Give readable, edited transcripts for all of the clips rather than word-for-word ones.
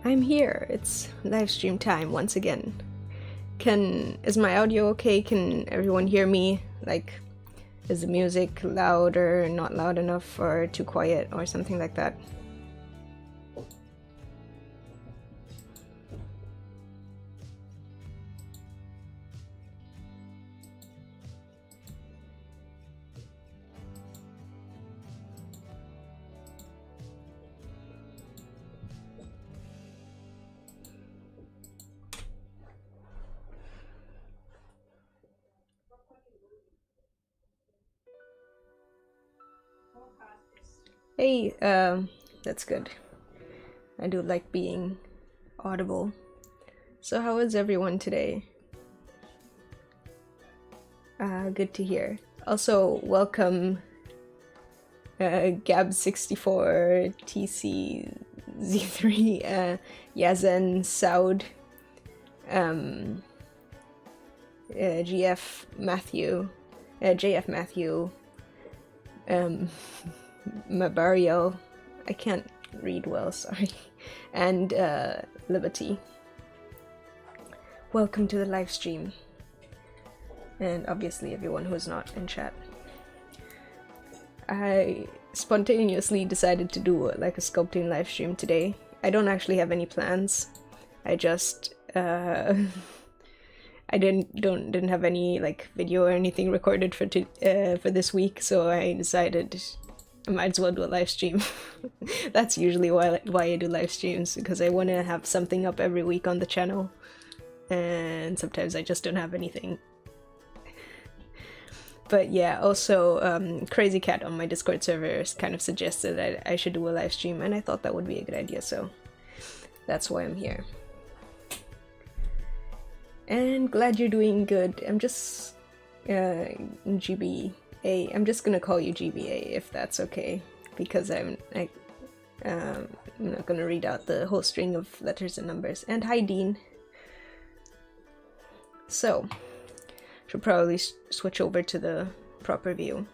I'm here. It's live stream time once again. Is my audio okay? Can everyone hear me? Like, is the music loud or not loud enough or too quiet or something like that? Hey, that's good. I do like being audible. So how is everyone today? Good to hear. Also, welcome Gab64, TCZ3, Yazen, Saud, GF Matthew, JF Matthew, Mabario, I can't read well, sorry, and Liberty. Welcome to the live stream, and obviously everyone who's not in chat. I spontaneously decided to do like a sculpting live stream today. I don't actually have any plans. I just I didn't have any like video or anything recorded for this week, so I decided I might as well do a live stream. That's usually why I do live streams, because I want to have something up every week on the channel, and sometimes I just don't have anything. But yeah, also Crazy Cat on my Discord server kind of suggested that I should do a live stream, and I thought that would be a good idea, so that's why I'm here. And glad you're doing good. I'm just GBA. I'm just gonna call you GBA if that's okay, because I'm not gonna read out the whole string of letters and numbers. And hi, Dean. So, should probably switch over to the proper view.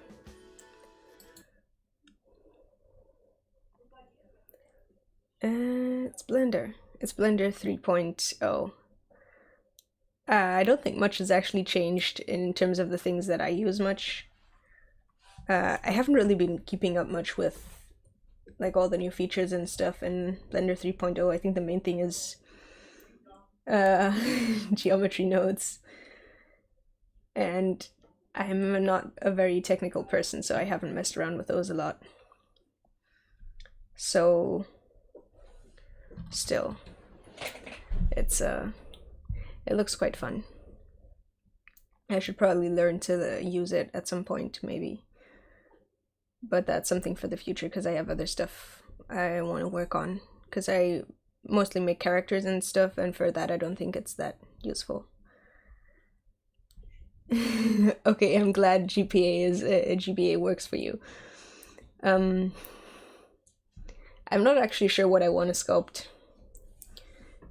It's Blender. It's Blender 3.0. I don't think much has actually changed in terms of the things that I use much. I haven't really been keeping up much with like all the new features and stuff in Blender 3.0. I think the main thing is geometry nodes. And I'm not a very technical person, so I haven't messed around with those a lot. So still, it's it looks quite fun. I should probably learn to use it at some point, maybe. But that's something for the future, because I have other stuff I want to work on. Because I mostly make characters and stuff, and for that I don't think it's that useful. Okay, I'm glad GBA works for you. I'm not actually sure what I want to sculpt.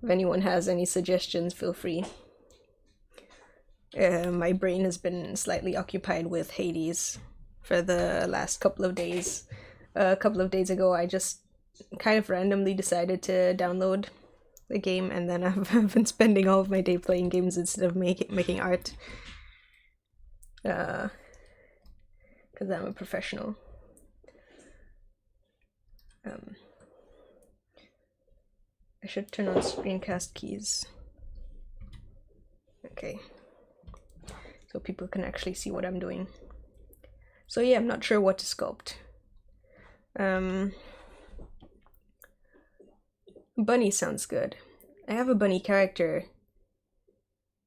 If anyone has any suggestions, feel free. My brain has been slightly occupied with Hades for the last couple of days. A couple of days ago, I just kind of randomly decided to download the game, and then I've been spending all of my day playing games instead of making art. Because I'm a professional. I should turn on screencast keys. Okay. So people can actually see what I'm doing. So yeah, I'm not sure what to sculpt. Bunny sounds good. I have a bunny character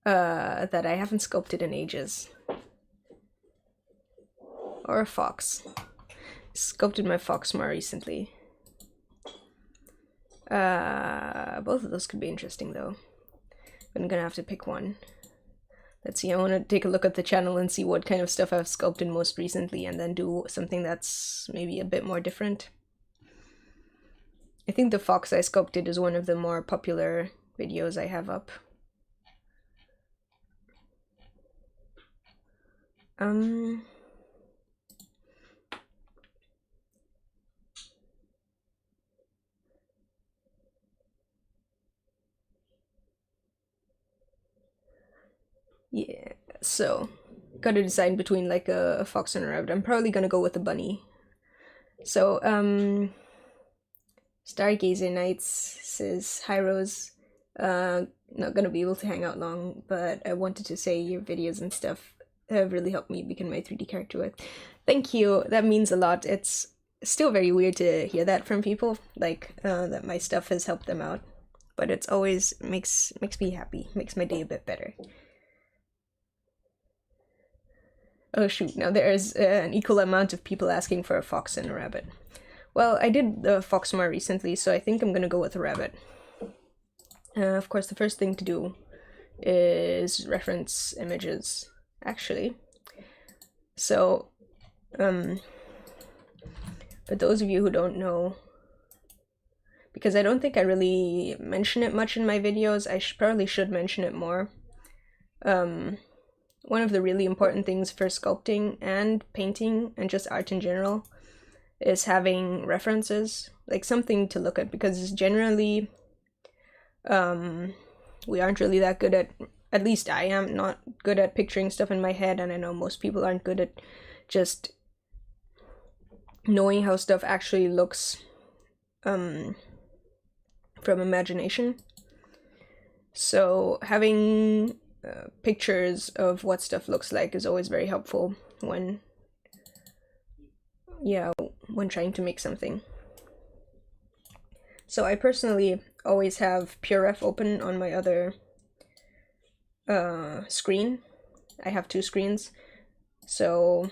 that I haven't sculpted in ages. Or a fox. Sculpted my fox more recently. Both of those could be interesting though. I'm gonna have to pick one. Let's see, I want to take a look at the channel and see what kind of stuff I've sculpted most recently, and then do something that's maybe a bit more different. I think the fox I sculpted is one of the more popular videos I have up. Yeah, so gotta decide between like a fox and a rabbit. I'm probably gonna go with a bunny. So, Stargazer Nights says, "Hi Rose, not gonna be able to hang out long, but I wanted to say your videos and stuff have really helped me become my 3D character with." Thank you, that means a lot. It's still very weird to hear that from people, like, that my stuff has helped them out. But it's always makes me happy, makes my day a bit better. Oh shoot, now there's an equal amount of people asking for a fox and a rabbit. Well, I did the fox more recently, so I think I'm gonna go with a rabbit. Of course, the first thing to do is reference images, actually. So, for those of you who don't know, because I don't think I really mention it much in my videos, I probably should mention it more. One of the really important things for sculpting and painting and just art in general is having references, like something to look at, because generally we aren't really that good at least I am not good at picturing stuff in my head, and I know most people aren't good at just knowing how stuff actually looks from imagination. So having pictures of what stuff looks like is always very helpful when trying to make something. So I personally always have PureRef open on my other screen. I have two screens, so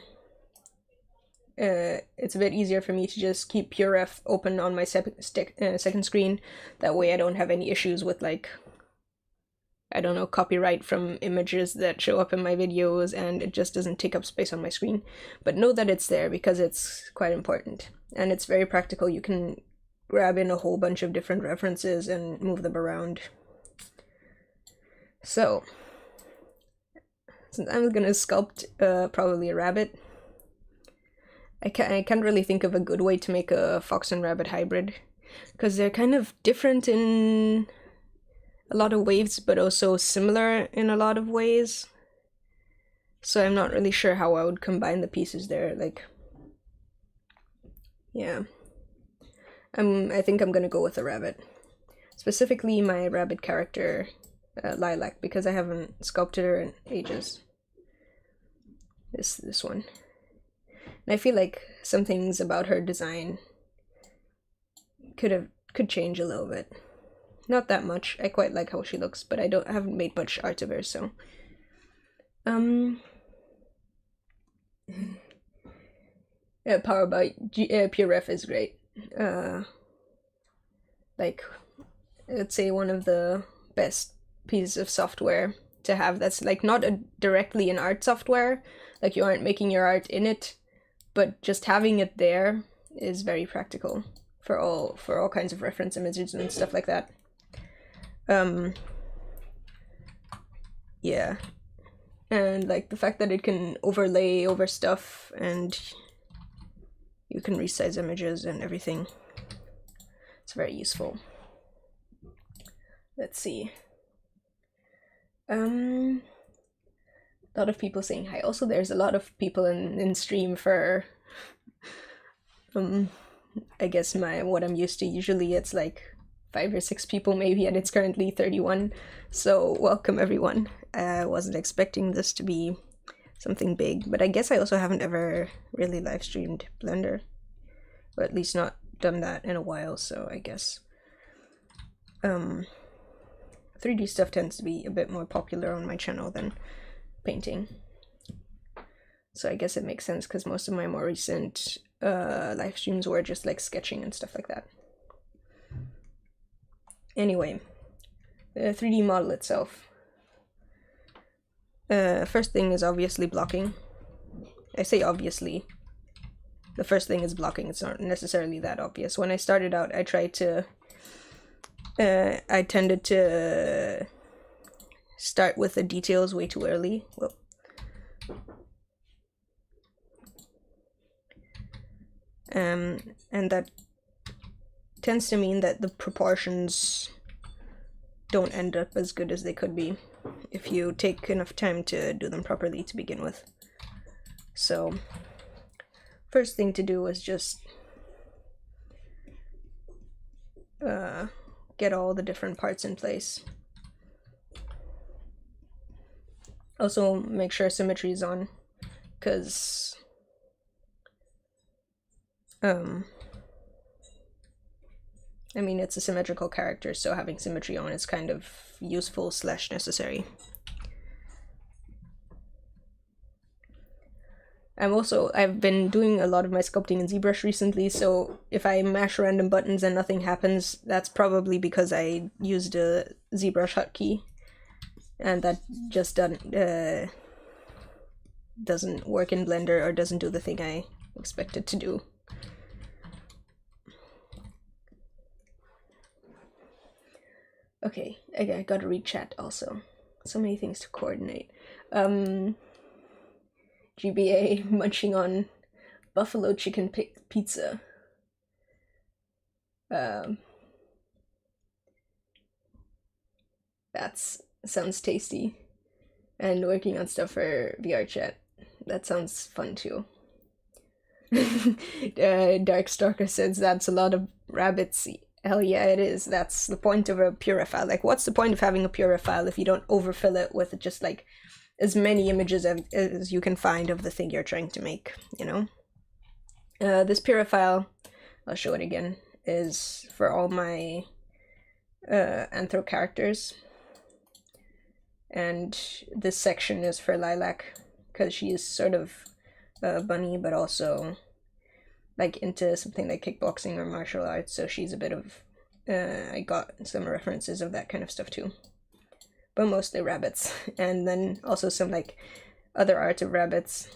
it's a bit easier for me to just keep PureRef open on my second screen. That way I don't have any issues with, like, I don't know, copyright from images that show up in my videos, and it just doesn't take up space on my screen. But know that it's there because it's quite important, and it's very practical. You can grab in a whole bunch of different references and move them around. So, since I'm gonna sculpt probably a rabbit, I can't really think of a good way to make a fox and rabbit hybrid, because they're kind of different in a lot of ways, but also similar in a lot of ways. So I'm not really sure how I would combine the pieces there. Like, yeah, I think I'm gonna go with a rabbit, specifically my rabbit character, Lilac, because I haven't sculpted her in ages. This one, and I feel like some things about her design could change a little bit. Not that much. I quite like how she looks, but I haven't made much art of her, so yeah, Power by PureRef is great. Like, let's say one of the best pieces of software to have that's like not directly an art software, like you aren't making your art in it, but just having it there is very practical for all kinds of reference images and stuff like that. Yeah, and like the fact that it can overlay over stuff and you can resize images and everything, it's very useful. Let's see. A lot of people saying hi. Also, there's a lot of people in stream for I guess what I'm used to. Usually it's like 5 or 6 people maybe, and it's currently 31. So welcome everyone. I wasn't expecting this to be something big, but I guess I also haven't ever really live streamed Blender, or at least not done that in a while, so I guess 3D stuff tends to be a bit more popular on my channel than painting. So I guess it makes sense, because most of my more recent live streams were just like sketching and stuff like that. Anyway, the 3D model itself. First thing is obviously blocking. I say obviously. The first thing is blocking. It's not necessarily that obvious. When I started out, I tended to start with the details way too early. Well, and that tends to mean that the proportions don't end up as good as they could be if you take enough time to do them properly to begin with. So first thing to do is just get all the different parts in place. Also make sure symmetry is on, because I mean, it's a symmetrical character, so having symmetry on is kind of useful / necessary. I've been doing a lot of my sculpting in ZBrush recently, so if I mash random buttons and nothing happens, that's probably because I used a ZBrush hotkey, and that just doesn't work in Blender, or doesn't do the thing I expect it to do. Okay, I gotta read chat also. So many things to coordinate. GBA munching on buffalo chicken pizza. That sounds tasty. And working on stuff for VR chat. That sounds fun too. Darkstalker says that's a lot of rabbits. Hell yeah, it is. That's the point of a Pura file. Like, what's the point of having a Pura file if you don't overfill it with just like as many images as you can find of the thing you're trying to make, you know? This Pura file, I'll show it again, is for all my anthro characters. And this section is for Lilac, because she is sort of a bunny, but also like into something like kickboxing or martial arts, so she's a bit of I got some references of that kind of stuff too, but mostly rabbits, and then also some like other art of rabbits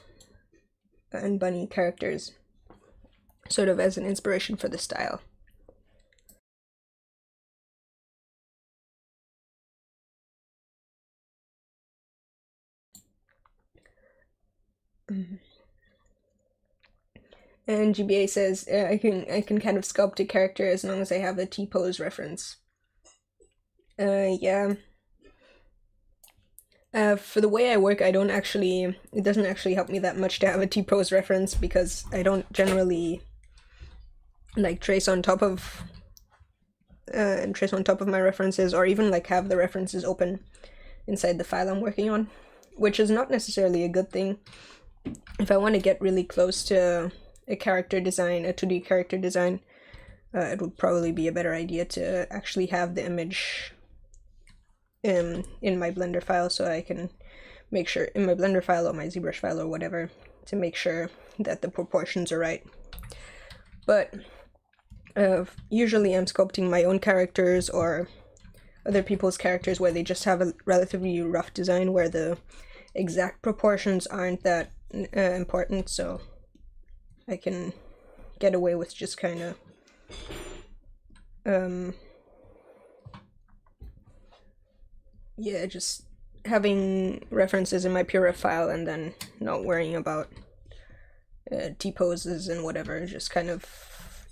and bunny characters, sort of as an inspiration for the style. And GBA says I can kind of sculpt a character as long as I have a T-pose reference. Yeah. For the way I work, it doesn't actually help me that much to have a T-pose reference, because I don't generally like trace on top of my references, or even like have the references open inside the file I'm working on, which is not necessarily a good thing. If I want to get really close to a character design, a 2D character design, it would probably be a better idea to actually have the image in my Blender file, so I can make sure in my Blender file or my ZBrush file or whatever, to make sure that the proportions are right. But usually I'm sculpting my own characters or other people's characters where they just have a relatively rough design where the exact proportions aren't that important, so I can get away with just kind of yeah, just having references in my Pura file and then not worrying about T-poses and whatever, just kind of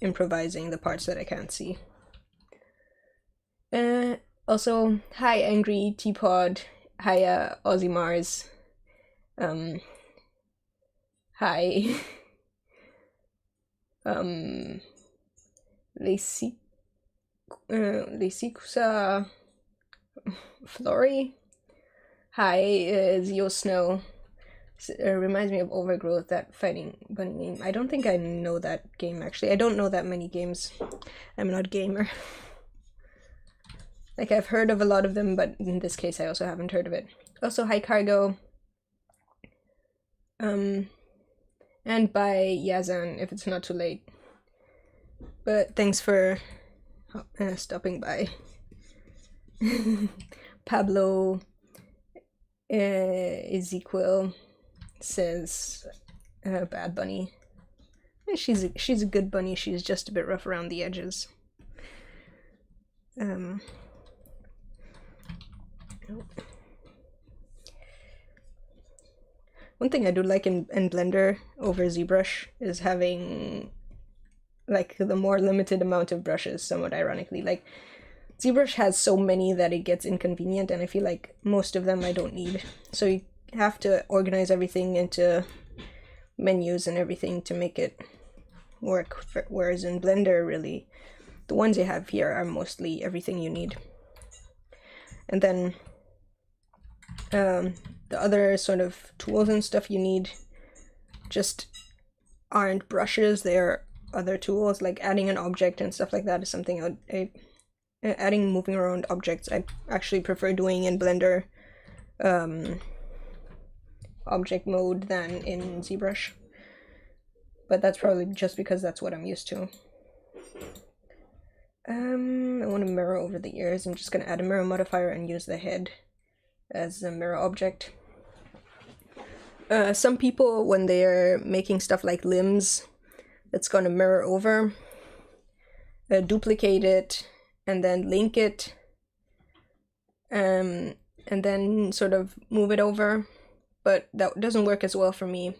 improvising the parts that I can't see. Also, hi Angry Teapod, hi Aussie Mars, hi Lacikusa Flory, hi Zio Snow. Reminds me of Overgrowth, that fighting bunny game. I don't think I know that game, actually. I don't know that many games. I'm not a gamer. Like, I've heard of a lot of them, but in this case I also haven't heard of it. Also, hi Cargo. And bye Yazan, if it's not too late. But thanks for stopping by. Pablo Ezequiel says Bad Bunny. She's a good bunny, she's just a bit rough around the edges. One thing I do like in Blender over ZBrush is having like the more limited amount of brushes, somewhat ironically. Like ZBrush has so many that it gets inconvenient, and I feel like most of them I don't need. So you have to organize everything into menus and everything to make it work, whereas in Blender, really, the ones you have here are mostly everything you need. And then the other sort of tools and stuff you need just aren't brushes, they're other tools, like adding an object and stuff like that is something adding moving around objects I actually prefer doing in Blender object mode than in ZBrush. But that's probably just because that's what I'm used to. I want to mirror over the ears. I'm just going to add a mirror modifier and use the head as a mirror object. Some people, when they're making stuff like limbs, it's going to mirror over, duplicate it, and then link it, and then sort of move it over, but that doesn't work as well for me.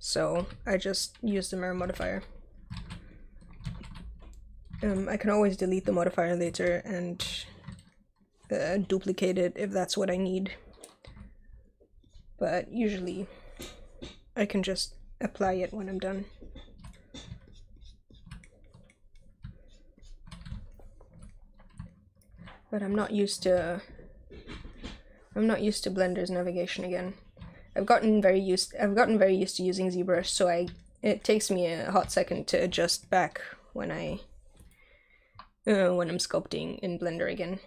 So I just use the mirror modifier. I can always delete the modifier later and duplicate it if that's what I need. But usually I can just apply it when I'm done. But I'm not used to Blender's navigation again. I've gotten very used to using ZBrush, so it takes me a hot second to adjust back when I'm sculpting in Blender again.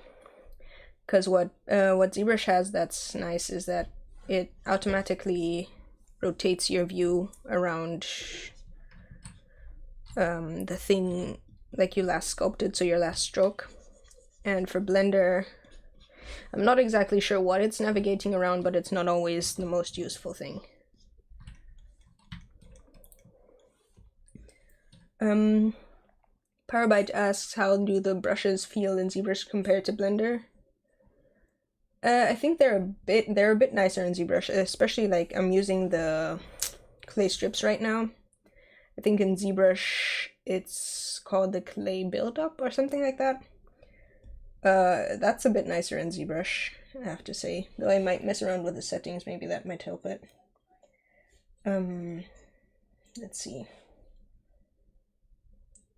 Because what ZBrush has that's nice is that it automatically rotates your view around the thing like you last sculpted, so your last stroke. And for Blender, I'm not exactly sure what it's navigating around, but it's not always the most useful thing. Parabyte asks, how do the brushes feel in ZBrush compared to Blender? I think they're a bit nicer in ZBrush, especially like I'm using the clay strips right now. I think in ZBrush it's called the clay buildup or something like that. That's a bit nicer in ZBrush, I have to say. Though I might mess around with the settings, maybe that might help it. Let's see.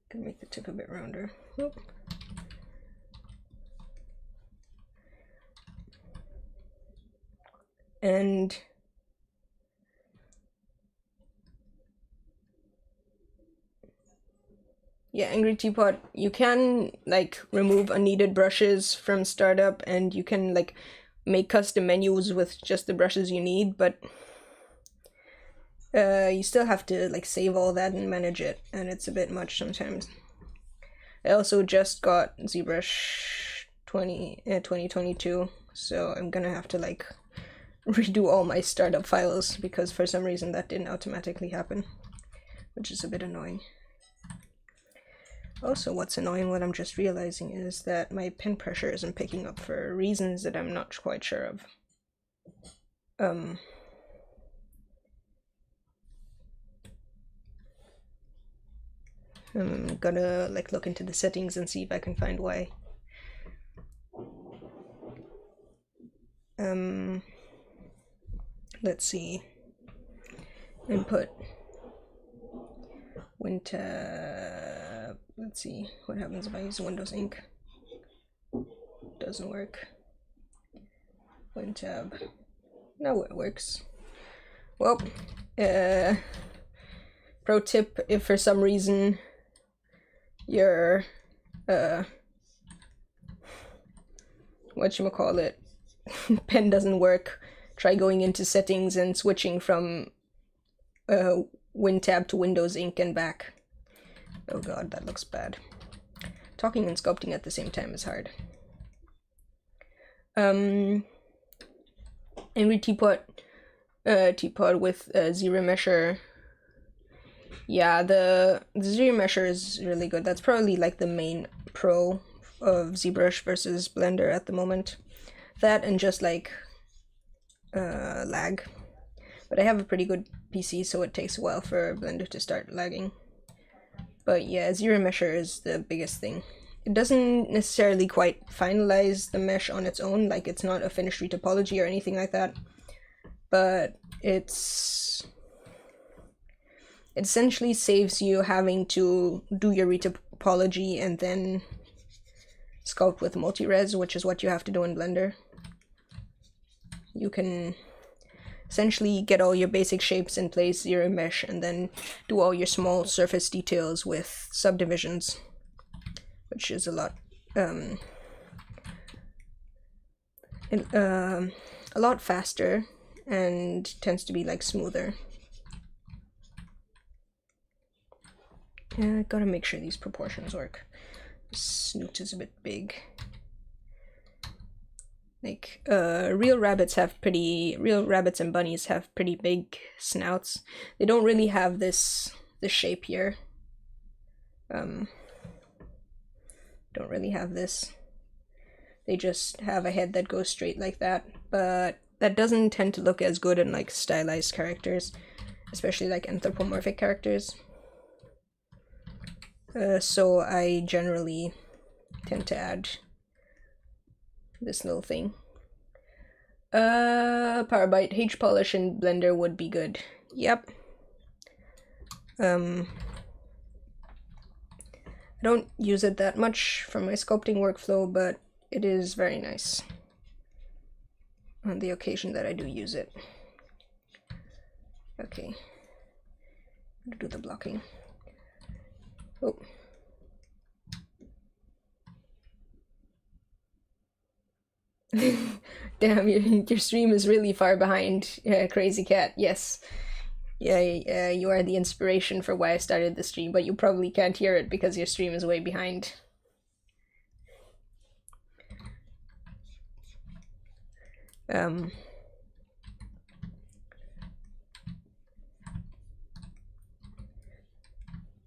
Can make the tip a bit rounder. Oop. And yeah, Angry Teapot, you can like remove unneeded brushes from startup, and you can like make custom menus with just the brushes you need, but you still have to like save all that and manage it, and it's a bit much sometimes. I also just got ZBrush 2022, so I'm gonna have to like redo all my startup files because for some reason that didn't automatically happen, which is a bit annoying. Also, what's annoying, what I'm just realizing, is that my pen pressure isn't picking up for reasons that I'm not quite sure of. I'm gonna like look into the settings and see if I can find why. Let's see. Input. WinTab. Let's see what happens if I use Windows Ink. Doesn't work. WinTab. Now it works. Well, pro tip: if for some reason your whatchamacallit pen doesn't work, try going into settings and switching from WinTab to Windows Ink and back. Oh god, that looks bad. Talking and sculpting at the same time is hard. Angry Teapot, Teapot with Z-Remesher. Yeah, the Z-Remesher is really good. That's probably like the main pro of ZBrush versus Blender at the moment. That and just like lag. But I have a pretty good PC, so it takes a while for Blender to start lagging. But yeah, zero mesher is the biggest thing. It doesn't necessarily quite finalize the mesh on its own, like it's not a finished retopology or anything like that, but it essentially saves you having to do your retopology and then sculpt with multi-res, which is what you have to do in Blender. You can essentially get all your basic shapes in place, zero mesh, and then do all your small surface details with subdivisions, which is a lot faster and tends to be like smoother. I gotta make sure these proportions work. The snoot is a bit big. Like real rabbits and bunnies have pretty big snouts. They don't really have this shape here. Don't really have this. They just have a head that goes straight like that, but that doesn't tend to look as good in like stylized characters, especially like anthropomorphic characters. So I generally tend to add this little thing. Power byte, H polish in Blender would be good. Yep. I don't use it that much for my sculpting workflow, but it is very nice on the occasion that I do use it. Okay, do the blocking. Oh. Damn, your stream is really far behind, Crazy Cat. Yes. Yeah, you are the inspiration for why I started the stream, but you probably can't hear it because your stream is way behind.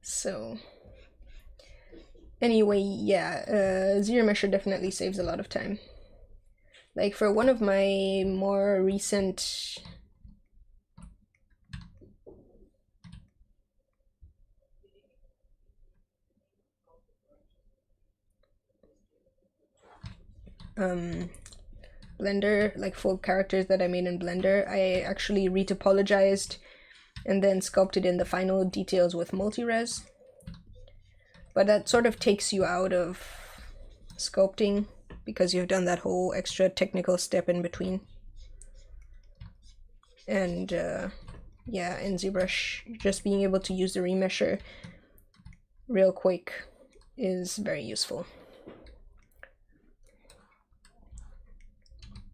So anyway, yeah, zero mesher definitely saves a lot of time. Like for one of my more recent Blender, like full characters that I made in Blender, I actually retopologized and then sculpted in the final details with multi-res. But that sort of takes you out of sculpting because you've done that whole extra technical step in between. And yeah, in ZBrush, just being able to use the remesher real quick is very useful.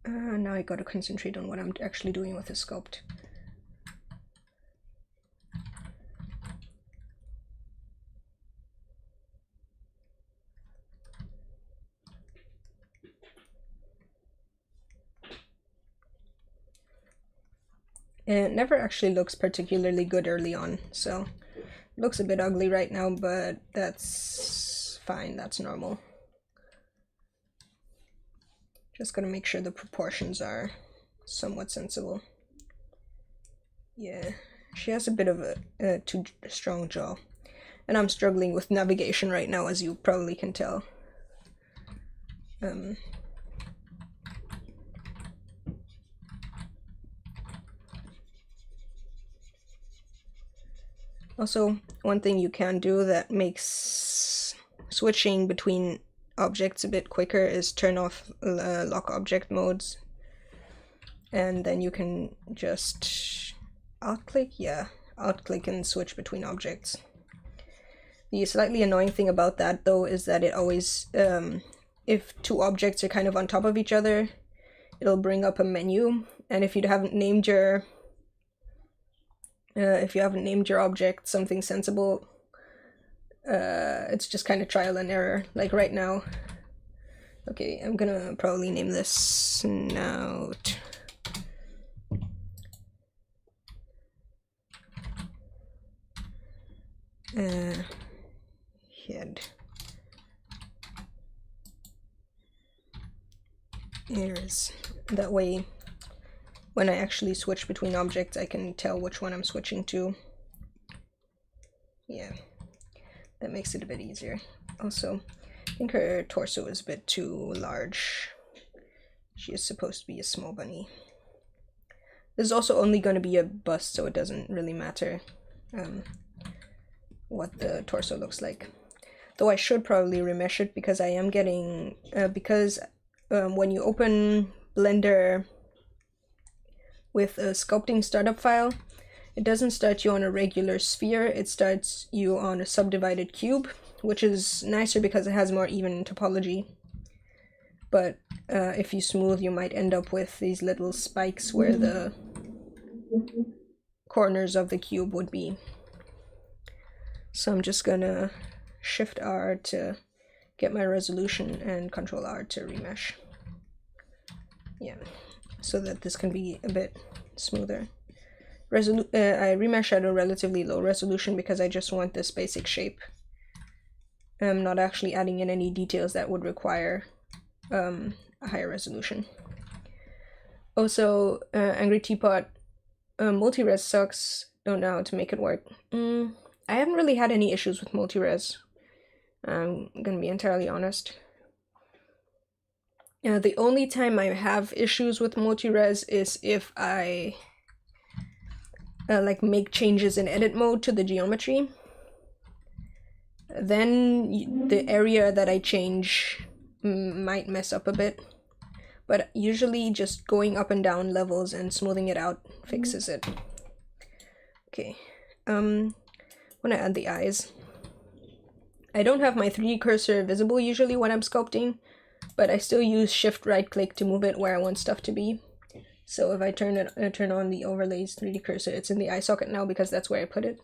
Now I gotta concentrate on what I'm actually doing with the sculpt. And it never actually looks particularly good early on, so it looks a bit ugly right now, but that's fine, that's normal. Just gotta make sure the proportions are somewhat sensible. Yeah, she has a bit of a too strong jaw. And I'm struggling with navigation right now, as you probably can tell. Also, one thing you can do that makes switching between objects a bit quicker is turn off lock object modes, and then you can just alt-click, alt-click and switch between objects. The slightly annoying thing about that though is that it always, if two objects are kind of on top of each other, it'll bring up a menu, and if you haven't named your object something sensible, it's just kind of trial and error. Like right now, okay, I'm gonna probably name this snout. Head. Ears. That way, when I actually switch between objects, I can tell which one I'm switching to. Yeah. that makes it a bit easier. Also, I think her torso is a bit too large. She is supposed to be a small bunny. This is also only going to be a bust, so it doesn't really matter what the torso looks like. Though I should probably remesh it, because I am getting, when you open Blender with a sculpting startup file, it doesn't start you on a regular sphere, it starts you on a subdivided cube, which is nicer because it has more even topology. But if you smooth, you might end up with these little spikes where the corners of the cube would be. So I'm just gonna shift+r to get my resolution and ctrl+r to remesh. Yeah, so that this can be a bit smoother. I remesh at a relatively low resolution because I just want this basic shape. I'm not actually adding in any details that would require a higher resolution. Also, Angry Teapot, multi-res sucks. Don't know how to make it work. I haven't really had any issues with multi-res. I'm gonna be entirely honest. The only time I have issues with multi-res is if I like make changes in edit mode to the geometry. Then the area that I change might mess up a bit. But usually just going up and down levels and smoothing it out fixes it. Okay, I want to add the eyes. I don't have my 3D cursor visible usually when I'm sculpting, but I still use shift right click to move it where I want stuff to be. So if I turn on the overlays 3D cursor, it's in the eye socket now because that's where I put it,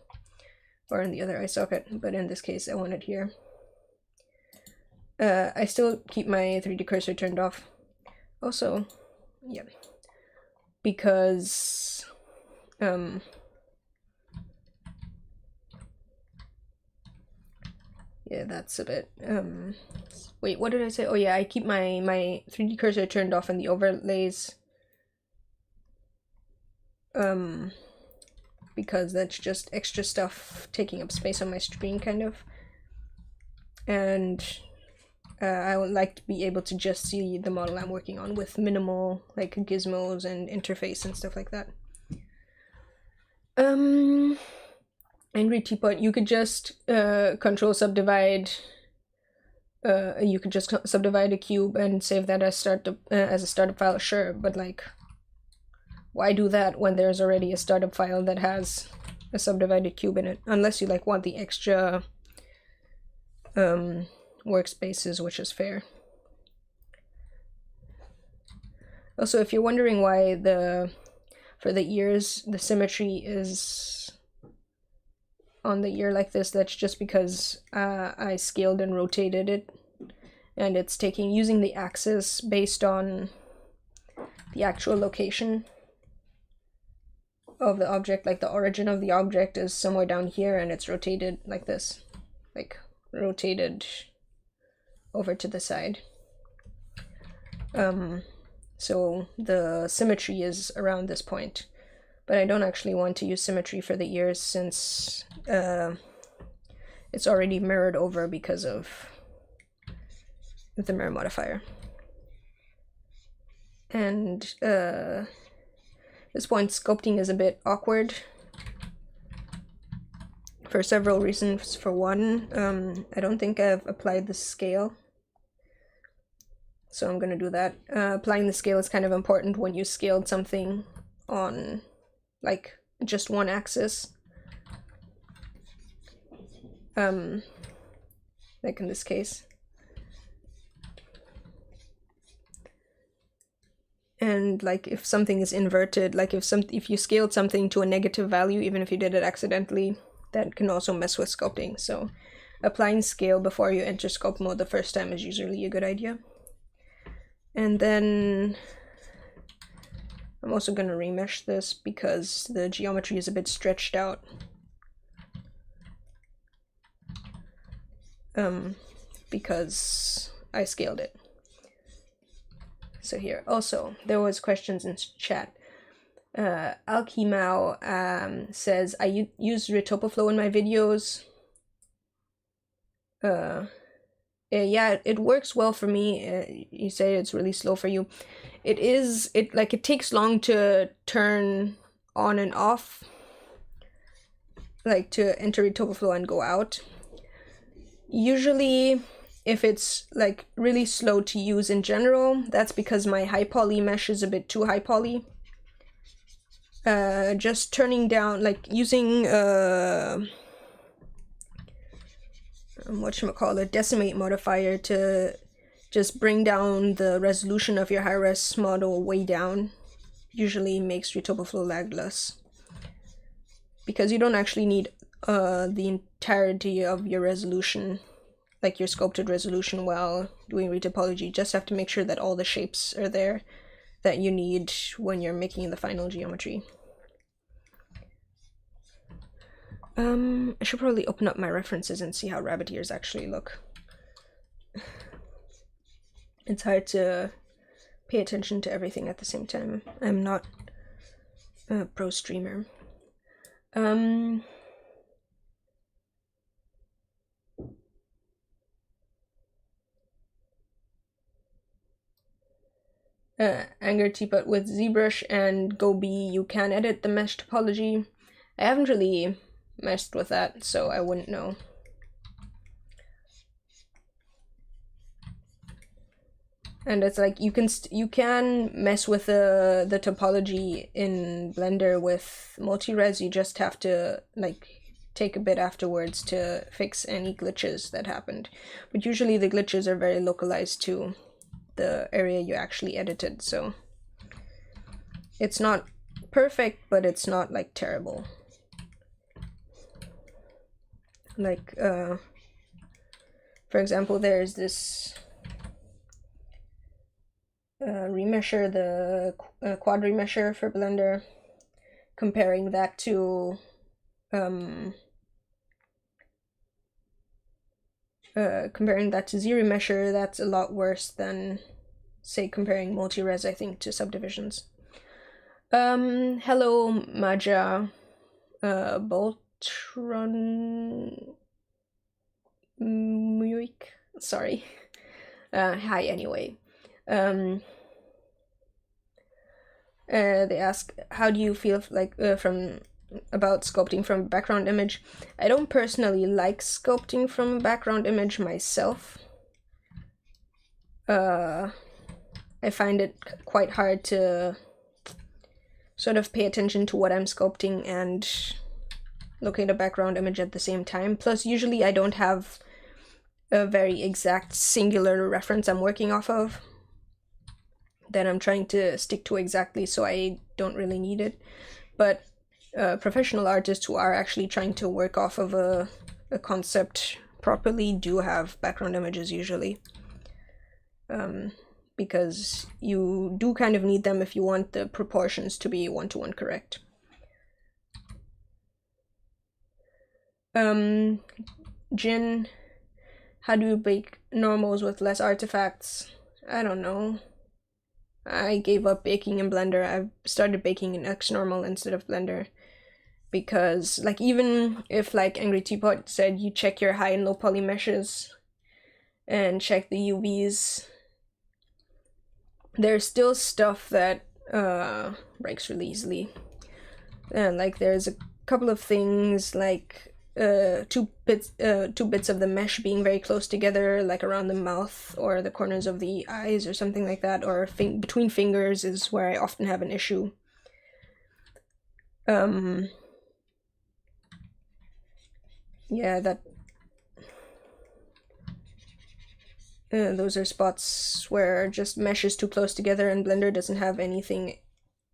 or in the other eye socket, but in this case I want it here. I still keep my 3D cursor turned off. Also, yeah, because yeah, that's a bit wait, what did I say? Oh yeah, I keep my 3D cursor turned off in the overlays because that's just extra stuff taking up space on my screen, kind of. And I would like to be able to just see the model I'm working on with minimal like gizmos and interface and stuff like that. Angry Teapot, you could just control subdivide. You could just subdivide a cube and save that as a startup file, sure, but like, why do that when there's already a startup file that has a subdivided cube in it? Unless you like want the extra workspaces, which is fair. Also, if you're wondering why for the ears the symmetry is on the ear like this, that's just because I scaled and rotated it, and it's using the axis based on the actual location of the object. Like the origin of the object is somewhere down here and it's rotated like this, like rotated over to the side. So the symmetry is around this point, but I don't actually want to use symmetry for the ears since it's already mirrored over because of the mirror modifier. And this point, sculpting is a bit awkward for several reasons. For one, I don't think I've applied the scale, so I'm gonna do that. Applying the scale is kind of important when you scaled something on like just one axis, like in this case. And like if something is inverted, like if you scaled something to a negative value, even if you did it accidentally, that can also mess with sculpting. So applying scale before you enter sculpt mode the first time is usually a good idea. And then I'm also going to remesh this because the geometry is a bit stretched out. Because I scaled it. So here, also, there was questions in chat. Alkimau says, I use Retopoflow in my videos. yeah, it works well for me. You say it's really slow for you. It takes long to turn on and off, like to enter TopoFlow and go out. Usually, if it's like really slow to use in general, that's because my high poly mesh is a bit too high poly. Just turning down, like using whatchamacallit, decimate modifier to just bring down the resolution of your high-res model way down usually makes your TopoFlow lag less. Because you don't actually need the entirety of your resolution, like your sculpted resolution, while doing retopology. You just have to make sure that all the shapes are there that you need when you're making the final geometry. I should probably open up my references and see how rabbit ears actually look. It's hard to pay attention to everything at the same time. I'm not a pro streamer. Anger Teapot with ZBrush and GoB, you can edit the mesh topology. I haven't really messed with that, so I wouldn't know. And it's like you can mess with the topology in Blender with multi-res. You just have to like take a bit afterwards to fix any glitches that happened. But usually the glitches are very localized to the area you actually edited, so it's not perfect, but it's not like terrible. Like for example, there's this remesher, the quad remesher for Blender, comparing that to Z-remesher, that's a lot worse than, say, comparing multi-res, I think, to subdivisions. Hello, Maja, Boltron Muik, sorry. Hi, anyway. They ask, how do you feel like about sculpting from a background image? I don't personally like sculpting from a background image myself. I find it quite hard to sort of pay attention to what I'm sculpting and locate a background image at the same time. Plus, usually I don't have a very exact singular reference I'm working off of that I'm trying to stick to exactly, so I don't really need it. But professional artists who are actually trying to work off of a concept properly do have background images usually. Because you do kind of need them if you want the proportions to be one-to-one correct. Jin, how do you bake normals with less artifacts? I don't know. I gave up baking in Blender. I've started baking in Xnormal instead of Blender. Because, like, even if, like, Angry Teapot said you check your high and low poly meshes and check the UVs, there's still stuff that breaks really easily. And, like, there's a couple of things, like, two bits of the mesh being very close together, like around the mouth or the corners of the eyes or something like that, or between fingers is where I often have an issue. Yeah, that those are spots where just mesh is too close together and Blender doesn't have anything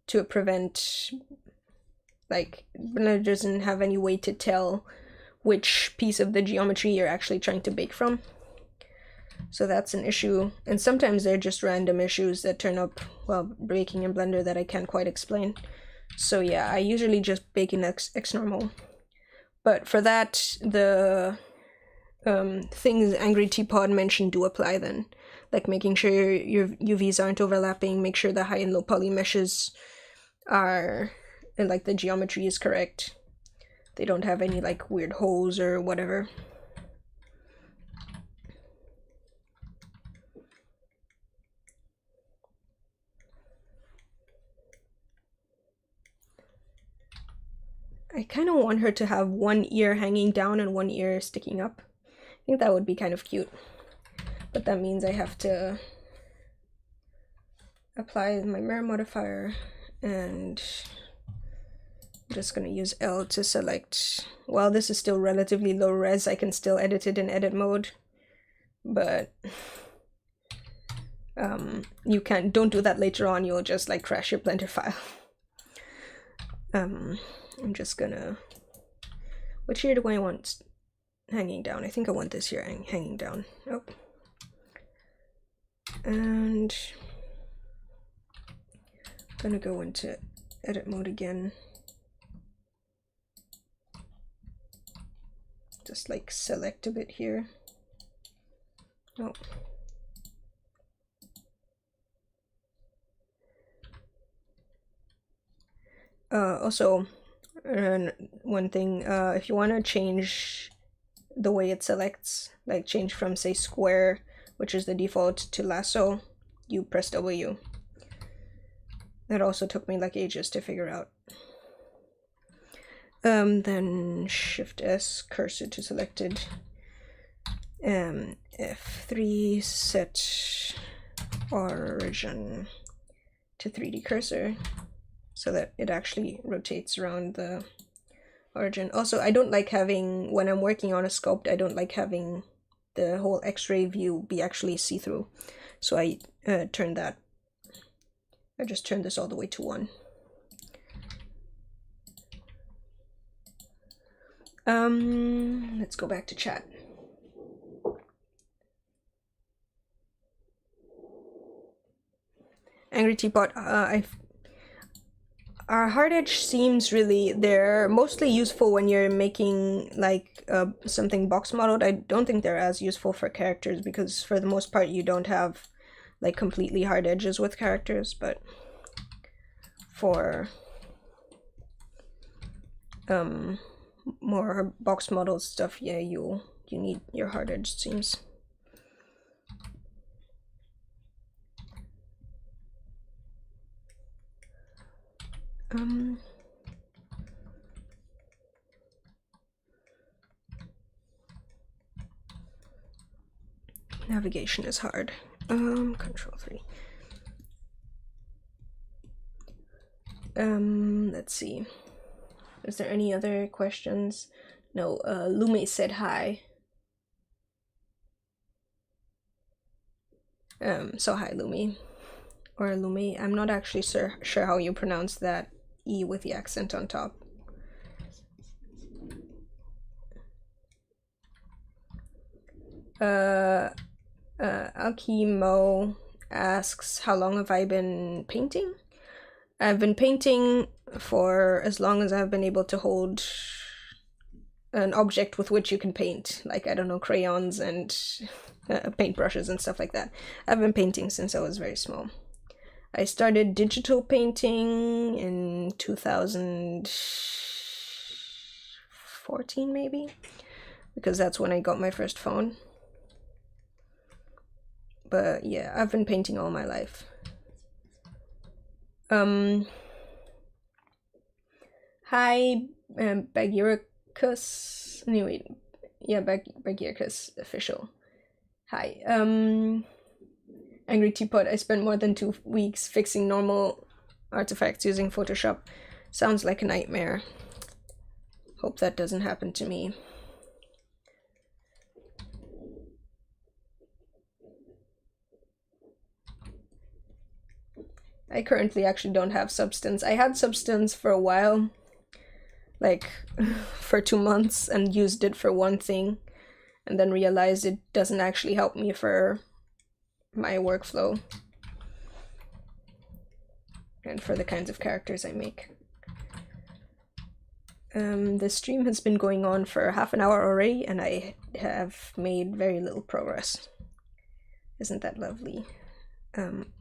to prevent, like, Blender doesn't have any way to tell which piece of the geometry you're actually trying to bake from. So that's an issue. And sometimes they're just random issues that turn up while baking in Blender that I can't quite explain. So yeah, I usually just bake in Xnormal. But for that, the things Angry Teapot mentioned do apply then. Like making sure your UVs aren't overlapping, make sure the high and low poly meshes are, and like the geometry is correct. They don't have any like weird holes or whatever. I kind of want her to have one ear hanging down and one ear sticking up. I think that would be kind of cute. But that means I have to apply my mirror modifier, and I'm just going to use L to select. While this is still relatively low res, I can still edit it in edit mode. But you don't do that later on, you'll just like crash your Blender file. I'm just gonna, which ear do I want hanging down? I think I want this here hanging down. Oh. And I'm gonna go into edit mode again. Just like select a bit here. Oh. Also, one thing, if you want to change the way it selects, like change from say square, which is the default, to lasso, you press W. That also took me like ages to figure out. Then shift S, cursor to selected. F3, set origin to 3D cursor, so that it actually rotates around the origin. Also, I don't like having, when I'm working on a sculpt, I don't like having the whole X-ray view be actually see-through. So I turned that. I just turned this all the way to 1. Let's go back to chat. Angry Teapot, our hard edge seams really, they're mostly useful when you're making like something box modeled. I don't think they're as useful for characters because for the most part you don't have like completely hard edges with characters, but for more box modeled stuff, yeah, you need your hard edge seams. Navigation is hard. Ctrl+3. Let's see. Is there any other questions? No, Lume said hi. So hi, Lume. Or Lume. I'm not actually sure how you pronounce that E with the accent on top. Alkimo asks, how long have I been painting? I've been painting for as long as I've been able to hold an object with which you can paint, like, I don't know, crayons and paintbrushes and stuff like that. I've been painting since I was very small. I started digital painting in 2014 maybe, because that's when I got my first phone. But yeah, I've been painting all my life. Hi, Bagiricus. Anyway, yeah, Bagiricus official. Hi. Angry Teapot, I spent more than 2 weeks fixing normal artifacts using Photoshop. Sounds like a nightmare. Hope that doesn't happen to me. I currently actually don't have Substance. I had Substance for a while, like for 2 months, and used it for one thing, and then realized it doesn't actually help me for my workflow and for the kinds of characters I make. The stream has been going on for half an hour already, and I have made very little progress. Isn't that lovely?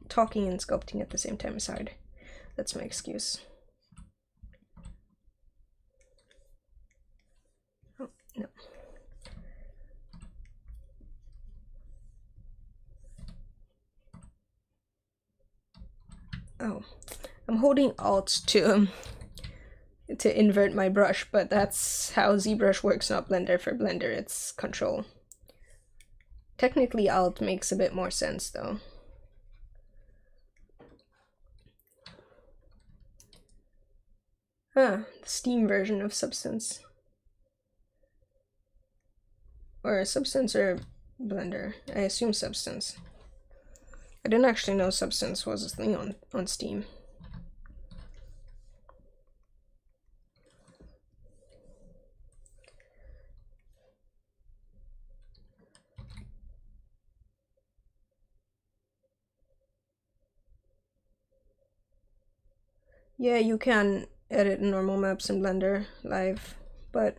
Talking and sculpting at the same time is hard. That's my excuse. Oh, no. Oh, I'm holding Alt to to invert my brush, but that's how ZBrush works, not Blender. For Blender, it's Control. Technically, Alt makes a bit more sense, though. The Steam version of Substance. Or Substance or Blender. I assume Substance. I didn't actually know Substance was a thing on Steam. Yeah, you can edit normal maps in Blender live, but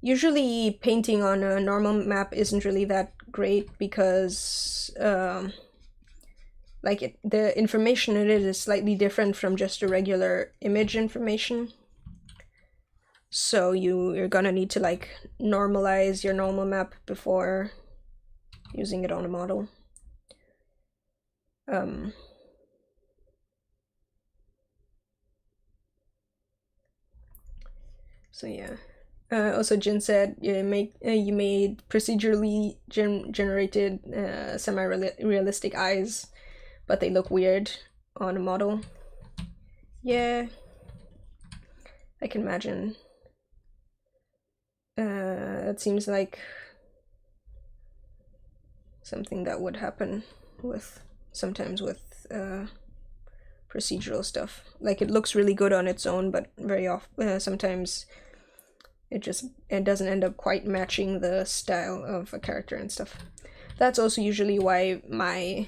usually painting on a normal map isn't really that great because like the information in it is slightly different from just a regular image information. So you're gonna need to like normalize your normal map before using it on a model. So yeah. Also, Jin said you made procedurally generated semi-realistic eyes, but they look weird on a model. Yeah, I can imagine. It seems like something that would happen sometimes with procedural stuff. Like, it looks really good on its own, but very often sometimes it doesn't end up quite matching the style of a character and stuff. That's also usually why my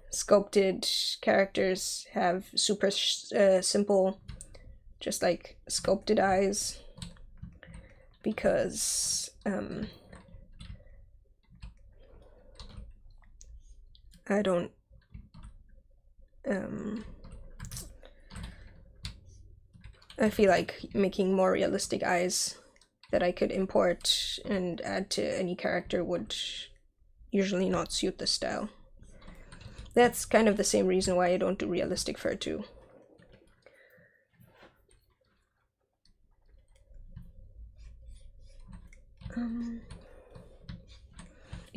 sculpted characters have super simple, just like sculpted eyes, because I don't I feel like making more realistic eyes that I could import and add to any character would usually not suit the style. That's kind of the same reason why I don't do realistic fur too. I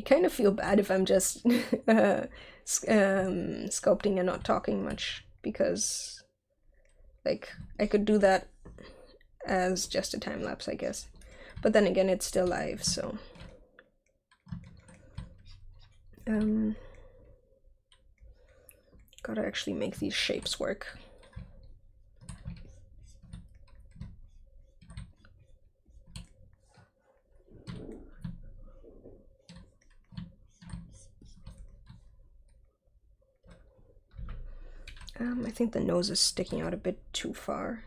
kind of feel bad if I'm just sculpting and not talking much, because like I could do that as just a time lapse, I guess. But then again, it's still live, so gotta actually make these shapes work. I think the nose is sticking out a bit too far.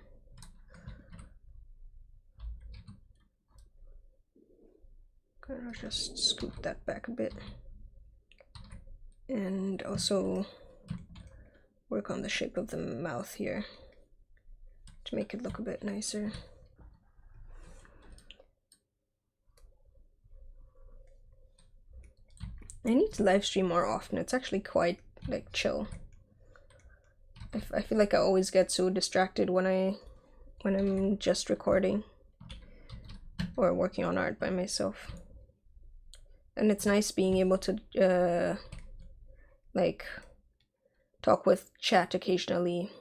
I'll just scoop that back a bit. And also work on the shape of the mouth here to make it look a bit nicer. I need to live stream more often. It's actually quite like chill. I feel like I always get so distracted when I'm just recording or working on art by myself. And it's nice being able to like talk with chat occasionally.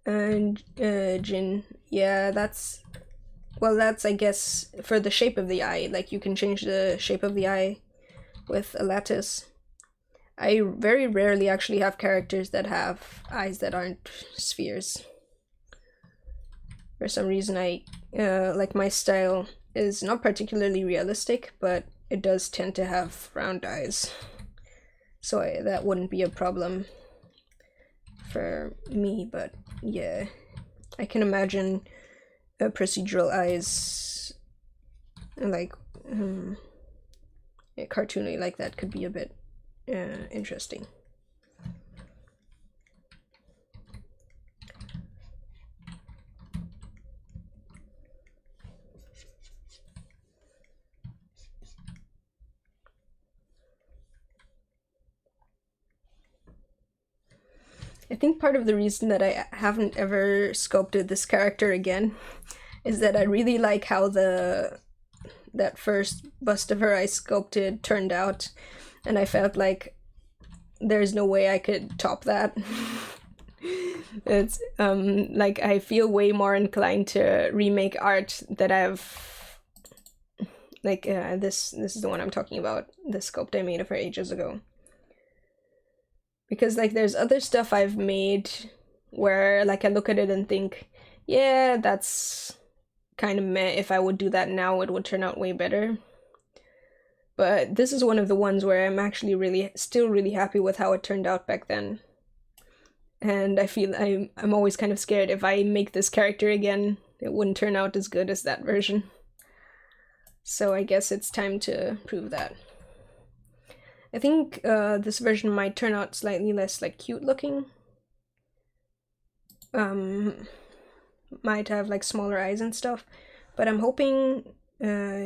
And Jin, yeah, that's I guess for the shape of the eye. Like, you can change the shape of the eye with a lattice. I very rarely actually have characters that have eyes that aren't spheres. For some reason, like, my style is not particularly realistic, but it does tend to have round eyes. So that wouldn't be a problem for me, but yeah. I can imagine procedural eyes, like cartoony like that, could be a bit interesting. I think part of the reason that I haven't ever sculpted this character again is that I really like how that first bust of her I sculpted turned out, and I felt like there's no way I could top that. It's like I feel way more inclined to remake art that I've like this is the one I'm talking about, the sculpt I made of her ages ago. Because like there's other stuff I've made where like I look at it and think, yeah, that's kind of meh. If I would do that now, it would turn out way better. But this is one of the ones where I'm actually still really happy with how it turned out back then. And I feel I'm always kind of scared if I make this character again, it wouldn't turn out as good as that version. So I guess it's time to prove that. I think this version might turn out slightly less like cute looking. Might have like smaller eyes and stuff, but I'm hoping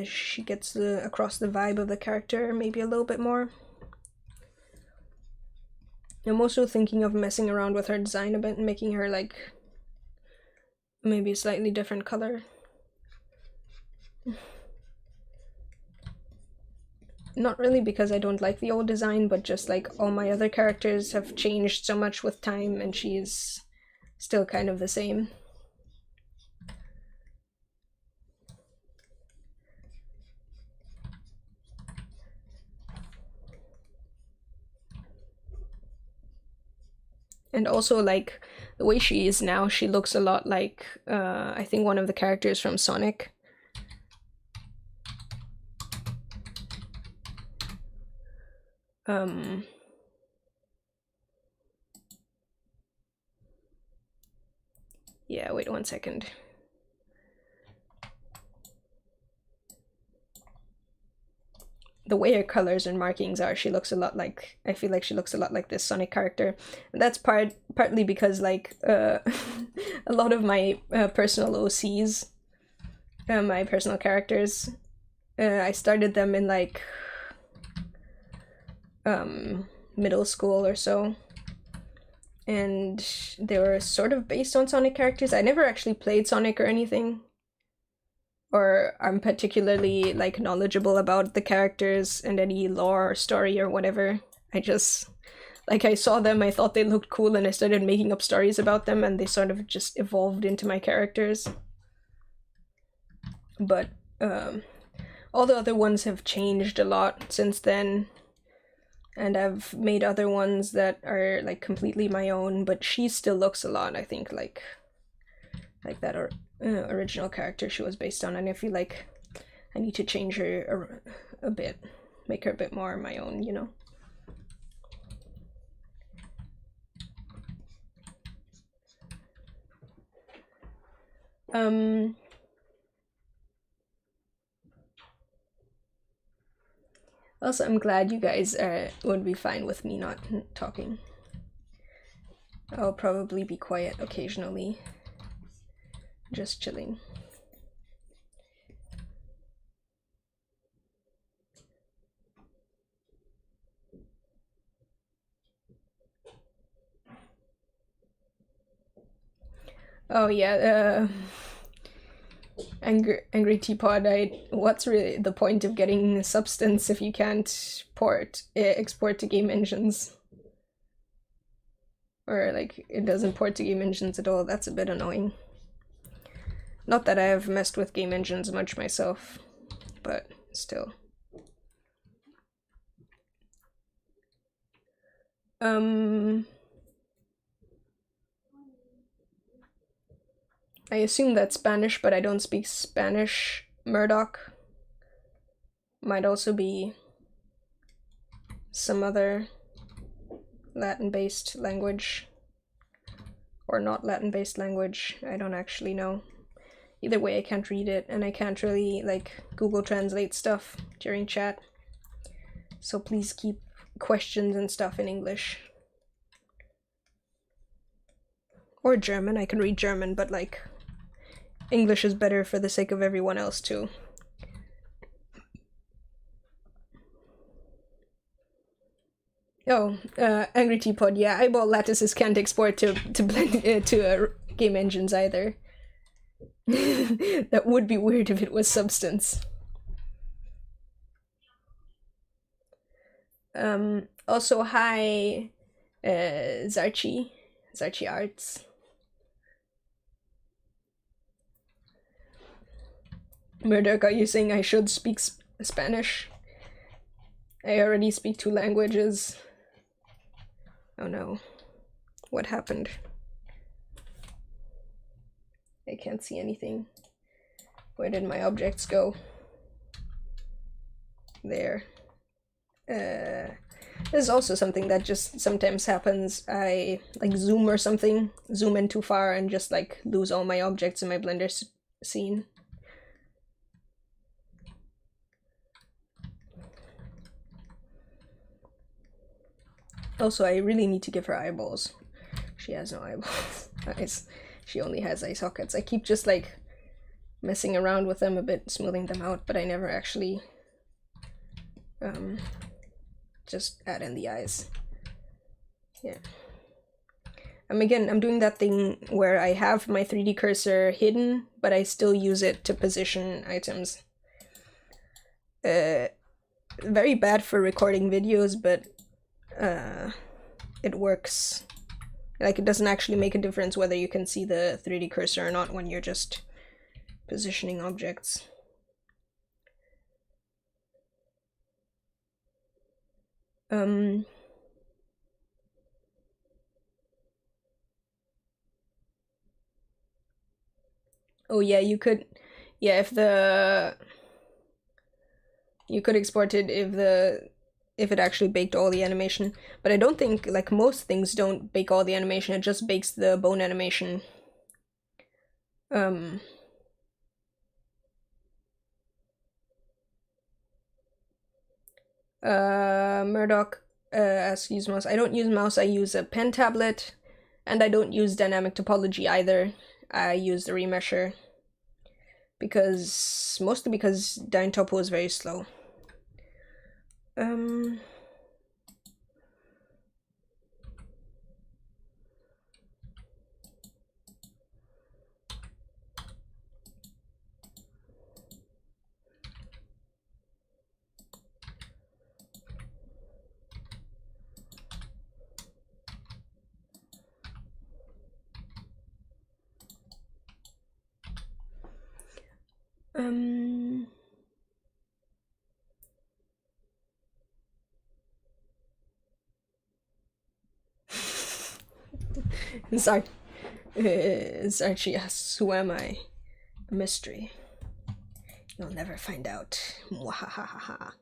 she gets across the vibe of the character maybe a little bit more. I'm also thinking of messing around with her design a bit and making her like maybe a slightly different color. Not really because I don't like the old design, but just like all my other characters have changed so much with time and she's still kind of the same. And also like the way she is now, she looks a lot like I think one of the characters from Sonic. Yeah, wait 1 second. The way her colors and markings are, she looks a lot like, I feel like she looks a lot like this Sonic character. And that's partly because like a lot of my personal OCs, my personal characters, I started them in like middle school or so, and they were sort of based on Sonic characters. I never actually played Sonic or anything, or I'm particularly like knowledgeable about the characters and any lore or story or whatever. I just like I saw them, I thought they looked cool, and I started making up stories about them, and they sort of just evolved into my characters. But all the other ones have changed a lot since then, and I've made other ones that are like completely my own, but she still looks a lot, I think, like that original character she was based on, and I feel like I need to change her a bit, make her a bit more my own, you know? Also, I'm glad you guys would be fine with me not talking. I'll probably be quiet occasionally, just chilling. Oh yeah, Angry Teapot, what's really the point of getting Substance if you can't export to game engines? Or like it doesn't port to game engines at all. That's a bit annoying. Not that I have messed with game engines much myself, but still. I assume that's Spanish, but I don't speak Spanish. Murdoch might also be some other Latin-based language, or not Latin-based language. I don't actually know. Either way, I can't read it, and I can't really like Google Translate stuff during chat. So please keep questions and stuff in English. Or German. I can read German, but like English is better for the sake of everyone else too. Oh, Angry Teapot. Yeah, eyeball lattices can't export to blend to game engines either. That would be weird if it was Substance. Also, hi, Zarchi Arts. Murdoch, are you saying I should speak Spanish? I already speak 2 languages. Oh no. What happened? I can't see anything. Where did my objects go? There. This is also something that just sometimes happens. I like zoom or something, zoom in too far and just like lose all my objects in my Blender scene. Also, I really need to give her eyeballs. She has no eyeballs. Eyes. She only has eye sockets. I keep just like messing around with them a bit, smoothing them out, but I never actually just add in the eyes. Yeah. Again, I'm doing that thing where I have my 3D cursor hidden, but I still use it to position items. Very bad for recording videos, but it works. Like, it doesn't actually make a difference whether you can see the 3D cursor or not when you're just positioning objects. Oh yeah, you could, yeah, you could export it if it actually baked all the animation, but I don't think, like, most things don't bake all the animation, it just bakes the bone animation. Murdoch asks, use mouse. I don't use mouse, I use a pen tablet, and I don't use dynamic topology either. I use the remesher, mostly because Dyntopo is very slow. Sorry. Zarchi asks, who am I? A mystery. You'll never find out. Mwahahaha.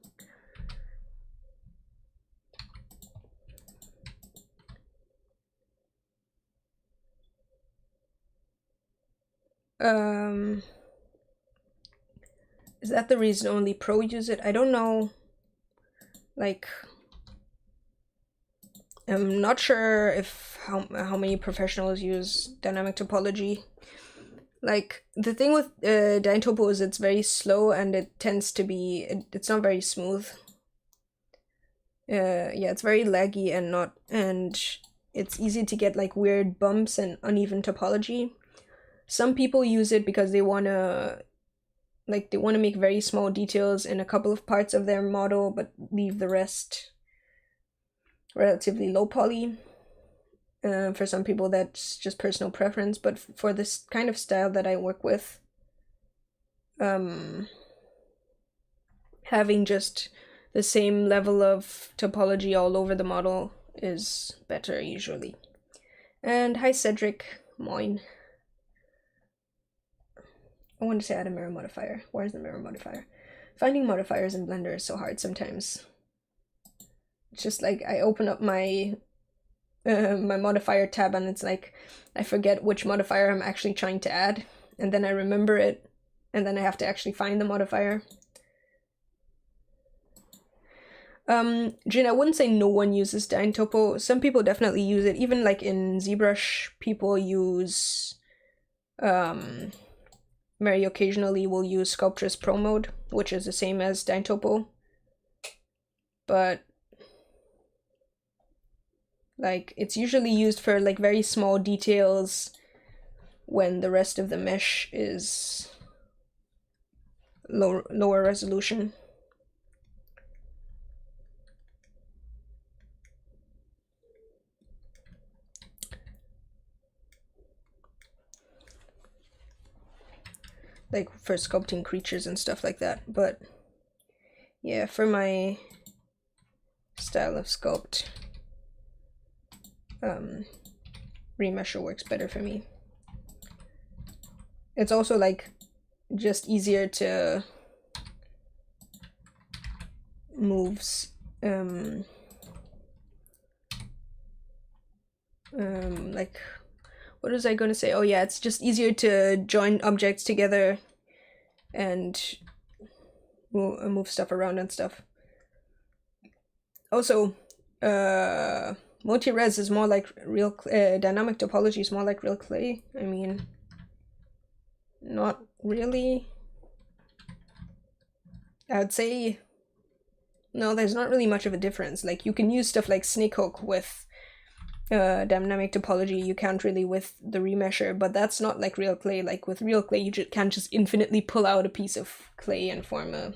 Is that the reason only pro use it? I don't know. Like, I'm not sure if how many professionals use dynamic topology. Like, the thing with Dyntopo is it's very slow and it tends to be, it's not very smooth. Yeah, it's very laggy and it's easy to get like weird bumps and uneven topology. Some people use it because they wanna make very small details in a couple of parts of their model, but leave the rest relatively low poly. For some people, that's just personal preference, but for this kind of style that I work with, having just the same level of topology all over the model is better usually. And hi Cedric, moin. I wanted to add a mirror modifier. Where's the mirror modifier? Finding modifiers in Blender is so hard sometimes. It's just like I open up my my modifier tab and it's like I forget which modifier I'm actually trying to add, and then I remember it, and then I have to actually find the modifier. Jin, I wouldn't say no one uses Dyntopo. Some people definitely use it. Even like in ZBrush, people use very occasionally will use Sculptress Pro mode, which is the same as Dyntopo. But Like, it's usually used for like very small details when the rest of the mesh is lower resolution. Like for sculpting creatures and stuff like that. But yeah, for my style of sculpt, remesher works better for me. It's also like just easier to moves like, what was I going to say? Oh yeah, it's just easier to join objects together and move stuff around and stuff. Also, multi-res is more like real dynamic topology is more like real clay. I mean, not really. I would say no, there's not really much of a difference. Like, you can use stuff like Snakehook with dynamic topology. You can't really with the remesher, but that's not like real clay. Like with real clay, you can't just infinitely pull out a piece of clay and form a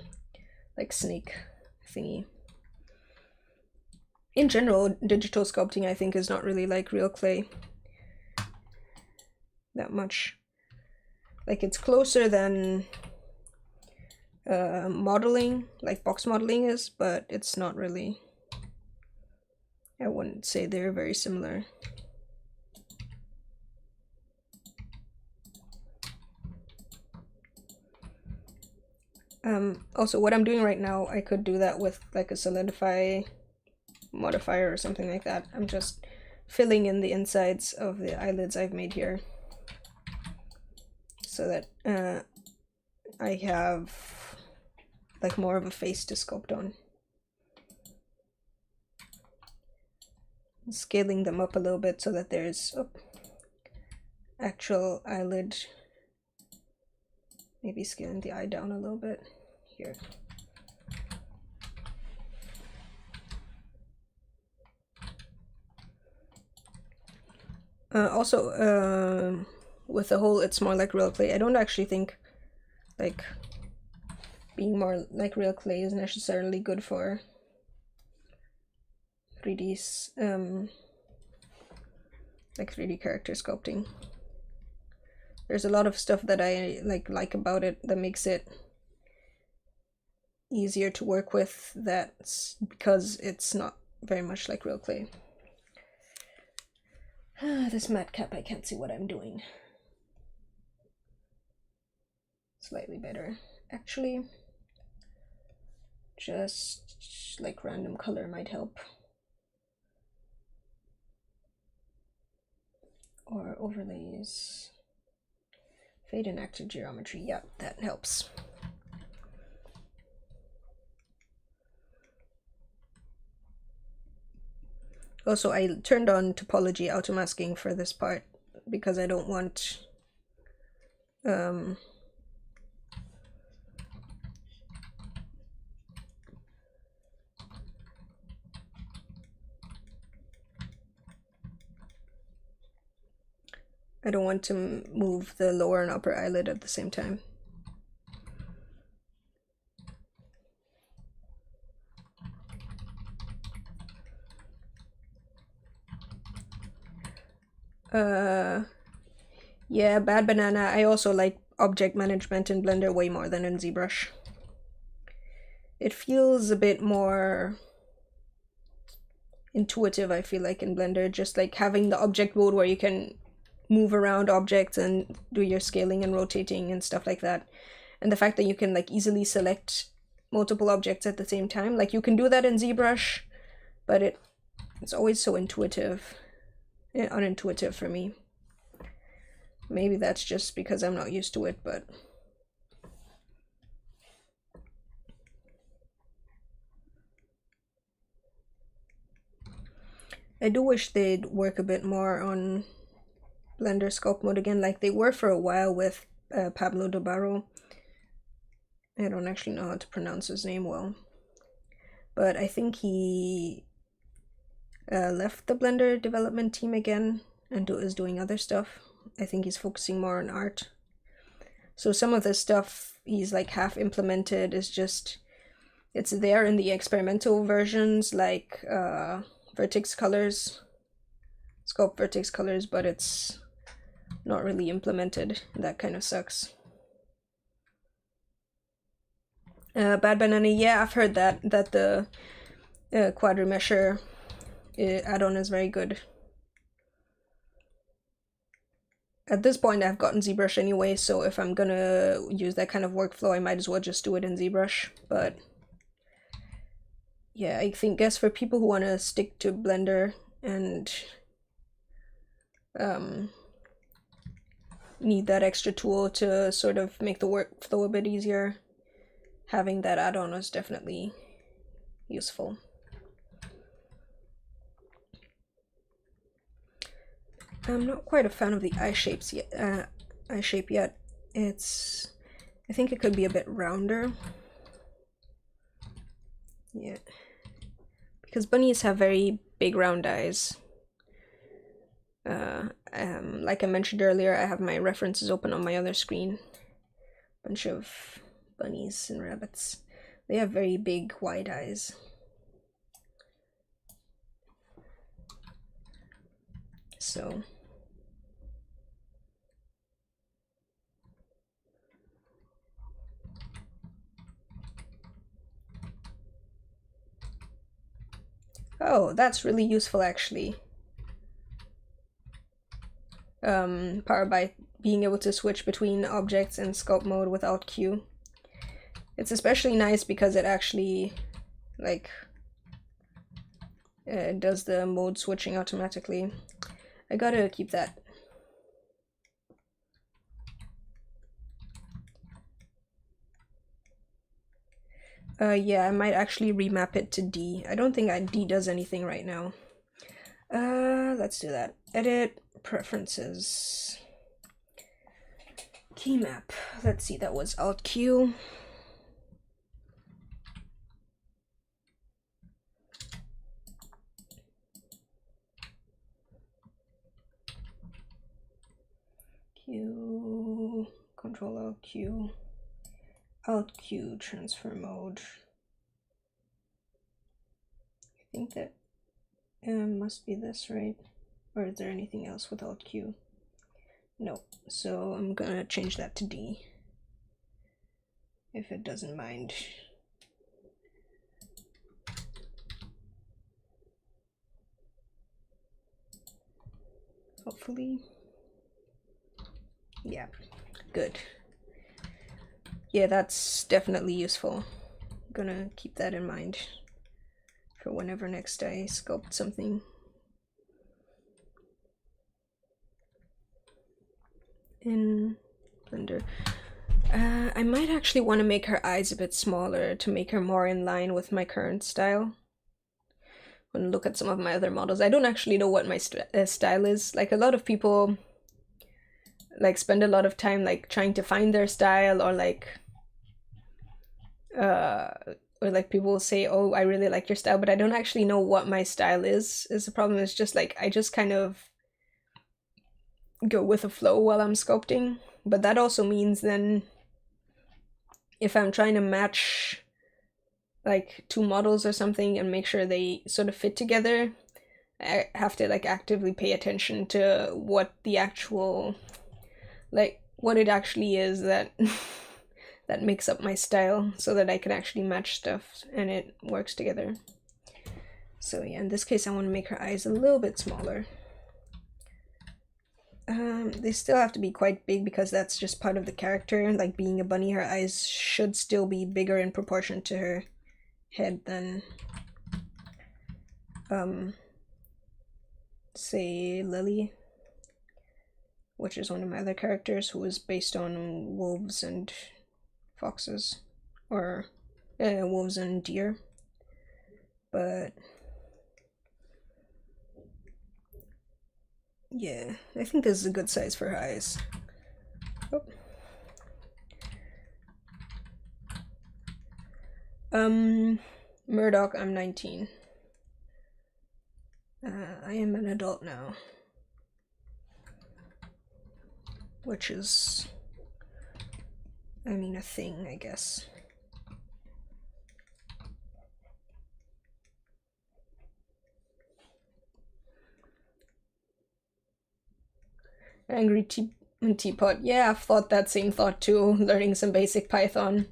like snake thingy. In general, digital sculpting I think is not really like real clay that much. Like, it's closer than modeling, like box modeling is, but it's not really. I wouldn't say they're very similar. Also, what I'm doing right now, I could do that with like a solidify modifier or something like that. I'm just filling in the insides of the eyelids I've made here so that I have like more of a face to sculpt on. Scaling them up a little bit so that there's actual eyelid. Maybe scaling the eye down a little bit here. Also, with the whole it's more like real clay, I don't actually think like being more like real clay is necessarily good for 3D's like 3D character sculpting. There's a lot of stuff that I like about it that makes it easier to work with, that's because it's not very much like real clay. This matte cap, I can't see what I'm doing. Slightly better, actually. Just like random color might help. Or overlays. Fade and active geometry, yeah, that helps. Also, I turned on topology automasking for this part because I don't want I don't want to move the lower and upper eyelid at the same time. Yeah, Bad Banana. I also like object management in Blender way more than in ZBrush. It feels a bit more intuitive, I feel like, in Blender, just like having the object mode where you can move around objects and do your scaling and rotating and stuff like that. And the fact that you can like easily select multiple objects at the same time. Like, you can do that in ZBrush, but it's always so intuitive. Unintuitive for me. Maybe that's just because I'm not used to it, but I do wish they'd work a bit more on Blender sculpt mode again, like they were for a while with Pablo Dobaro. I don't actually know how to pronounce his name well, but I think he left the Blender development team again and is doing other stuff. I think he's focusing more on art. So some of the stuff he's like half implemented is just, it's there in the experimental versions, like vertex colors, sculpt vertex colors, but it's not really implemented. That kind of sucks. Bad Banana, yeah, I've heard that the quad remesher add-on is very good. At this point I've gotten ZBrush anyway, so if I'm gonna use that kind of workflow I might as well just do it in ZBrush. But yeah, I guess for people who want to stick to Blender and need that extra tool to sort of make the workflow a bit easier, having that add-on was definitely useful. I'm not quite a fan of the eye shape yet. I think it could be a bit rounder. Yeah, because bunnies have very big round eyes. Like I mentioned earlier, I have my references open on my other screen. Bunch of bunnies and rabbits. They have very big wide eyes. So oh, that's really useful actually. Powered by being able to switch between objects and sculpt mode with Alt Q. It's especially nice because it actually like does the mode switching automatically. I gotta keep that. Yeah, I might actually remap it to D. I don't think D does anything right now. Let's do that. Edit, preferences, key map. Let's see, that was Alt Q. Q, Control Alt Q, Alt Q, transfer mode. I think that must be this, right? Or is there anything else with Alt Q? No, so I'm gonna change that to D, if it doesn't mind. Hopefully. Yeah, good. Yeah, that's definitely useful. I'm gonna keep that in mind for whenever next I sculpt something. In Blender. I might actually want to make her eyes a bit smaller to make her more in line with my current style. When I look at some of my other models, I don't actually know what my style is. Like, a lot of people like spend a lot of time like trying to find their style, or like people will say, oh, I really like your style, but I don't actually know what my style is the problem. Is just like I just kind of go with the flow while I'm sculpting. But that also means then if I'm trying to match like two models or something and make sure they sort of fit together, I have to like actively pay attention to what the actual, like what it actually is that that makes up my style, so that I can actually match stuff and it works together. So yeah, in this case I want to make her eyes a little bit smaller. They still have to be quite big because that's just part of the character. Like, being a bunny, her eyes should still be bigger in proportion to her head than say Lily, which is one of my other characters, who is based on wolves and foxes, or wolves and deer. But yeah, I think this is a good size for her eyes. Oh. Murdoch, I'm 19. I am an adult now, which is, I mean, a thing, I guess. Angry teapot. Yeah, I've thought that same thought too, learning some basic Python.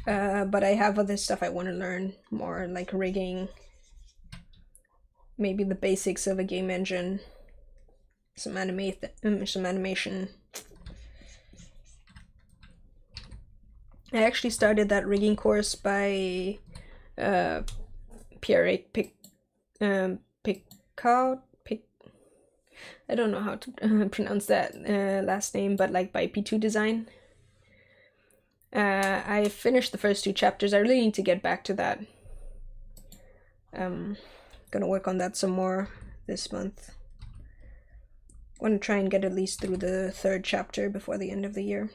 But I have other stuff I want to learn more, like rigging, maybe the basics of a game engine, some animation. I actually started that rigging course by Pierre Picard. I don't know how to pronounce that last name, but like by P2 Design. I finished the first 2 chapters. I really need to get back to that. Gonna work on that some more this month. Want to try and get at least through the 3rd chapter before the end of the year.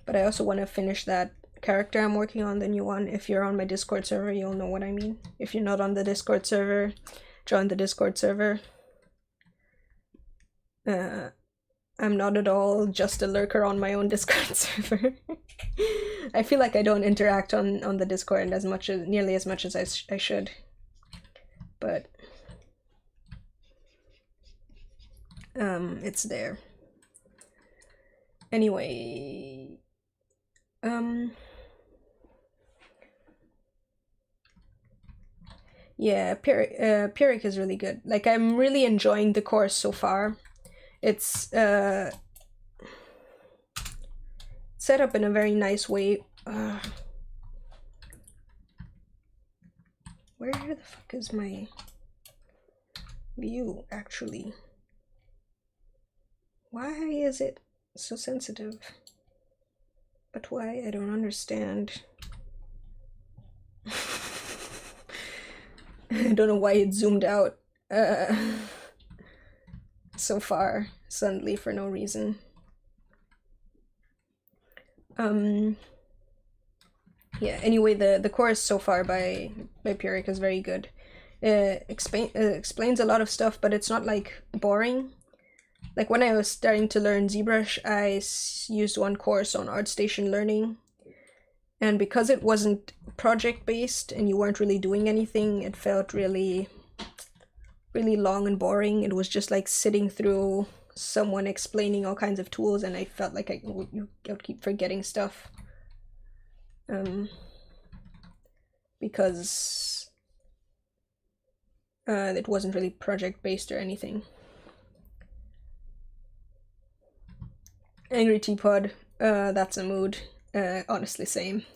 But I also want to finish that character I'm working on, the new one. If you're on my Discord server, you'll know what I mean. If you're not on the Discord server, join the Discord server. I'm not at all just a lurker on my own Discord server. I feel like I don't interact on the Discord nearly as much as I should. But it's there. Anyway, yeah, Pyrrhic is really good. Like, I'm really enjoying the course so far. It's set up in a very nice way. Where the fuck is my view, actually? Why is it so sensitive? But why? I don't understand. I don't know why it zoomed out so far suddenly for no reason. Yeah, anyway, the course so far by Pyrrhic is very good. Explains a lot of stuff, but it's not like boring. Like when I was starting to learn ZBrush, I used one course on ArtStation Learning, and because it wasn't project-based and you weren't really doing anything, it felt really long and boring. It was just like sitting through someone explaining all kinds of tools, and I felt like I would keep forgetting stuff. Because it wasn't really project-based or anything. Angry Teapot, that's a mood. Honestly, same.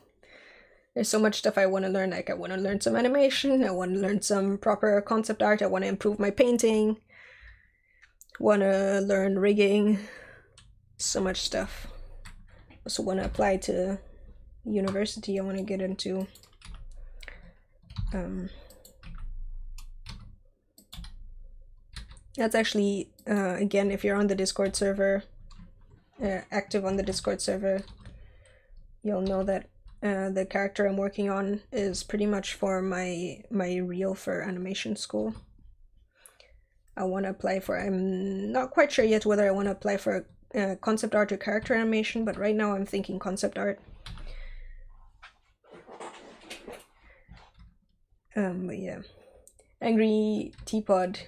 There's so much stuff I want to learn. Like, I want to learn some animation, I want to learn some proper concept art, I want to improve my painting, want to learn rigging, so much stuff. Also want to apply to university I want to get into. That's actually, again, if you're on the Discord server, active on the Discord server, you'll know that the character I'm working on is pretty much for my reel for animation school. I want to apply for, I'm not quite sure yet whether I want to apply for concept art or character animation, but right now I'm thinking concept art. But yeah, Angry Teapot.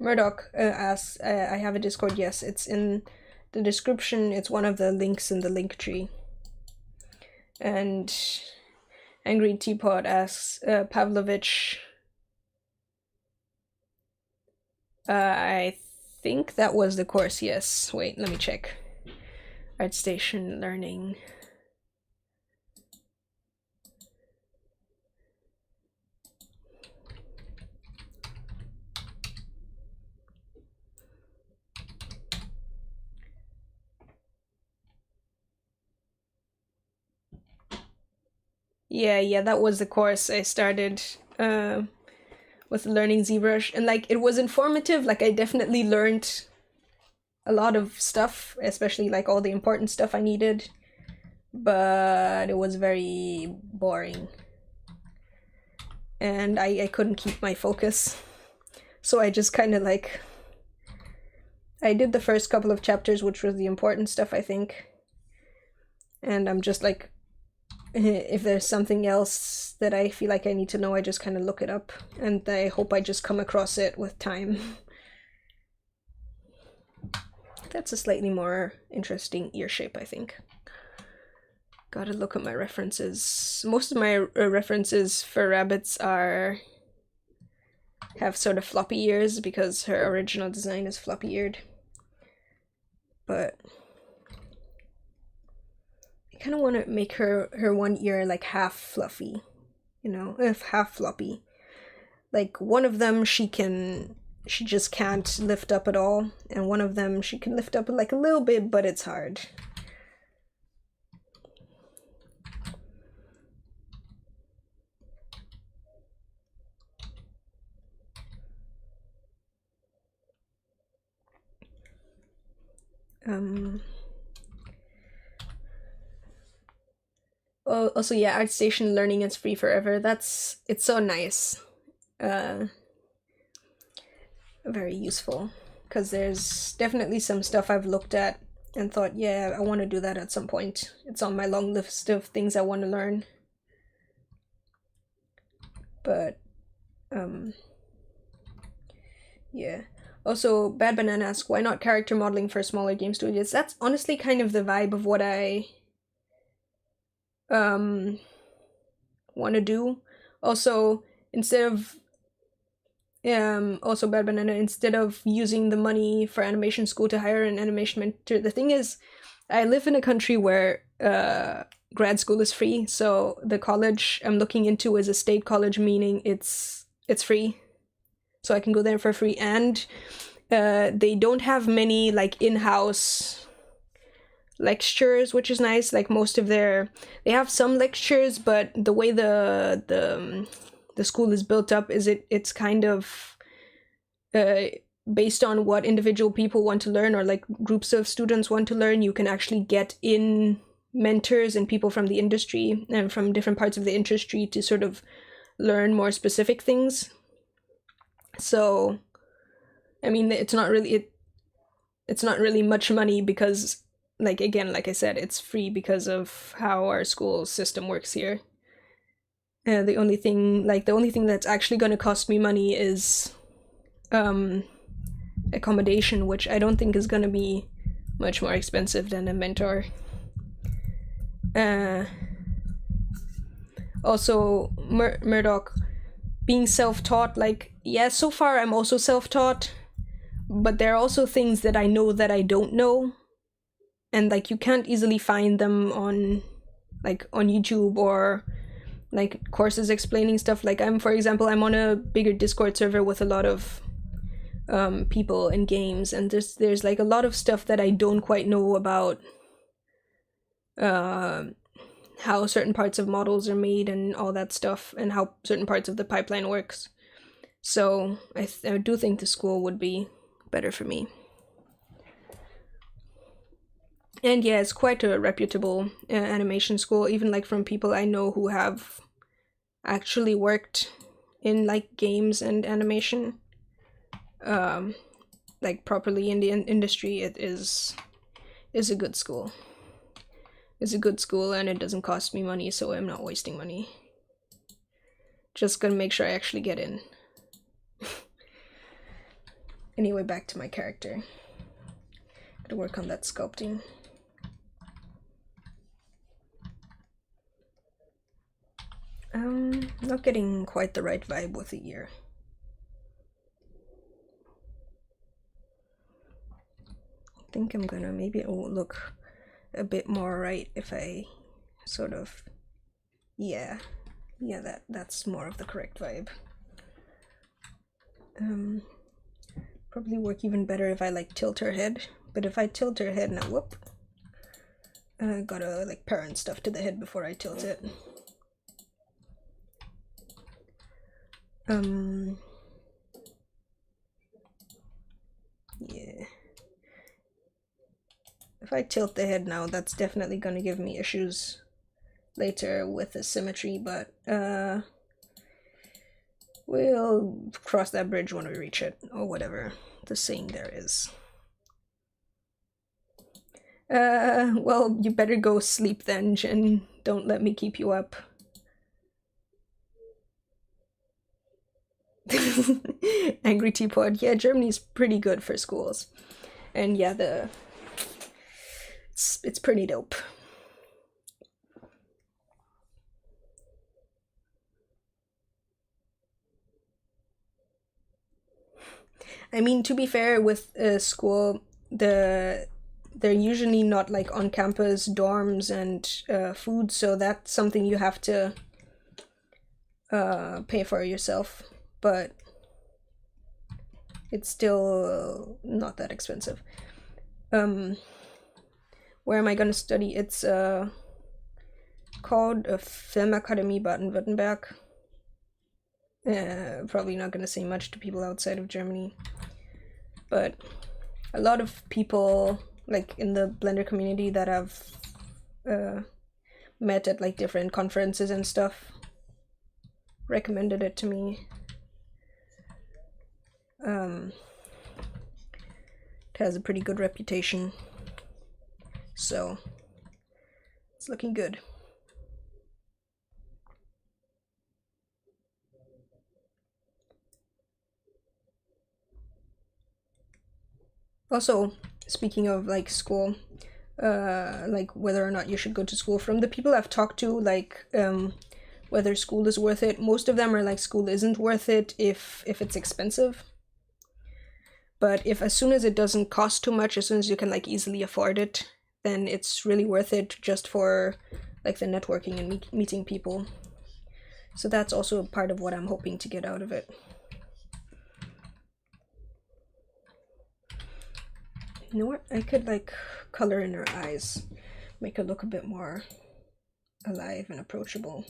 Murdoch asks, I have a Discord. Yes, it's in the description. It's one of the links in the link tree. And Angry Teapot asks, Pavlovich, I think that was the course, yes. Wait, let me check. ArtStation Learning. Yeah, that was the course I started with learning ZBrush, and like it was informative. Like I definitely learned a lot of stuff, especially like all the important stuff I needed. but it was very boring. And I couldn't keep my focus. So I just kind of like... I did the first couple of chapters, which was the important stuff, I think. And I'm just like... if there's something else that I feel like I need to know, I just kind of look it up. And I hope I just come across it with time. That's a slightly more interesting ear shape, I think. Gotta look at my references. Most of my references for rabbits have sort of floppy ears because her original design is floppy eared. But I kind of want to make her one ear like half fluffy, you know, if half floppy. Like one of them she just can't lift up at all, and one of them she can lift up like a little bit, but it's hard. Oh, also, yeah, ArtStation learning is free forever. It's so nice. Very useful, because there's definitely some stuff I've looked at and thought, yeah, I want to do that at some point. It's on my long list of things I want to learn. But, yeah. Also, Bad Banana asks, why not character modeling for smaller game studios? That's honestly kind of the vibe of what I want to do. Also, instead of Bad Banana, instead of using the money for animation school to hire an animation mentor, the thing is, I live in a country where grad school is free, so the college I'm looking into is a state college, meaning it's free, so I can go there for free. And they don't have many like in-house lectures, which is nice. Like most of they have some lectures, but the way the school is built up is it's kind of based on what individual people want to learn, or like groups of students want to learn. You can actually get in mentors and people from the industry and from different parts of the industry to sort of learn more specific things. So I mean, it's not really much money because, like, again, like I said, it's free because of how our school system works here. The only thing that's actually going to cost me money is accommodation, which I don't think is going to be much more expensive than a mentor. Also, Murdoch, being self-taught, like, yeah, so far I'm also self-taught, but there are also things that I know that I don't know, and like you can't easily find them on YouTube or like courses explaining stuff. Like for example, I'm on a bigger Discord server with a lot of people in games, and there's like a lot of stuff that I don't quite know about how certain parts of models are made and all that stuff, and how certain parts of the pipeline works. So I do think the school would be better for me. And yeah, it's quite a reputable animation school, even like from people I know who have actually worked in like games and animation, like properly in the industry. It is a good school. It's a good school, and it doesn't cost me money, so I'm not wasting money. Just gonna make sure I actually get in. Anyway, back to my character. Gotta work on that sculpting. Not getting quite the right vibe with the ear. I think I'm gonna, maybe it will look a bit more right if I sort of, yeah, that's more of the correct vibe. Probably work even better if I like tilt her head, but if I tilt her head now, whoop, gotta like parent stuff to the head before I tilt it. Yeah. If I tilt the head now, that's definitely going to give me issues later with the symmetry, but we'll cross that bridge when we reach it, or whatever the saying there is. Well, you better go sleep then, Jin. Don't let me keep you up. Angry Teapot. Yeah, Germany's pretty good for schools. And yeah, it's pretty dope. I mean, to be fair, with school, they're usually not like on campus dorms and food, so that's something you have to pay for yourself, but it's still not that expensive. Where am I gonna study? It's called a Film Academy Baden-Württemberg. Probably not gonna say much to people outside of Germany, but a lot of people like in the Blender community that have met at like different conferences and stuff recommended it to me. It has a pretty good reputation, so it's looking good. Also, speaking of like school, like whether or not you should go to school, from the people I've talked to, like whether school is worth it, most of them are like school isn't worth it if it's expensive. But if as soon as it doesn't cost too much, as soon as you can like easily afford it, then it's really worth it just for like the networking and meeting people. So that's also a part of what I'm hoping to get out of it. You know what? I could like color in her eyes, make her look a bit more alive and approachable.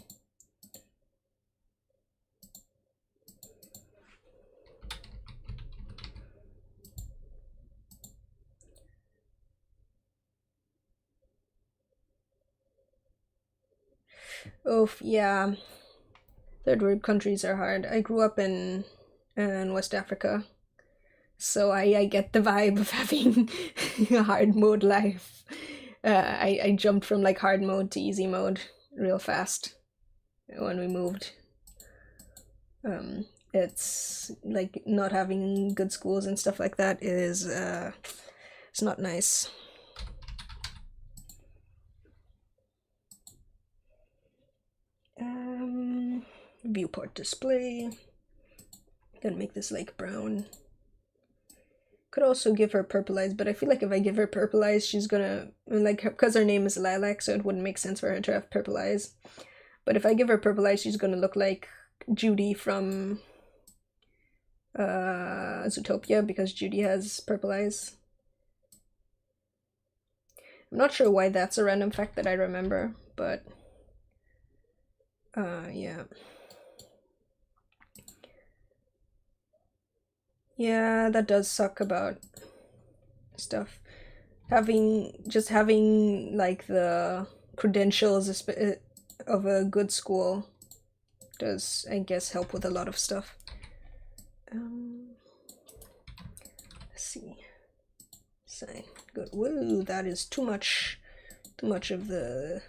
Oh, yeah. Third world countries are hard. I grew up in West Africa, so I get the vibe of having a hard mode life. I jumped from like hard mode to easy mode real fast when we moved. It's like not having good schools and stuff like that is it's not nice. Viewport display. Gonna make this like brown. Could also give her purple eyes, but I feel like if I give her purple eyes, she's gonna, like, because her name is Lilac, so it wouldn't make sense for her to have purple eyes. But if I give her purple eyes, she's gonna look like Judy from Zootopia, because Judy has purple eyes. I'm not sure why that's a random fact that I remember, but yeah. Yeah, that does suck about stuff. Just having like the credentials of a good school does, I guess, help with a lot of stuff. Let's see. Sign. Good. Whoa, that is too much of the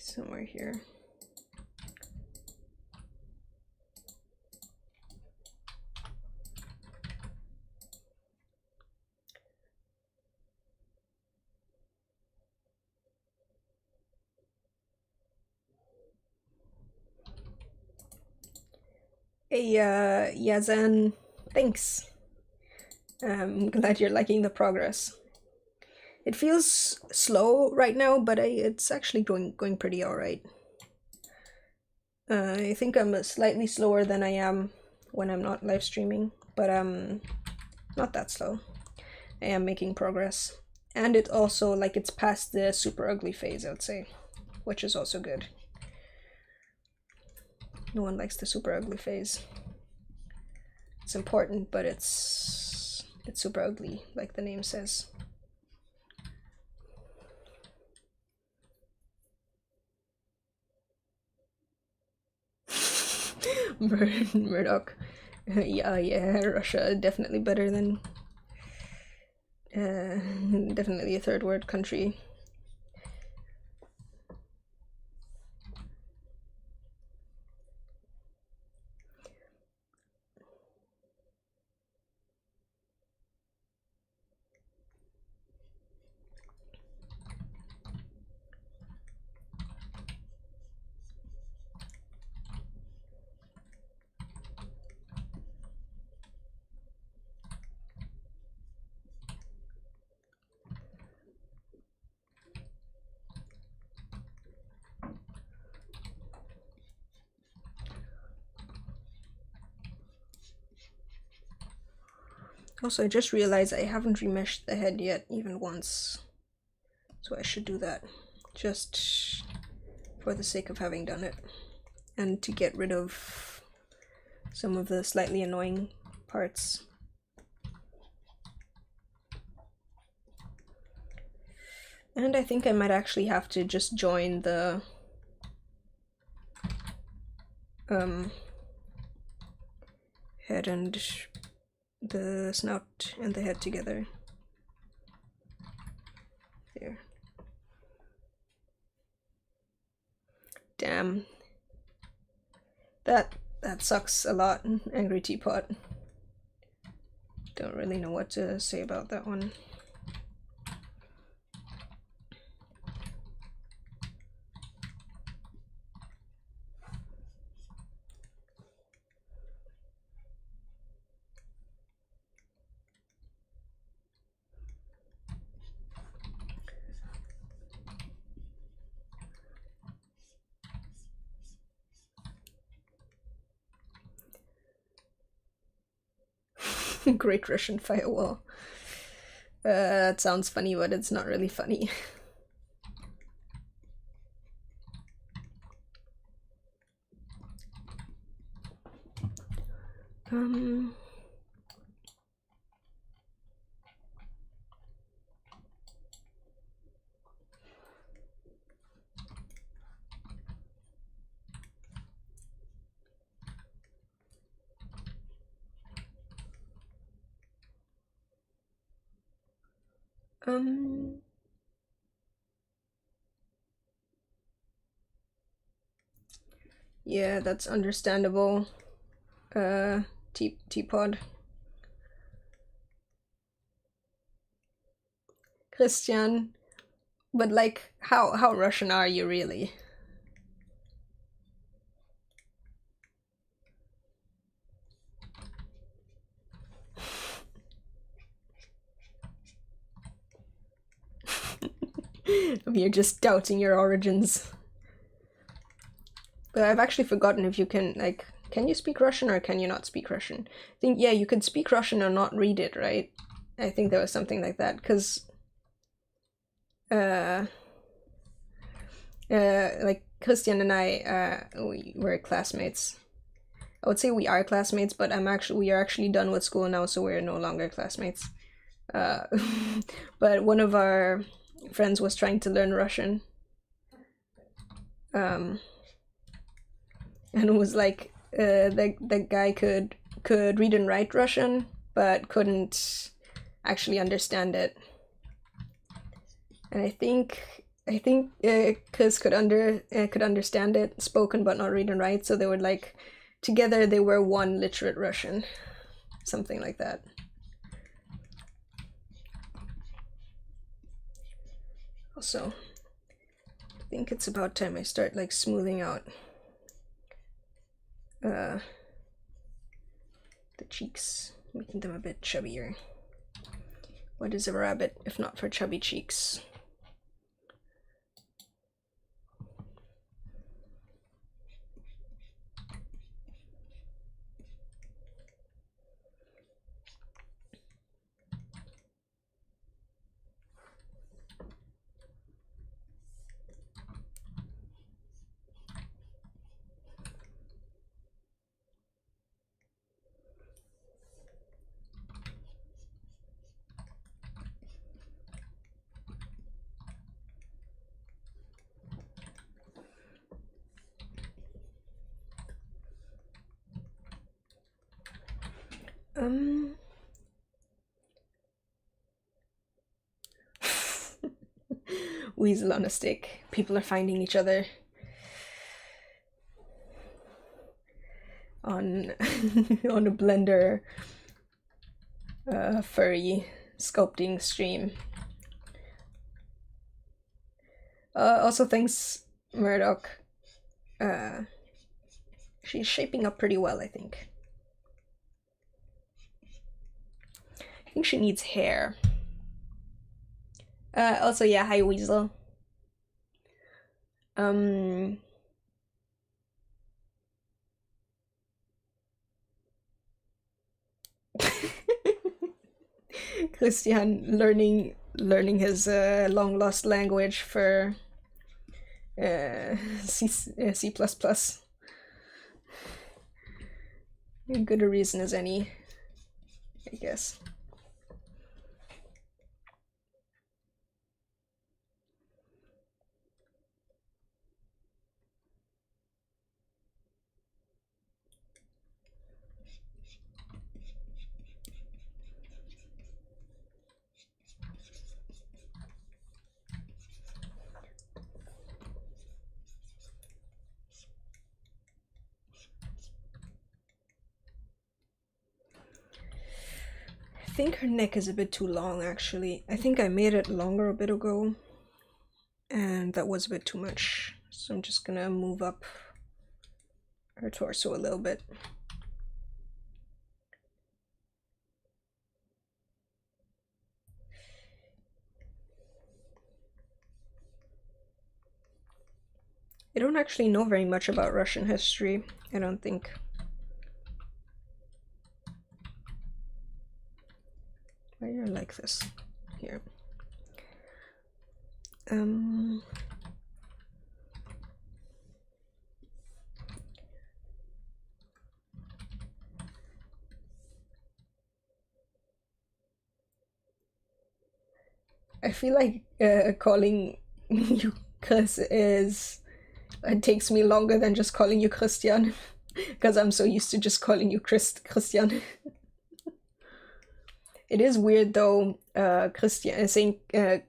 somewhere here. Hey, Yazan, thanks. I'm glad you're liking the progress. It feels slow right now, but it's actually going pretty alright. I think I'm slightly slower than I am when I'm not live streaming, but not that slow. I am making progress. And it also, like, it's past the super ugly phase, I would say, which is also good. No one likes the super ugly phase. It's important, but it's super ugly, like the name says. Murdoch. Yeah, Russia definitely better than definitely a third world country. Also, I just realized I haven't remeshed the head yet, even once. So I should do that, just for the sake of having done it. And to get rid of some of the slightly annoying parts. And I think I might actually have to just join the head and the snout and the head together. There. Damn. That sucks a lot, Angry Teapot. Don't really know what to say about that one. Great Russian Firewall. That sounds funny, but it's not really funny. Yeah, that's understandable. Teapot. Christian, but like, how Russian are you really? You're just doubting your origins. But I've actually forgotten if you can, like, can you speak Russian or can you not speak Russian? I think, yeah, you could speak Russian or not read it, right? I think there was something like that, because like Christian and I, we were classmates. I would say we are classmates, but we are actually done with school now, so we're no longer classmates. But one of our friends was trying to learn Russian. And it was like the guy could read and write Russian, but couldn't actually understand it. And I think Chris could understand it spoken but not read and write, so they would, like, together they were one literate Russian, something like that. Also, I think it's about time I start, like, smoothing out the cheeks, making them a bit chubbier. What is a rabbit if not for chubby cheeks? Weasel on a stick. People are finding each other on on a Blender furry sculpting stream. Also thanks Murdoch. She's shaping up pretty well, I think. I think she needs hair. Also, yeah, hi Weasel. Christian learning his long lost language for C++. Good a reason as any, I guess. I think her neck is a bit too long, actually. I think I made it longer a bit ago, and that was a bit too much. So I'm just gonna move up her torso a little bit. I don't actually know very much about Russian history, I don't think. Why are you like this? Here. I feel like calling you Chris is... It takes me longer than just calling you Christian, because I'm so used to just calling you Christian. It is weird though, saying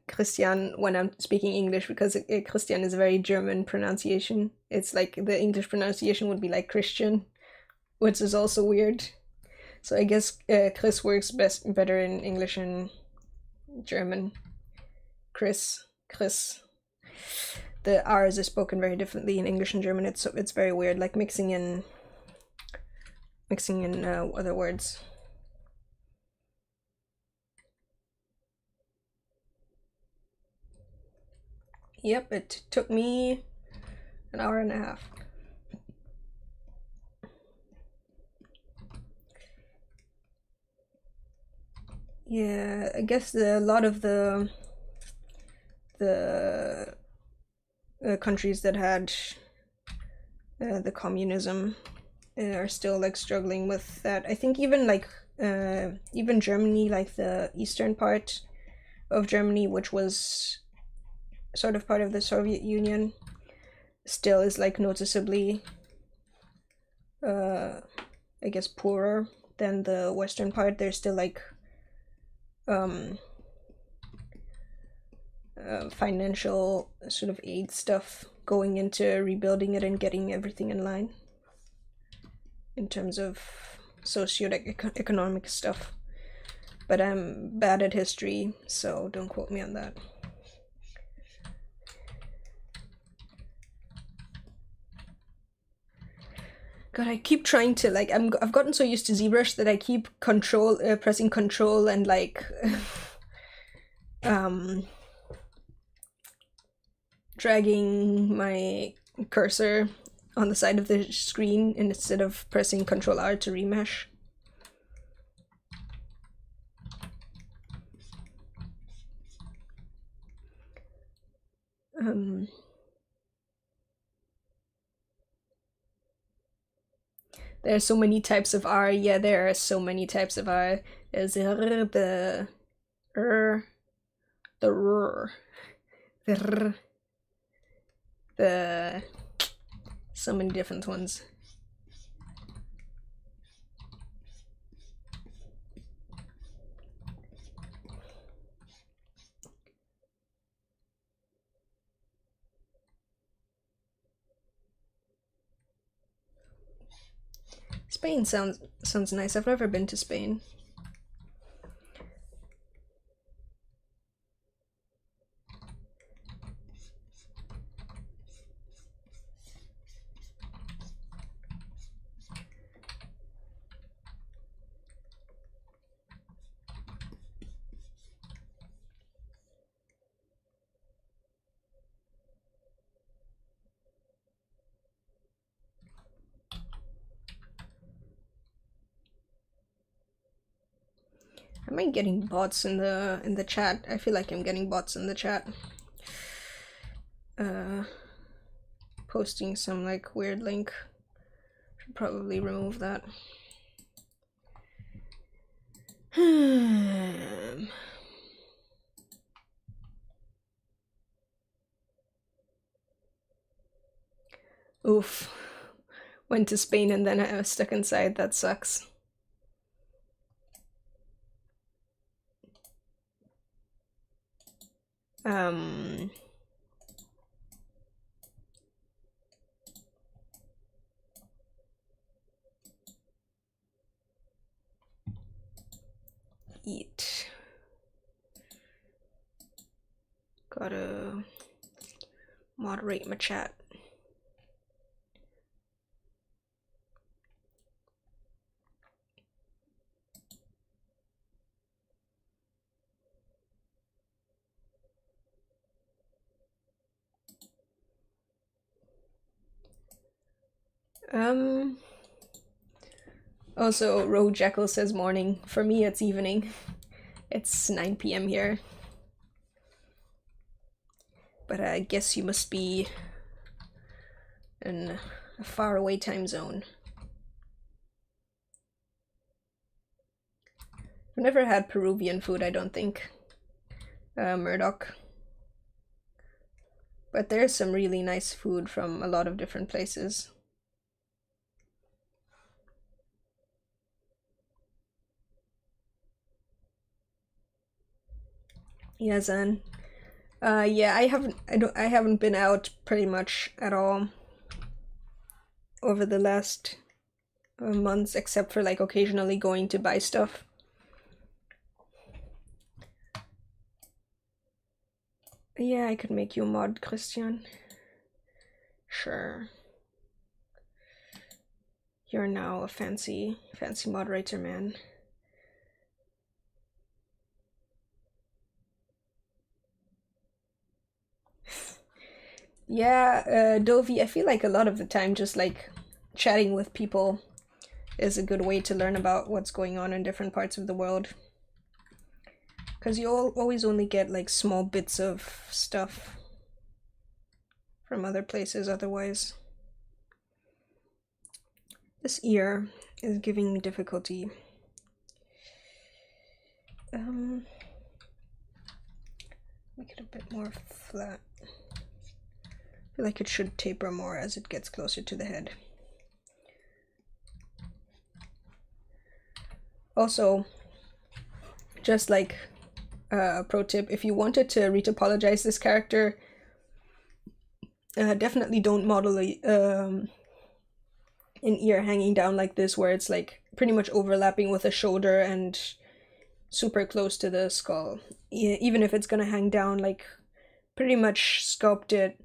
Christian when I'm speaking English, because Christian is a very German pronunciation. It's like the English pronunciation would be like Christian, which is also weird. So I guess Chris works better in English and German. Chris. The R's are spoken very differently in English and German. It's very weird, like mixing in other words. Yep, it took me an hour and a half. Yeah, I guess a lot of the countries that had the communism are still like struggling with that. I think even like even Germany, like the eastern part of Germany, which was sort of part of the Soviet Union, still is like noticeably I guess poorer than the western part. There's still like financial sort of aid stuff going into rebuilding it and getting everything in line in terms of socio-economic stuff. But I'm bad at history, so don't quote me on that. God, I keep trying to like I've gotten so used to ZBrush that I keep pressing control and like dragging my cursor on the side of the screen instead of pressing ctrl+r to remesh. There are so many types of R. Yeah, there are so many types of R. There's the R, the R, the so many different ones. Spain sounds nice. I've never been to Spain. Am I getting bots in the chat? I feel like I'm getting bots in the chat. Posting some like weird link. Should probably remove that. Oof. Went to Spain and then I was stuck inside. That sucks. Eat. Gotta moderate my chat. Also, Rogue Jackal says morning. For me, it's evening. It's 9 p.m. here. But I guess you must be in a faraway time zone. I've never had Peruvian food, I don't think. Murdoch. But there's some really nice food from a lot of different places. Yeah, Zen. Yeah, I haven't been out pretty much at all over the last months, except for like occasionally going to buy stuff. Yeah, I could make you a mod, Christian. Sure. You're now a fancy moderator, man. Yeah, Dovi, I feel like a lot of the time just like chatting with people is a good way to learn about what's going on in different parts of the world. Because you always only get like small bits of stuff from other places otherwise. This ear is giving me difficulty. Make it a bit more flat. I feel like it should taper more as it gets closer to the head. Also, just like a pro tip, if you wanted to retopologize this character, definitely don't model an ear hanging down like this, where it's like pretty much overlapping with the shoulder and super close to the skull. Even if it's gonna hang down, like pretty much sculpt it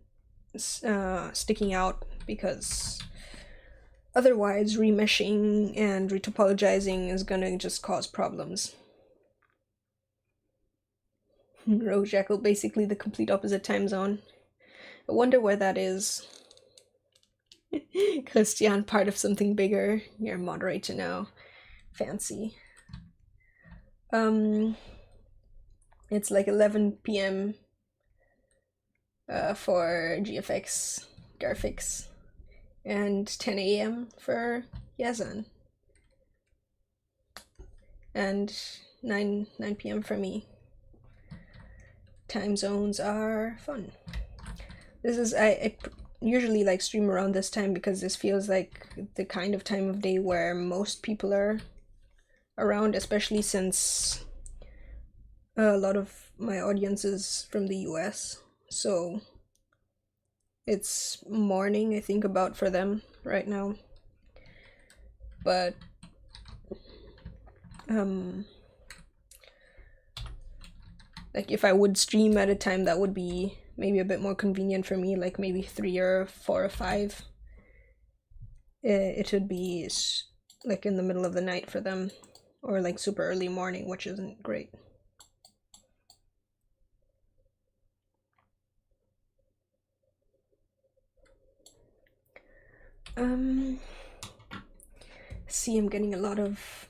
sticking out, because otherwise remeshing and retopologizing is gonna just cause problems. Rogue Jackal, basically the complete opposite time zone. I wonder where that is. Christian, part of something bigger. You're a moderator now. Fancy. It's like 11 p.m. For GFX graphics, and 10 a.m. for Yazan, and 9 p.m. for me. Time zones are fun. This is I usually like stream around this time because this feels like the kind of time of day where most people are around, especially since a lot of my audience is from the US, so it's morning, I think, about for them right now. but like if I would stream at a time that would be maybe a bit more convenient for me, like maybe 3 or 4 or 5, it would be like in the middle of the night for them, or like super early morning, which isn't great. See, I'm getting a lot of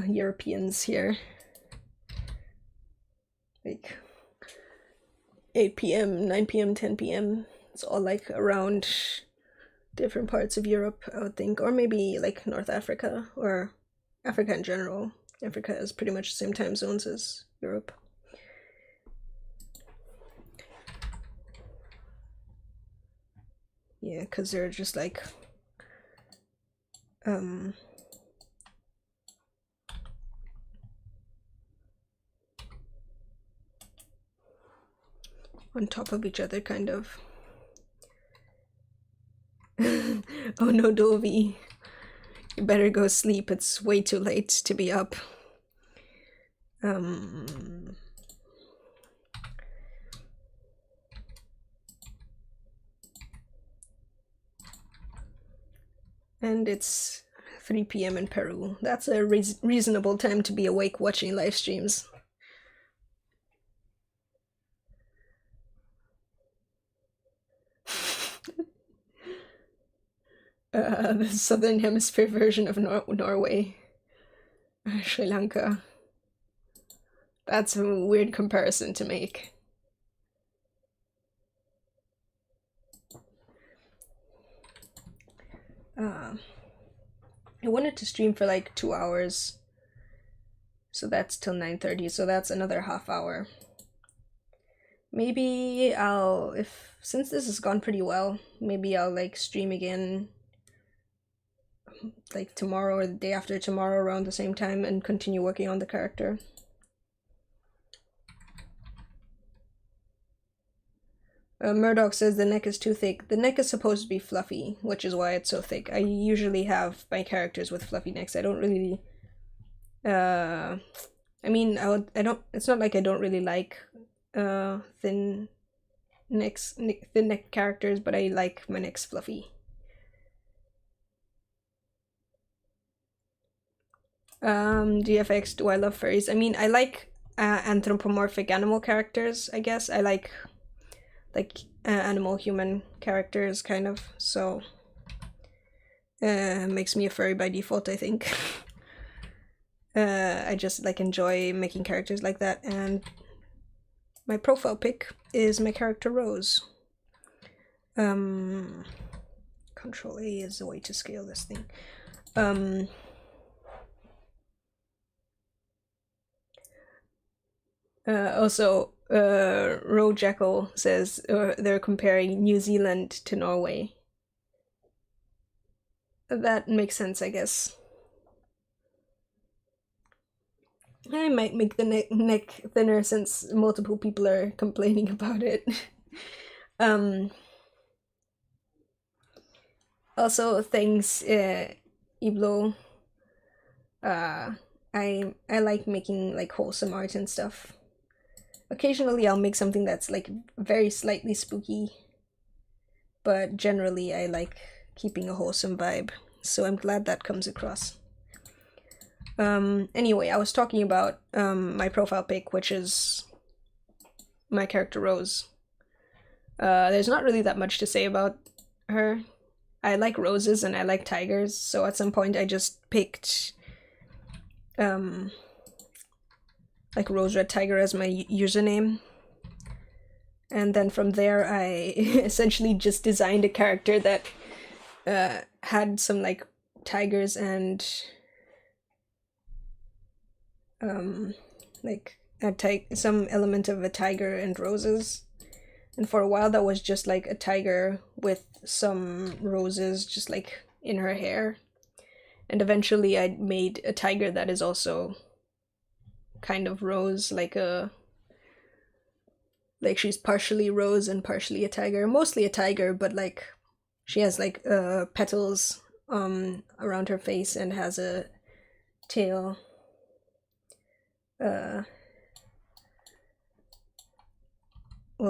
Europeans here, like 8 p.m, 9 p.m, 10 p.m. It's all like around different parts of Europe, I would think, or maybe like North Africa or Africa in general. Africa is pretty much the same time zones as Europe. Yeah, because they're just like on top of each other, kind of. Oh no, Dovey. You better go sleep. It's way too late to be up. And it's 3 p.m. in Peru. That's a reasonable time to be awake watching live streams. The Southern Hemisphere version of Norway. Sri Lanka. That's a weird comparison to make. I wanted to stream for like 2 hours, so that's till 9:30, so that's another half hour. Maybe I'll, since this has gone pretty well, maybe I'll like stream again like tomorrow or the day after tomorrow around the same time and continue working on the character. Murdoch says the neck is too thick. The neck is supposed to be fluffy, which is why it's so thick. I usually have my characters with fluffy necks. I don't really I mean, it's not like I don't really like thin neck characters, but I like my necks fluffy. GFX, do I love furries? I mean, I like anthropomorphic animal characters, I guess. I like animal human characters, kind of, so makes me a furry by default, I think. I just like enjoy making characters like that, and my profile pic is my character Rose. Ctrl+A is the way to scale this thing. Also, Jackal says they're comparing New Zealand to Norway. That makes sense, I guess. I might make the neck thinner since multiple people are complaining about it. Also, thanks, Iblo. I like making like wholesome art and stuff. Occasionally I'll make something that's like very slightly spooky, but generally I like keeping a wholesome vibe, so I'm glad that comes across. Anyway, I was talking about my profile pic, which is my character Rose. There's not really that much to say about her. I like roses and I like tigers, so at some point I just picked like Rose Red Tiger as my username, and then from there I essentially just designed a character that had some like tigers and like some element of a tiger and roses, and for a while that was just like a tiger with some roses just like in her hair, and eventually I made a tiger that is also kind of rose, like she's partially rose and partially a tiger, mostly a tiger, but like she has like petals around her face and has a tail. Well,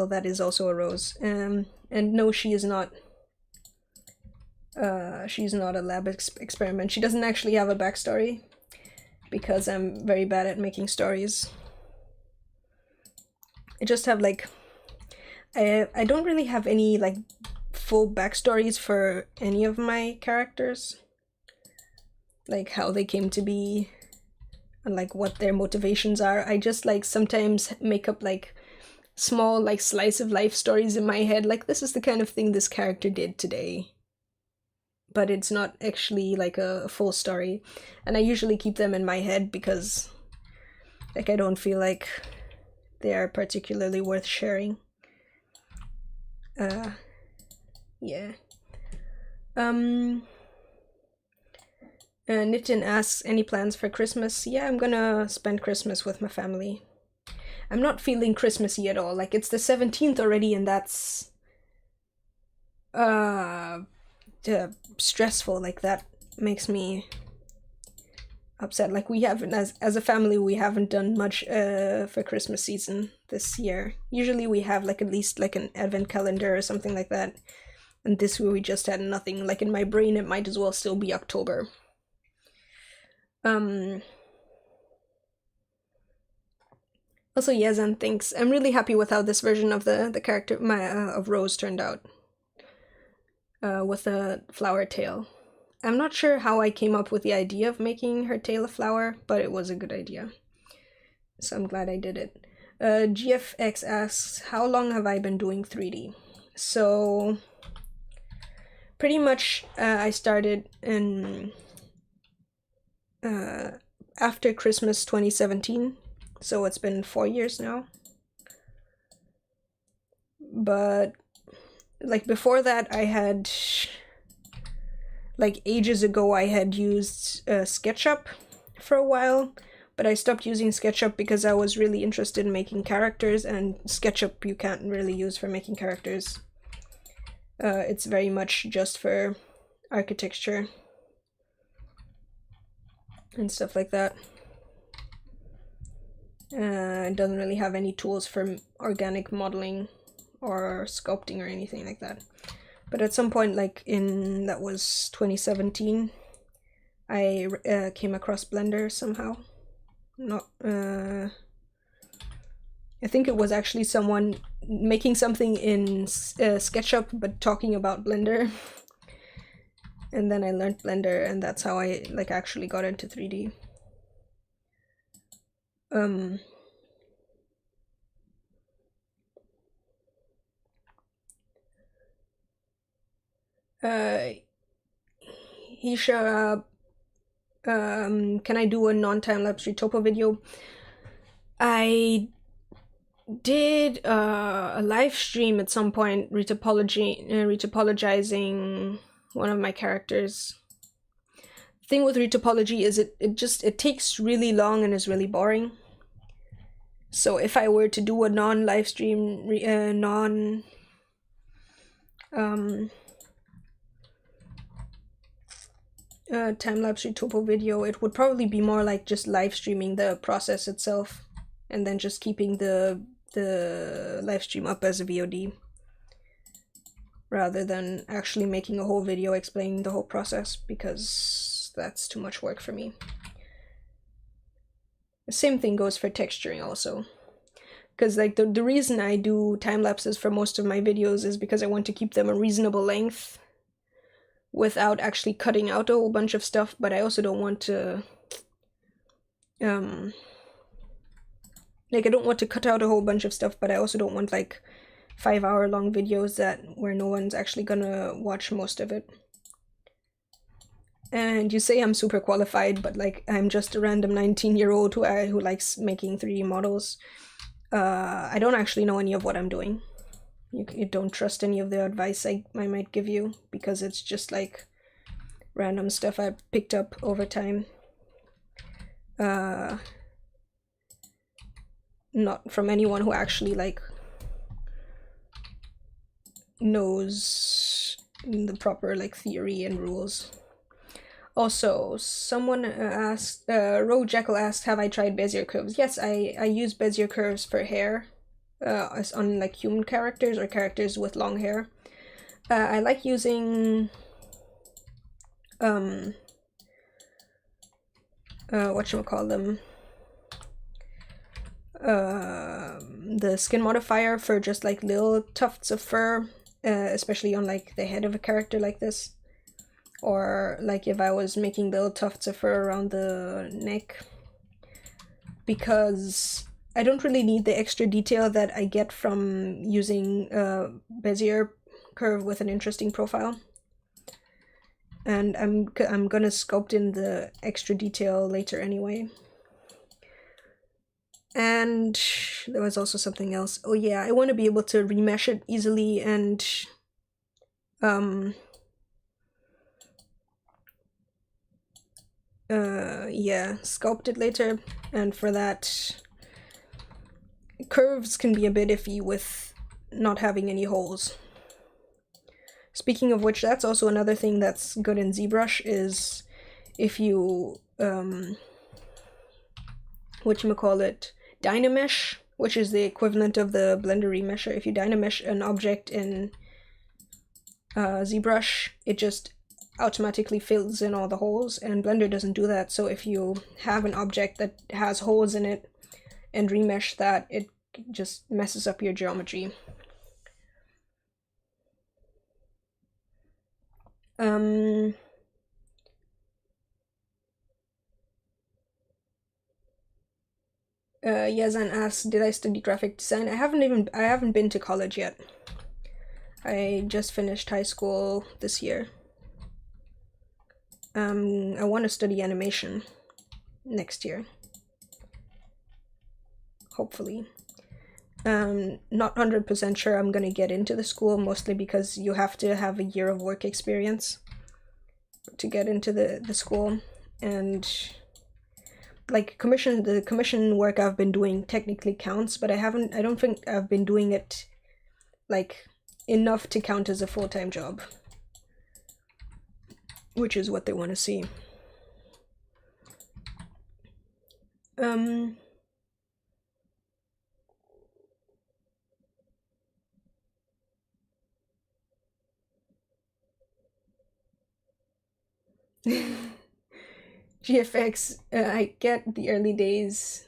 that is also a rose. And no, she is not. She's not a lab experiment. She doesn't actually have a backstory because I'm very bad at making stories. I just have like, I don't really have any like full backstories for any of my characters, like how they came to be and like what their motivations are. I just like sometimes make up like small like slice of life stories in my head, like this is the kind of thing this character did today, but it's not actually like a full story, and I usually keep them in my head because like I don't feel like they are particularly worth sharing. Yeah. Nitin asks, any plans for Christmas? Yeah, I'm gonna spend Christmas with my family. I'm not feeling Christmassy at all. Like, it's the 17th already, and that's stressful. Like, that makes me upset. Like, we haven't, as a family, we haven't done much for Christmas season this year. Usually we have like at least like an advent calendar or something like that, and this year we just had nothing. Like, in my brain it might as well still be October. Also, Yazan thinks, I'm really happy with how this version of the character of Rose turned out, with a flower tail. I'm not sure how I came up with the idea of making her tail a flower, but it was a good idea, so I'm glad I did it. GFX asks, how long have I been doing 3D? So pretty much I started in after Christmas 2017, so it's been 4 years now. But like before that, I had like ages ago I had used SketchUp for a while, but I stopped using SketchUp because I was really interested in making characters, and SketchUp you can't really use for making characters. It's very much just for architecture and stuff like that. It doesn't really have any tools for organic modeling or sculpting or anything like that. But at some point, like that was 2017, I came across Blender somehow. I think it was actually someone making something in SketchUp but talking about Blender. And then I learned Blender, and that's how I like actually got into 3D. Hisha, can I do a non-time-lapse retopo video? I did a live stream at some point retopologizing one of my characters. The thing with retopology is it takes really long and is really boring. So if I were to do a non-live stream, time-lapse retopo video, it would probably be more like just live streaming the process itself and then just keeping the live stream up as a VOD, rather than actually making a whole video explaining the whole process, because that's too much work for me. The same thing goes for texturing also, because like the reason I do time lapses for most of my videos is because I want to keep them a reasonable length without actually cutting out a whole bunch of stuff, but I also don't want to like I don't want to cut out a whole bunch of stuff, but I also don't want like 5-hour long videos where no one's actually gonna watch most of it. And you say I'm super qualified, but like I'm just a random 19-year-old who likes making 3D models. I don't actually know any of what I'm doing. You don't trust any of the advice I might give you, because it's just like random stuff I picked up over time. Not from anyone who actually like knows the proper like theory and rules. Also, someone asked, Rogue Jekyll asked, have I tried Bezier curves? Yes, I use Bezier curves for hair, on like human characters or characters with long hair. I like using whatchamacallem, the skin modifier for just like little tufts of fur, especially on like the head of a character like this, or like if I was making little tufts of fur around the neck, because I don't really need the extra detail that I get from using Bezier curve with an interesting profile. And I'm gonna sculpt in the extra detail later anyway. And there was also something else. Oh yeah, I want to be able to remesh it easily and yeah, sculpt it later. And for that, curves can be a bit iffy with not having any holes. Speaking of which, that's also another thing that's good in ZBrush, is if you whatchamacallit, dynamesh, which is the equivalent of the Blender remesher. If you dynamesh an object in ZBrush, it just automatically fills in all the holes, and Blender doesn't do that. So if you have an object that has holes in it and remesh that, it just messes up your geometry. Yazan asks, did I study graphic design? I haven't been to college yet. I just finished high school this year. I want to study animation next year. Hopefully. Not 100% sure I'm gonna get into the school, mostly because you have to have a year of work experience to get into the school, and like the commission work I've been doing technically counts, but I don't think I've been doing it like enough to count as a full-time job, which is what they want to see. GFX, I get the early days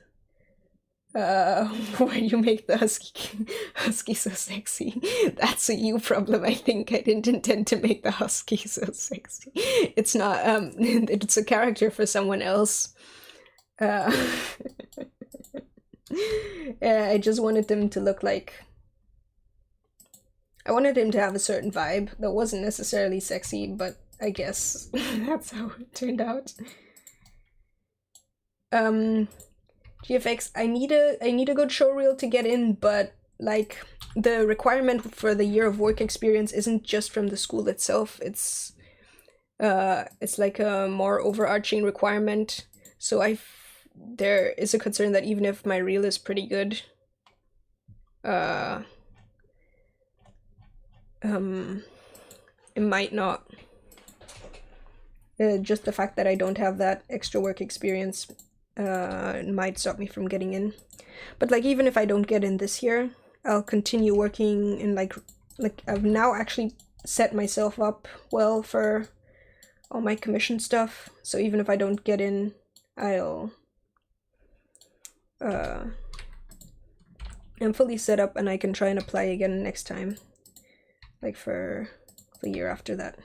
where you make the husky so sexy. That's a you problem, I think. I didn't intend to make the husky so sexy. It's not, it's a character for someone else. I just wanted them to look like, I wanted him to have a certain vibe that wasn't necessarily sexy, but I guess that's how it turned out. GFX, I need a good showreel to get in, but like the requirement for the year of work experience isn't just from the school itself. It's like a more overarching requirement. So there is a concern that even if my reel is pretty good, it might not. Just the fact that I don't have that extra work experience might stop me from getting in. But like even if I don't get in this year, I'll continue working in like I've now actually set myself up well for all my commission stuff. So even if I don't get in, I'm fully set up and I can try and apply again next time, like for the year after that.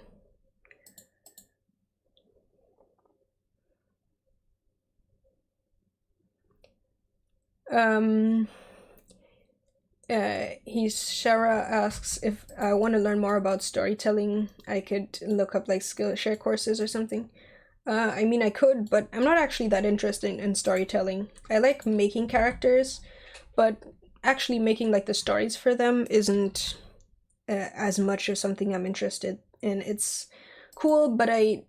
Shara asks if I want to learn more about storytelling. I could look up like Skillshare courses or something. I mean, I could, but I'm not actually that interested in storytelling. I like making characters, but actually making like the stories for them isn't as much of something I'm interested in. It's cool, but I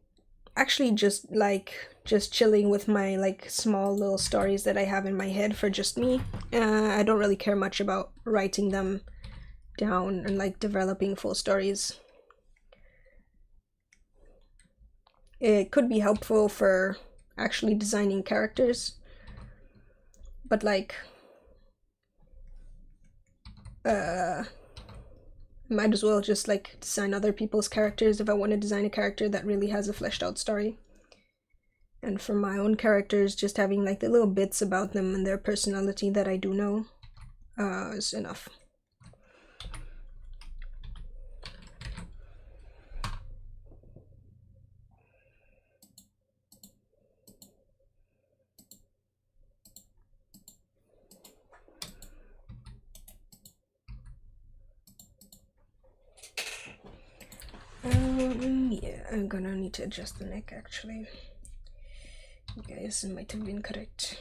actually just like chilling with my like small little stories that I have in my head for just me. I don't really care much about writing them down and like developing full stories. it could be helpful for actually designing characters, but like might as well just like design other people's characters if I want to design a character that really has a fleshed out story. And for my own characters, just having like the little bits about them and their personality that I do know is enough. Yeah, I'm gonna need to adjust the neck actually. Guys, it might have been correct.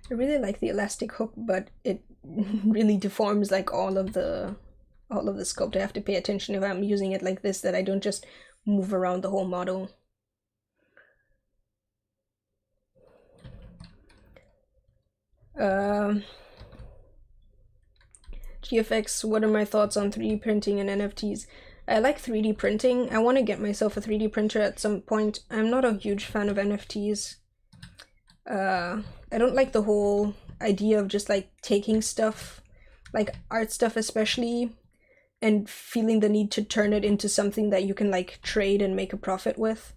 I really like the elastic hook, but it really deforms like all of the sculpt. I have to pay attention if I'm using it like this, that I don't just move around the whole model. GFX, what are my thoughts on 3D printing and NFTs? I like 3D printing. I want to get myself a 3D printer at some point. I'm not a huge fan of NFTs. I don't like the whole idea of just like taking stuff, like art stuff especially, and feeling the need to turn it into something that you can like trade and make a profit with.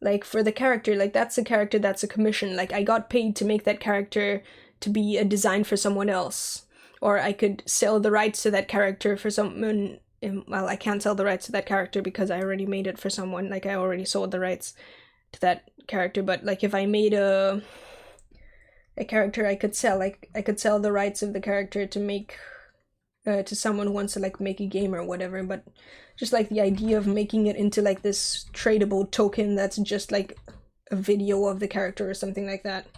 Like for the character, like that's a character that's a commission. Like I got paid to make that character to be a design for someone else. Or I could sell the rights to that character for someone. Well, I can't sell the rights to that character because I already made it for someone. Like I already sold the rights to that character. But like if I made a character I could sell, like I could sell the rights of the character to make to someone who wants to like make a game or whatever. But just like the idea of making it into like this tradable token that's just like a video of the character or something like that,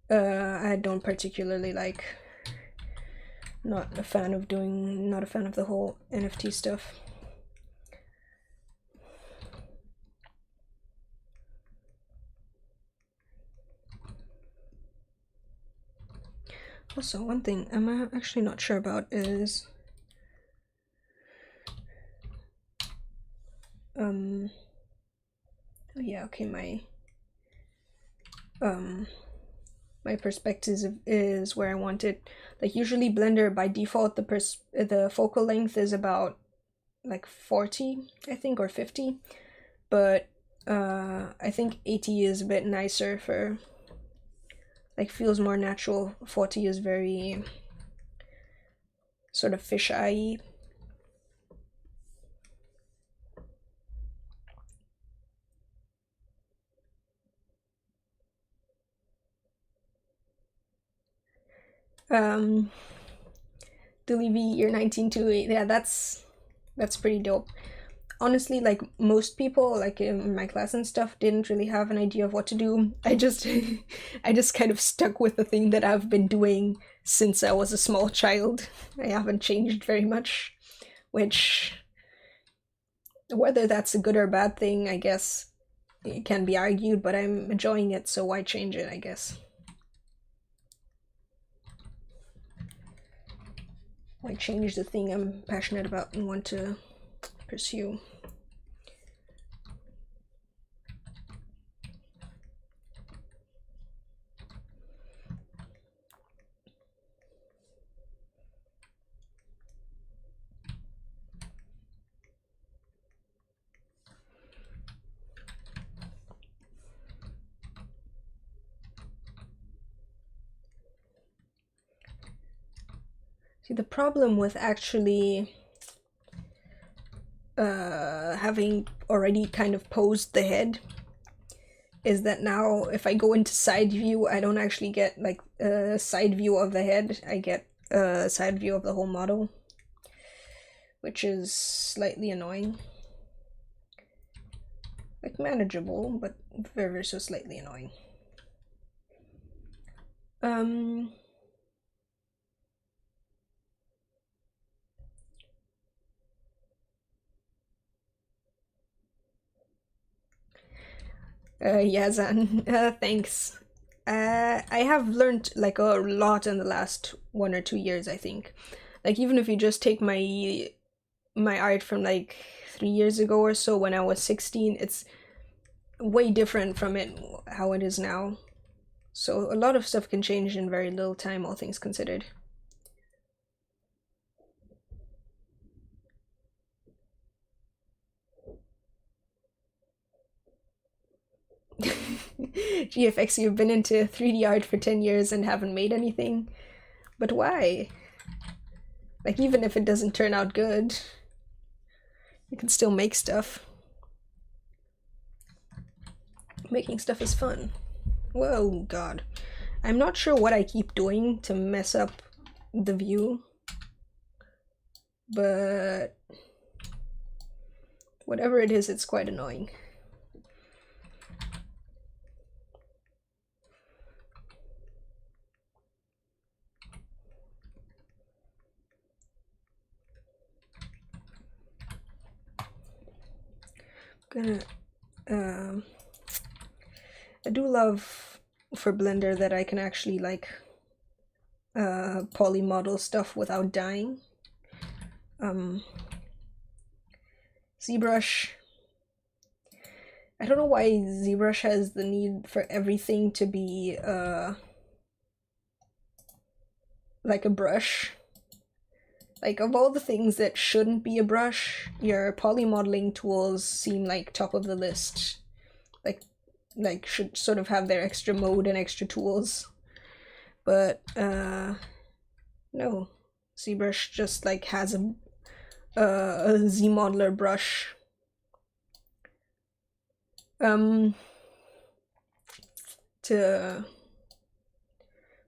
I don't particularly like. Not a fan of the whole NFT stuff. Also, one thing I'm actually not sure about is oh yeah, okay, my perspective is where I want it. Like usually Blender by default the focal length is about like 40, I think, or 50, but I think 80 is a bit nicer for like feels more natural. 40 is very sort of fish-eye. Delivi, you're 1928. Yeah, that's pretty dope. Honestly, like most people like in my class and stuff didn't really have an idea of what to do. I just I just kind of stuck with the thing that I've been doing since I was a small child. I haven't changed very much, which whether that's a good or bad thing, I guess it can be argued, but I'm enjoying it, so why change it, I guess. Why change the thing I'm passionate about and want to pursue? See, the problem with actually having already kind of posed the head is that now if I go into side view, I don't actually get like a side view of the head, I get a side view of the whole model, which is slightly annoying. Like manageable, but very so slightly annoying. Yazan, thanks. I have learned like a lot in the last 1 or 2 years, I think. Like even if you just take my art from like 3 years ago or so when I was 16, it's way different from how it is now. So a lot of stuff can change in very little time, all things considered. GFX, you've been into 3D art for 10 years and haven't made anything. But why? Like, even if it doesn't turn out good, you can still make stuff. Making stuff is fun. Whoa, God. I'm not sure what I keep doing to mess up the view, but whatever it is, it's quite annoying. I do love for Blender that I can actually like poly model stuff without dying. ZBrush, I don't know why ZBrush has the need for everything to be like a brush. Like, of all the things that shouldn't be a brush, your poly modeling tools seem like top of the list. Like should sort of have their extra mode and extra tools. But no, ZBrush just like has a Z modeler brush. To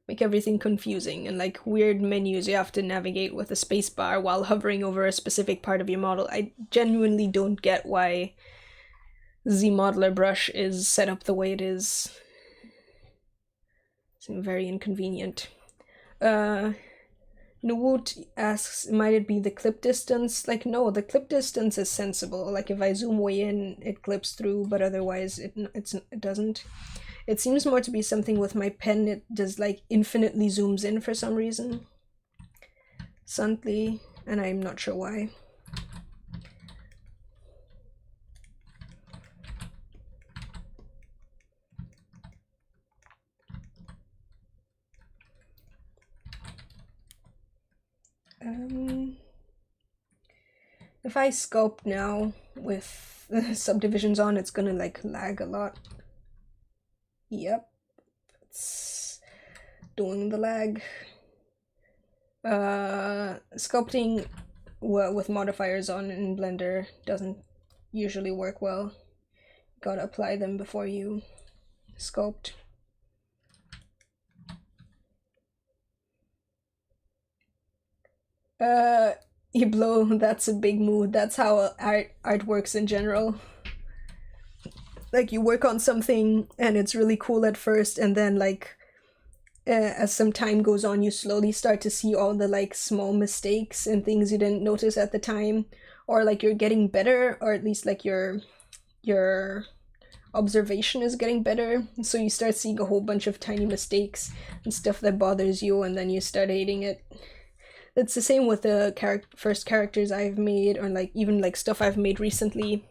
make everything confusing, and like weird menus you have to navigate with a space bar while hovering over a specific part of your model. I genuinely don't get why Z modeler brush is set up the way it is. Seems very inconvenient. Nuwoot asks, might it be the clip distance? Like, no, the clip distance is sensible. Like, if I zoom way in, it clips through, but otherwise it doesn't. It seems more to be something with my pen. It just like infinitely zooms in for some reason. Suddenly, and I'm not sure why. If I sculpt now with subdivisions on, it's gonna like lag a lot. Yep, it's doing the lag. Sculpting with modifiers on in Blender doesn't usually work well. Gotta apply them before you sculpt. You blow, that's a big mood. That's how art works in general. Like, you work on something and it's really cool at first, and then like as some time goes on, you slowly start to see all the like small mistakes and things you didn't notice at the time, or like you're getting better, or at least like your observation is getting better, so you start seeing a whole bunch of tiny mistakes and stuff that bothers you, and then you start hating it. It's the same with the first characters I've made, or like even like stuff I've made recently.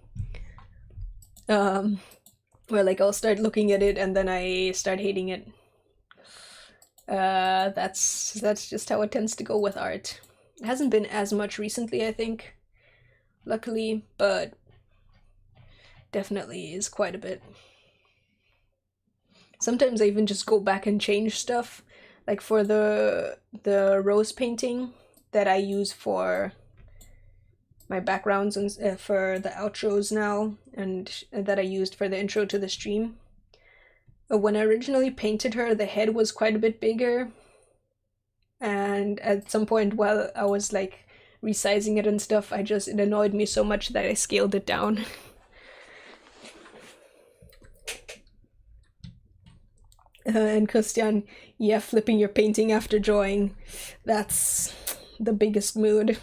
Where like I'll start looking at it and then I start hating it. That's just how it tends to go with art. It hasn't been as much recently, I think, luckily, but definitely is quite a bit. Sometimes I even just go back and change stuff. Like for the rose painting that I use for my backgrounds and for the outros now, and that I used for the intro to the stream. When I originally painted her, the head was quite a bit bigger, and at some point while I was like resizing it and stuff, it annoyed me so much that I scaled it down. And Christian, yeah, flipping your painting after drawing, that's the biggest mood.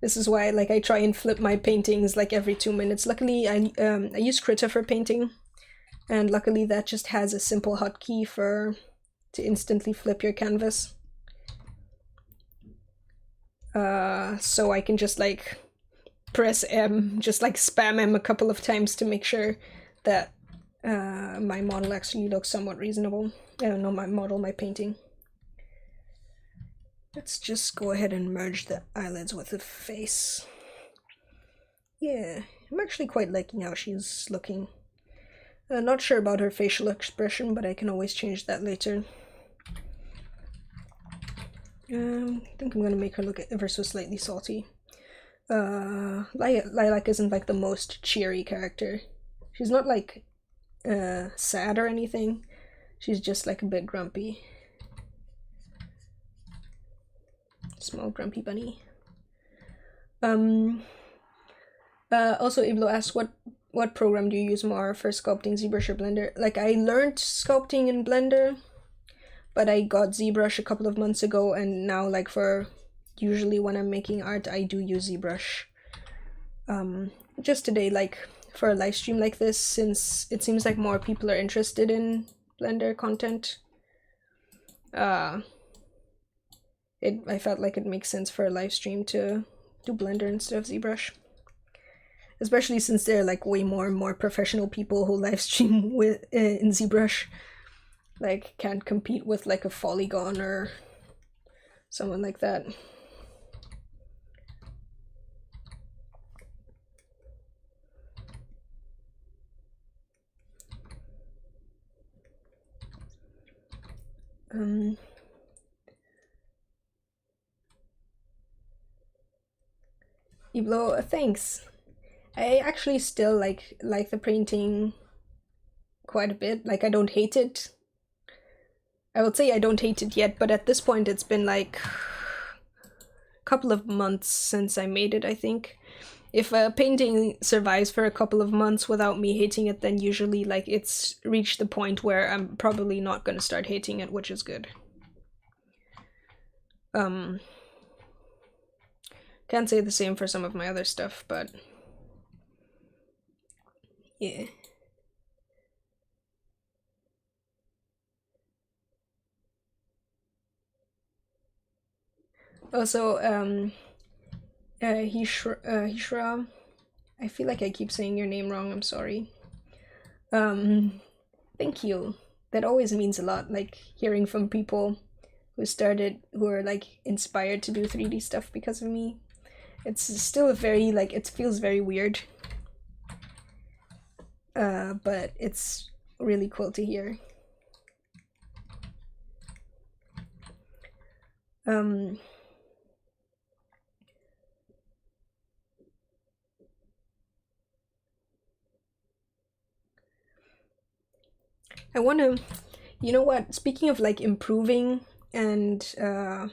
This is why like I try and flip my paintings like every 2 minutes. Luckily I use Krita for painting, And luckily that just has a simple hotkey to instantly flip your canvas. So I can just like press M, just like spam M a couple of times to make sure that my model actually looks somewhat reasonable. I don't know, my painting. Let's just go ahead and merge the eyelids with the face. Yeah, I'm actually quite liking how she's looking. Not sure about her facial expression, but I can always change that later. I think I'm gonna make her look ever so slightly salty. Lilac isn't like the most cheery character. She's not like sad or anything. She's just like a bit grumpy. Small grumpy bunny. Also, Iblo asked what program do you use more for sculpting, ZBrush or Blender? Like, I learned sculpting in Blender, but I got ZBrush a couple of months ago, and now like for usually when I'm making art, I do use ZBrush. Just today, like for a live stream like this, since it seems like more people are interested in Blender content, I felt like it makes sense for a live stream to do Blender instead of ZBrush. Especially since there are like way more professional people who live stream with in ZBrush. Like can't compete with like a Polygon or someone like that. Iblo, thanks. I actually still like the painting quite a bit. Like I don't hate it. I would say I don't hate it yet, but at this point it's been like a couple of months since I made it, I think. If a painting survives for a couple of months without me hating it, then usually like it's reached the point where I'm probably not gonna start hating it, which is good. Can't say the same for some of my other stuff, but yeah. Also, Hishra, I feel like I keep saying your name wrong, I'm sorry. Thank you. That always means a lot, like hearing from people who are like inspired to do 3D stuff because of me. It's still very, like, it feels very weird. But it's really cool to hear. I want to, you know what, speaking of like improving and I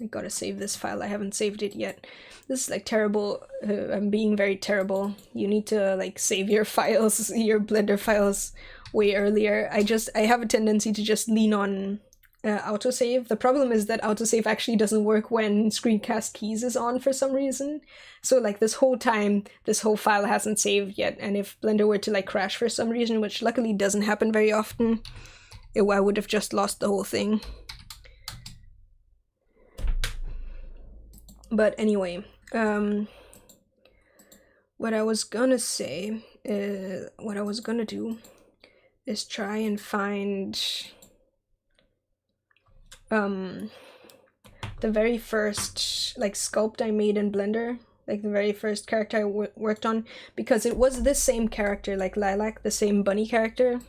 gotta save this file, I haven't saved it yet. This is like terrible, I'm being very terrible. You need to like save your files, your Blender files way earlier. I have a tendency to just lean on autosave. The problem is that autosave actually doesn't work when screencast keys is on for some reason. So like this whole time, this whole file hasn't saved yet, and if Blender were to like crash for some reason, which luckily doesn't happen very often, I would have just lost the whole thing. But anyway, what I was gonna say, what I was gonna do is try and find the very first like sculpt I made in Blender, like the very first character I worked on, because it was this same character, like Lilac, the same bunny character.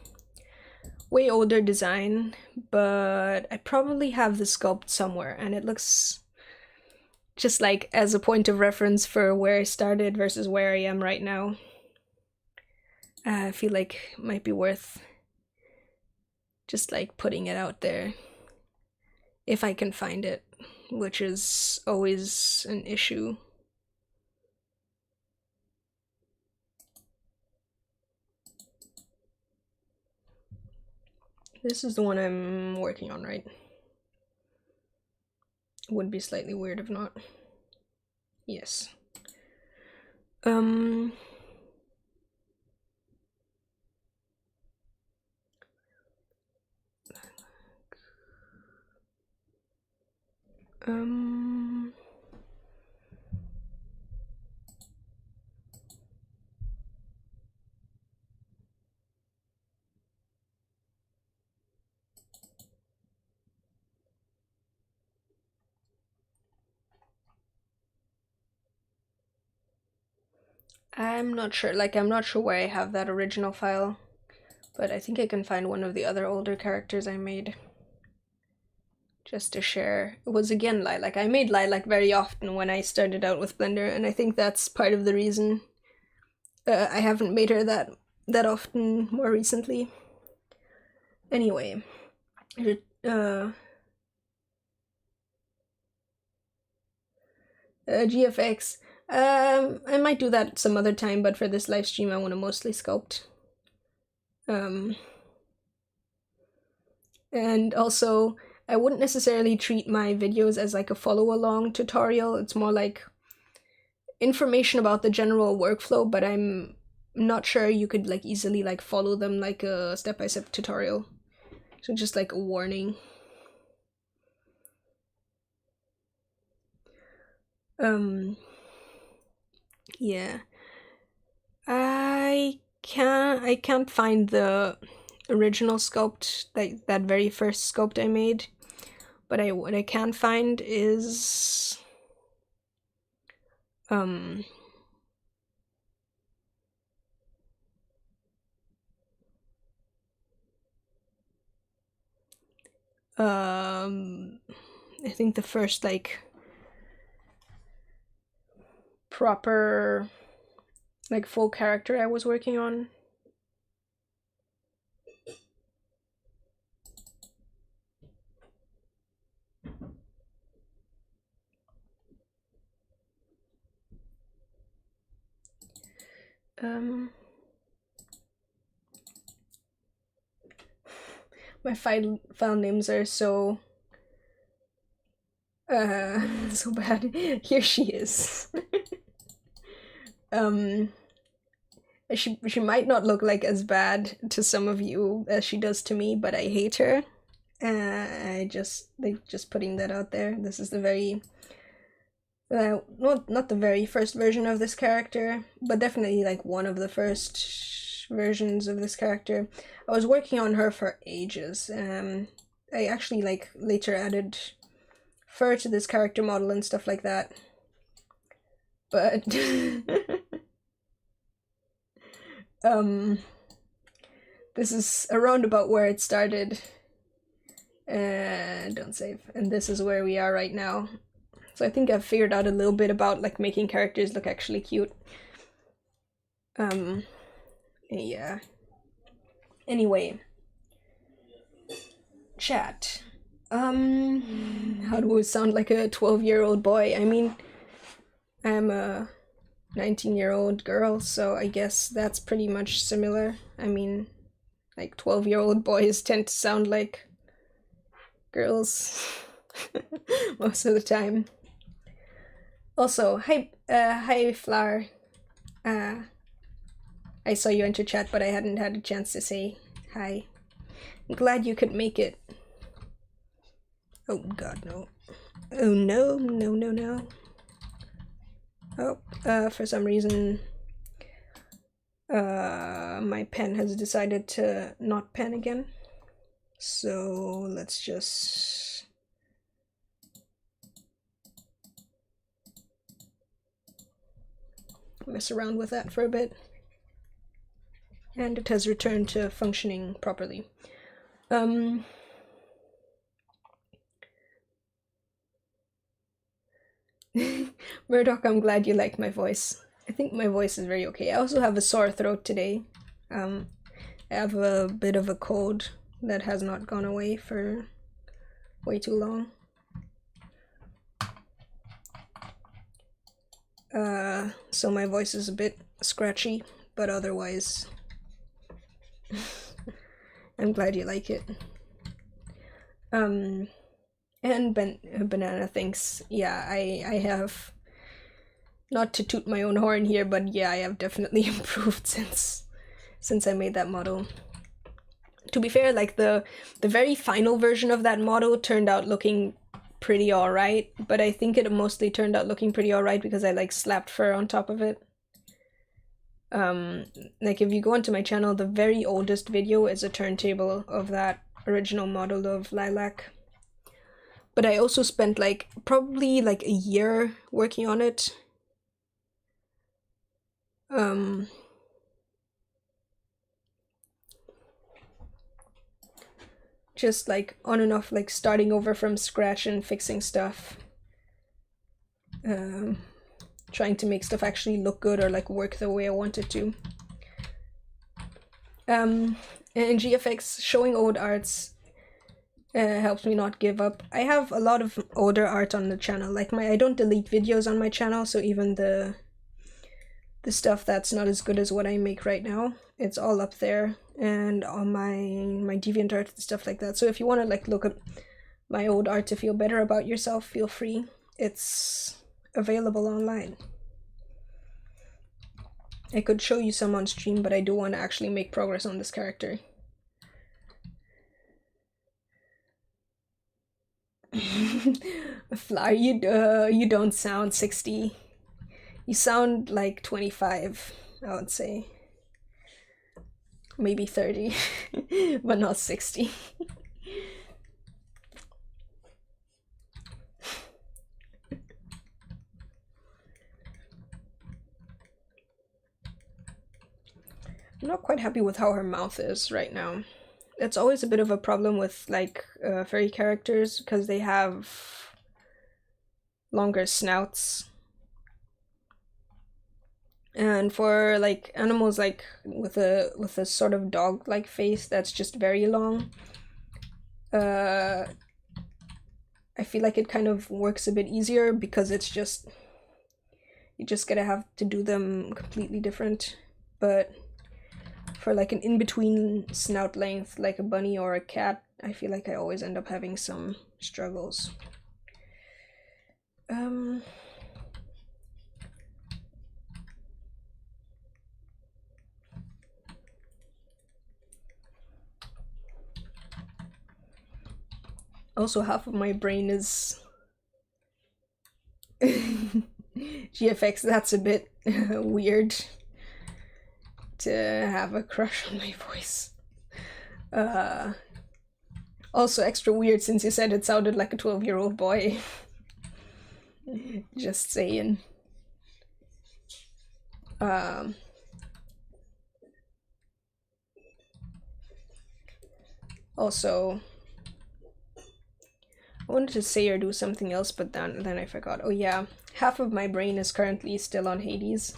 Way older design, but I probably have the sculpt somewhere, and it looks just like as a point of reference for where I started versus where I am right now. I feel like it might be worth just like putting it out there if I can find it, which is always an issue. This is the one I'm working on, right? Would be slightly weird if not. Yes. I'm not sure, like, I'm not sure where I have that original file, but I think I can find one of the other older characters I made just to share. It was again Lilac. I made Lilac very often when I started out with Blender, and I think that's part of the reason I haven't made her that often more recently. Anyway, GFX. I might do that some other time, but for this live stream I want to mostly sculpt. And also, I wouldn't necessarily treat my videos as like a follow-along tutorial. It's more like information about the general workflow, but I'm not sure you could like easily like follow them like a step-by-step tutorial. So just like a warning. Yeah. I can't find the original sculpt, like that very first sculpt I made. But what I can find is I think the first like proper like full character I was working on. My file names are so so bad. Here she is. She might not look like as bad to some of you as she does to me, but I hate her. I just putting that out there. This is the very not the very first version of this character, but definitely like one of the first versions of this character. I was working on her for ages. I actually like later added fur to this character model and stuff like that. But this is around about where it started. And don't save. And this is where we are right now. So I think I've figured out a little bit about like making characters look actually cute. Yeah. Anyway. Chat. How do I sound like a 12-year-old boy? I mean, I'm a 19-year-old girl, so I guess that's pretty much similar. I mean, like 12-year-old boys tend to sound like girls most of the time. Also, hi Flower. I saw you enter chat, but I hadn't had a chance to say hi. I'm glad you could make it. Oh god, no. Oh no, no, no, no. Oh, for some reason, my pen has decided to not pen again. So let's just mess around with that for a bit. And it has returned to functioning properly. Murdoch, I'm glad you liked my voice. I think my voice is very okay. I also have a sore throat today. I have a bit of a cold that has not gone away for way too long. So my voice is a bit scratchy, but otherwise I'm glad you like it. And Banana thinks, yeah, I have, not to toot my own horn here, but yeah, I have definitely improved since I made that model. To be fair, like the very final version of that model turned out looking pretty alright, but I think it mostly turned out looking pretty alright because I like slapped fur on top of it. Like if you go onto my channel, the very oldest video is a turntable of that original model of Lilac. But I also spent like probably like a year working on it. Just like on and off, like starting over from scratch and fixing stuff. Trying to make stuff actually look good or like work the way I want it to. And in GFX, showing old arts helps me not give up. I have a lot of older art on the channel. Like I don't delete videos on my channel, so even the stuff that's not as good as what I make right now, it's all up there, and on my DeviantArt and stuff like that. So if you want to like look at my old art to feel better about yourself, feel free. It's available online. I could show you some on stream, but I do want to actually make progress on this character. Flower, you don't sound 60. You sound like 25, I would say. Maybe 30, but not 60. I'm not quite happy with how her mouth is right now. It's always a bit of a problem with like fairy characters because they have longer snouts. And for like animals like with a sort of dog-like face that's just very long, I feel like it kind of works a bit easier because it's just, you just gotta have to do them completely different. But for like an in-between snout length, like a bunny or a cat, I feel like I always end up having some struggles. Also, half of my brain is GFX. That's a bit weird to have a crush on my voice. Also extra weird since you said it sounded like a 12-year-old boy. Just saying. Also, I wanted to say or do something else, but then I forgot. Oh yeah, half of my brain is currently still on Hades.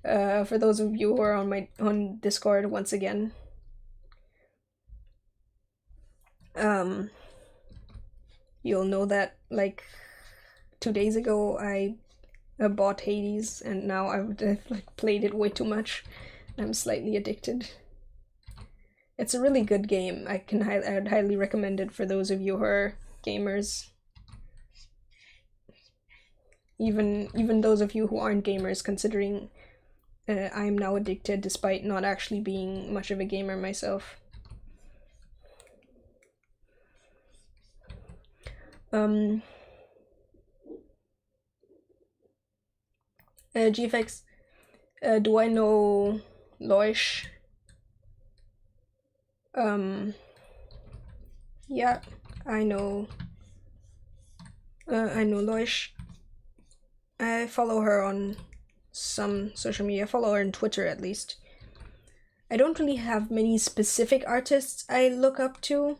For those of you who are on Discord, once again. You'll know that like 2 days ago I bought Hades, and now I've like played it way too much. I'm slightly addicted. It's a really good game. I'd highly recommend it for those of you who are gamers. Even those of you who aren't gamers, considering I'm now addicted despite not actually being much of a gamer myself. GFX, do I know Loish? Yeah, I know Loish. I follow her on some social media. I follow her on Twitter at least. I don't really have many specific artists I look up to.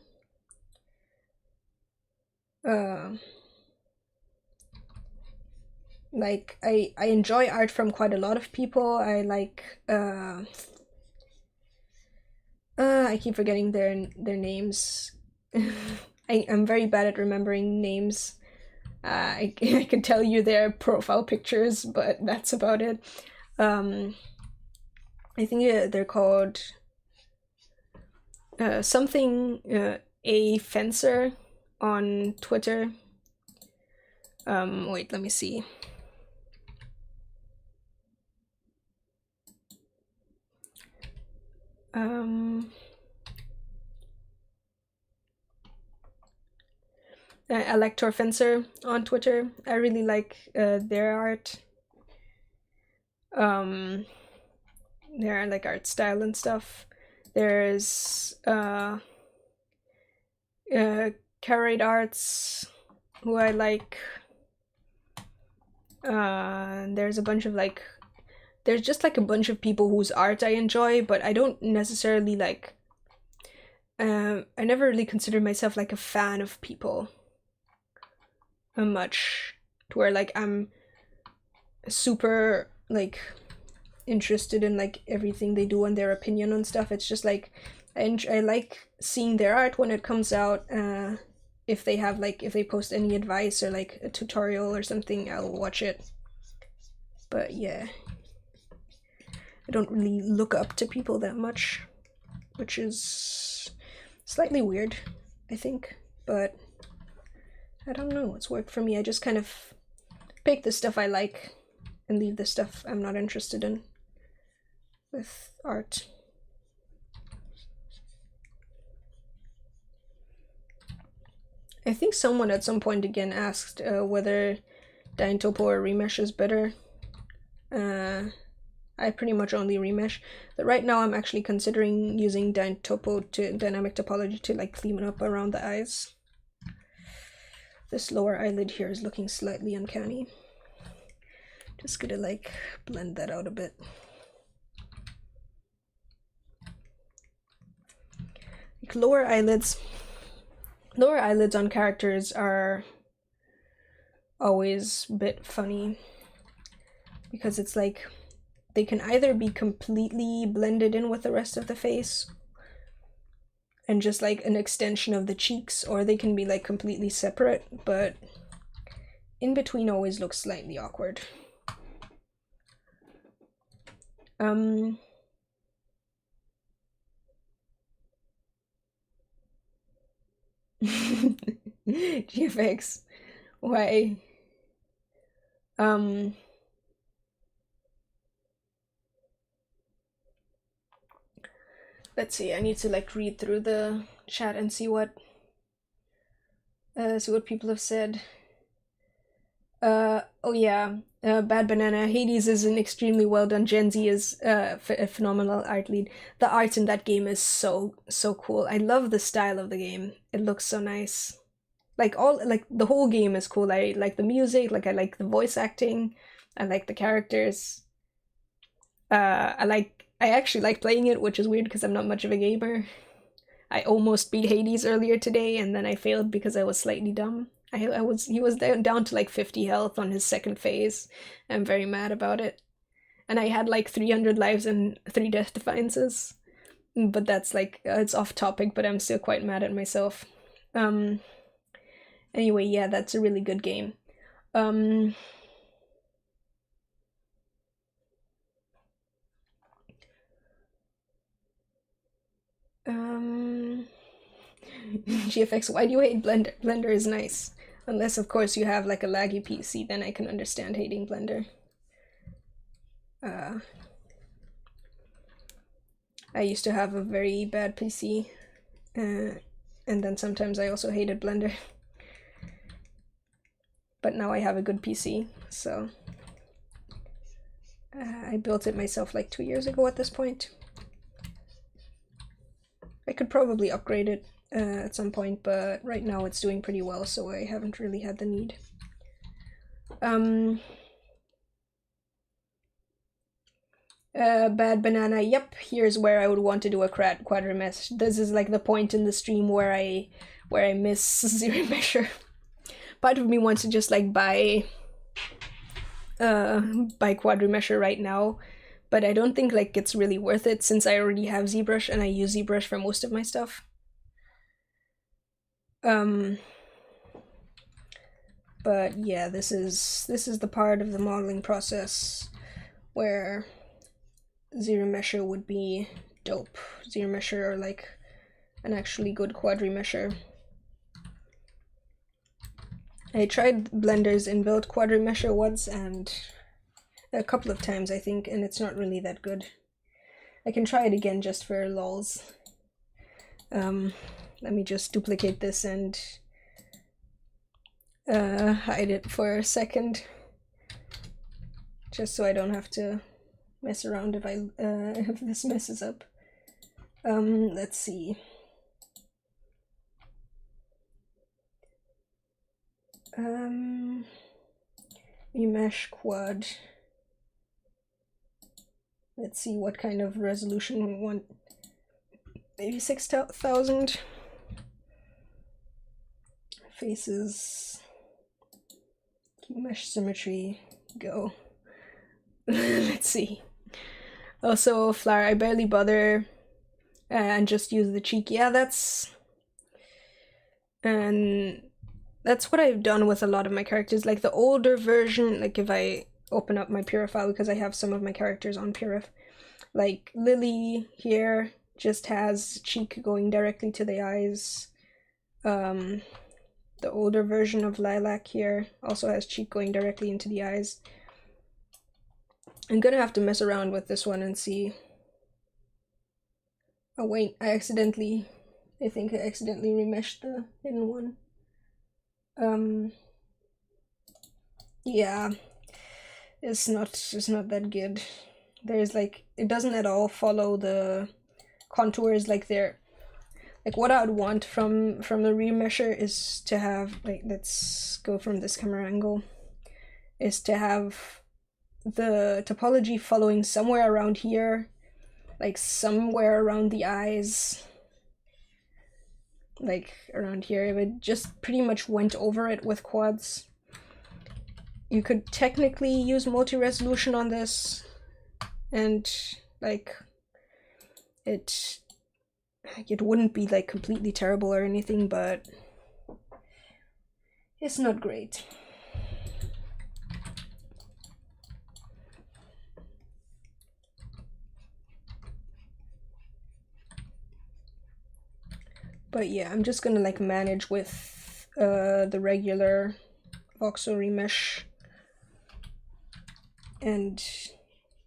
Like I enjoy art from quite a lot of people. I like I keep forgetting their names. I'm very bad at remembering names. I can tell you their profile pictures, but that's about it. I think they're called something a fencer on Twitter. Wait, let me see. Elector Fencer on Twitter. I really like their art. Their like art style and stuff. There's Carrot Arts, who I like. There's a bunch of like, there's just like a bunch of people whose art I enjoy, but I don't necessarily like, I never really considered myself like a fan of people much, to where like I'm super like interested in like everything they do and their opinion on stuff. It's just like I like seeing their art when it comes out. If they have like, if they post any advice or like a tutorial or something, I'll watch it. But yeah, I don't really look up to people that much, which is slightly weird, I think, but I don't know, it's worked for me. I just kind of pick the stuff I like and leave the stuff I'm not interested in with art. I think someone at some point again asked whether Dyntopo or remesh is better. I pretty much only remesh, but right now I'm actually considering using Dyntopo to dynamic topology to like clean up around the eyes. This lower eyelid here is looking slightly uncanny. Just gonna like blend that out a bit. Like lower eyelids on characters are always a bit funny, because it's like they can either be completely blended in with the rest of the face and just like an extension of the cheeks, or they can be like completely separate, but in between always looks slightly awkward. GFX, why? Let's see, I need to like read through the chat and see what people have said. Oh yeah, Bad Banana, Hades is an extremely well done. Gen Z is a phenomenal art lead. The art in that game is so cool. I love the style of the game. It looks so nice. Like the whole game is cool. I like the music, like I like the voice acting, I like the characters. I actually like playing it, which is weird because I'm not much of a gamer. I almost beat Hades earlier today, and then I failed because I was slightly dumb. He was down to like 50 health on his second phase. I'm very mad about it. And I had like 300 lives and 3 death defiances. But that's like, it's off topic, but I'm still quite mad at myself. Anyway, yeah, that's a really good game. GFX, why do you hate Blender? Blender is nice. Unless, of course, you have like a laggy PC, then I can understand hating Blender. I used to have a very bad PC, and then sometimes I also hated Blender. But now I have a good PC, so I built it myself like 2 years ago at this point. I could probably upgrade it at some point, but right now it's doing pretty well, so I haven't really had the need. Bad Banana, yep, here's where I would want to do a quad remesh. This is like the point in the stream where I miss zero measure. Part of me wants to just like buy quad remesher right now, but I don't think like it's really worth it since I already have ZBrush and I use ZBrush for most of my stuff. But yeah, this is the part of the modeling process where zero mesher would be dope. Zero mesher, or like an actually good quad remesher. I tried Blender's inbuilt quad remesher once, and a couple of times I think, and it's not really that good. I can try it again just for lols. Let me just duplicate this and hide it for a second, just so I don't have to mess around if if this messes up. Let's see. Remesh quad. Let's see what kind of resolution we want. Maybe 6,000. Faces. Keep mesh symmetry. Go. Let's see. Also, flower, I barely bother and just use the cheek. Yeah, that's what I've done with a lot of my characters. Like the older version, like if I open up my Purif file, because I have some of my characters on Purif, like Lily here just has cheek going directly to the eyes. The older version of Lilac here also has cheek going directly into the eyes. I'm gonna have to mess around with this one and see. Oh wait, I think I accidentally remeshed the hidden one. Yeah, it's not that good. There's like, it doesn't at all follow the contours. Like what I would want from the remesher is to have, like, let's go from this camera angle, is to have the topology following somewhere around here, like somewhere around the eyes, like around here. If it just pretty much went over it with quads. You could technically use multi-resolution on this, and like it wouldn't be like completely terrible or anything, but it's not great. But yeah, I'm just gonna like manage with the regular voxel remesh and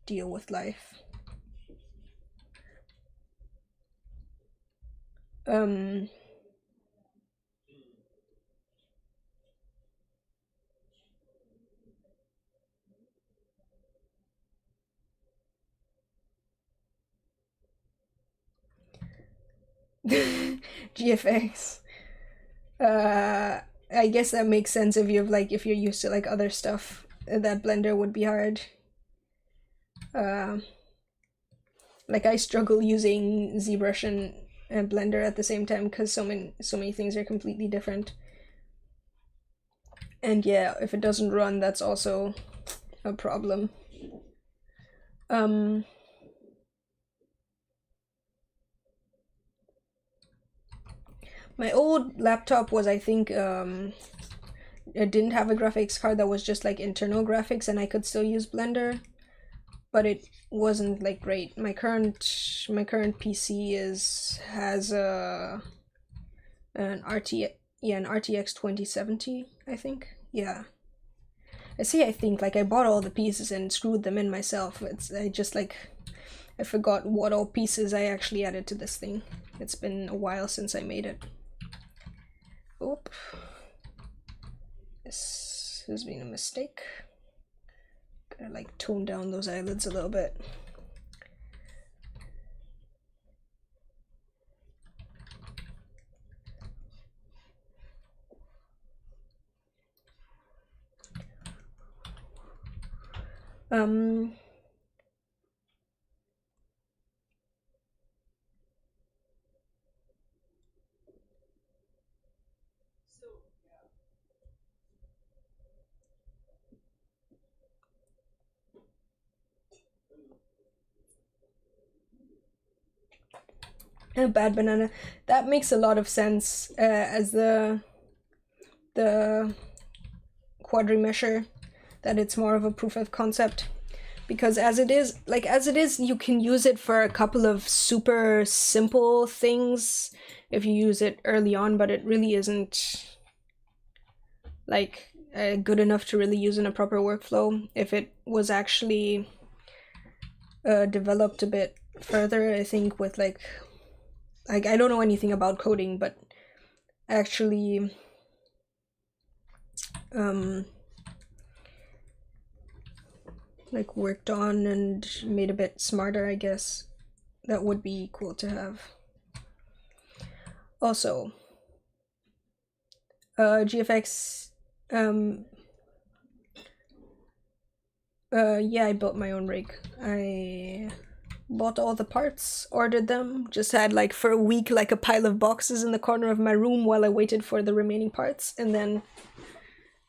deal with life. GFX. I guess that makes sense if if you're used to like other stuff. That Blender would be hard. Like I struggle using ZBrush and Blender at the same time because so many things are completely different. And yeah, if it doesn't run, that's also a problem. My old laptop was, I think, it didn't have a graphics card that was just like internal graphics, and I could still use Blender, but it wasn't like great. My current PC has an RTX 2070, I think. Yeah. I say I think, like I bought all the pieces and screwed them in myself. I forgot what all pieces I actually added to this thing. It's been a while since I made it. Oop. This has been a mistake. Gotta like tone down those eyelids a little bit. A bad banana. That makes a lot of sense as the quad remesher, that it's more of a proof of concept, because as it is, you can use it for a couple of super simple things if you use it early on, but it really isn't like good enough to really use in a proper workflow. If it was actually developed a bit further, I think with like I don't know anything about coding, but actually like worked on and made a bit smarter, I guess. That would be cool to have. Also, GFX, yeah, I built my own rig. I bought all the parts, ordered them, just had like for a week like a pile of boxes in the corner of my room while I waited for the remaining parts, and then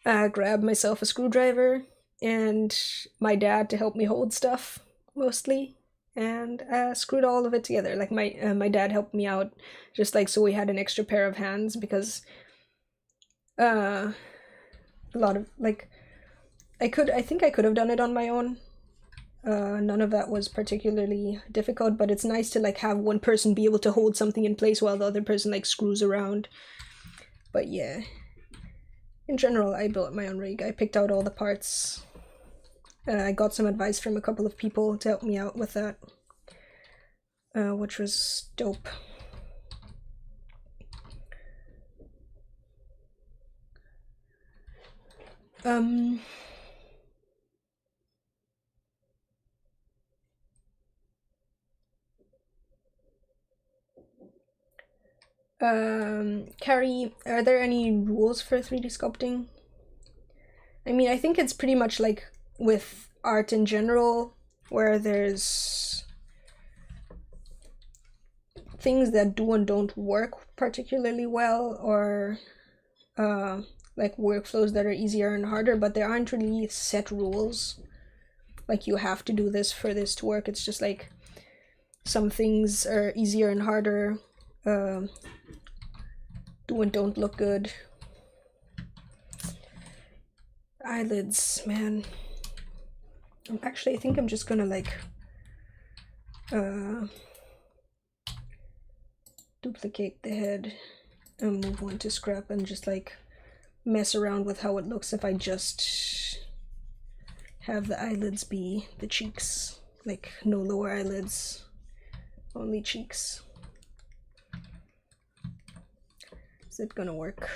grabbed myself a screwdriver and my dad to help me hold stuff mostly, and screwed all of it together. Like my dad helped me out just like so we had an extra pair of hands, because a lot of like I think I could have done it on my own. None of that was particularly difficult, but it's nice to like have one person be able to hold something in place while the other person like screws around. But yeah, in general, I built my own rig. I picked out all the parts. I got some advice from a couple of people to help me out with that, which was dope. Carrie, are there any rules for 3D sculpting? I mean, I think it's pretty much like with art in general, where there's things that do and don't work particularly well, or like workflows that are easier and harder, but there aren't really set rules. Like you have to do this for this to work. It's just like some things are easier and harder, do and don't look good. Eyelids, man. Actually, I think I'm just gonna like duplicate the head and move one to scrap and just like mess around with how it looks if I just have the eyelids be the cheeks, like no lower eyelids, only cheeks. Is it gonna work?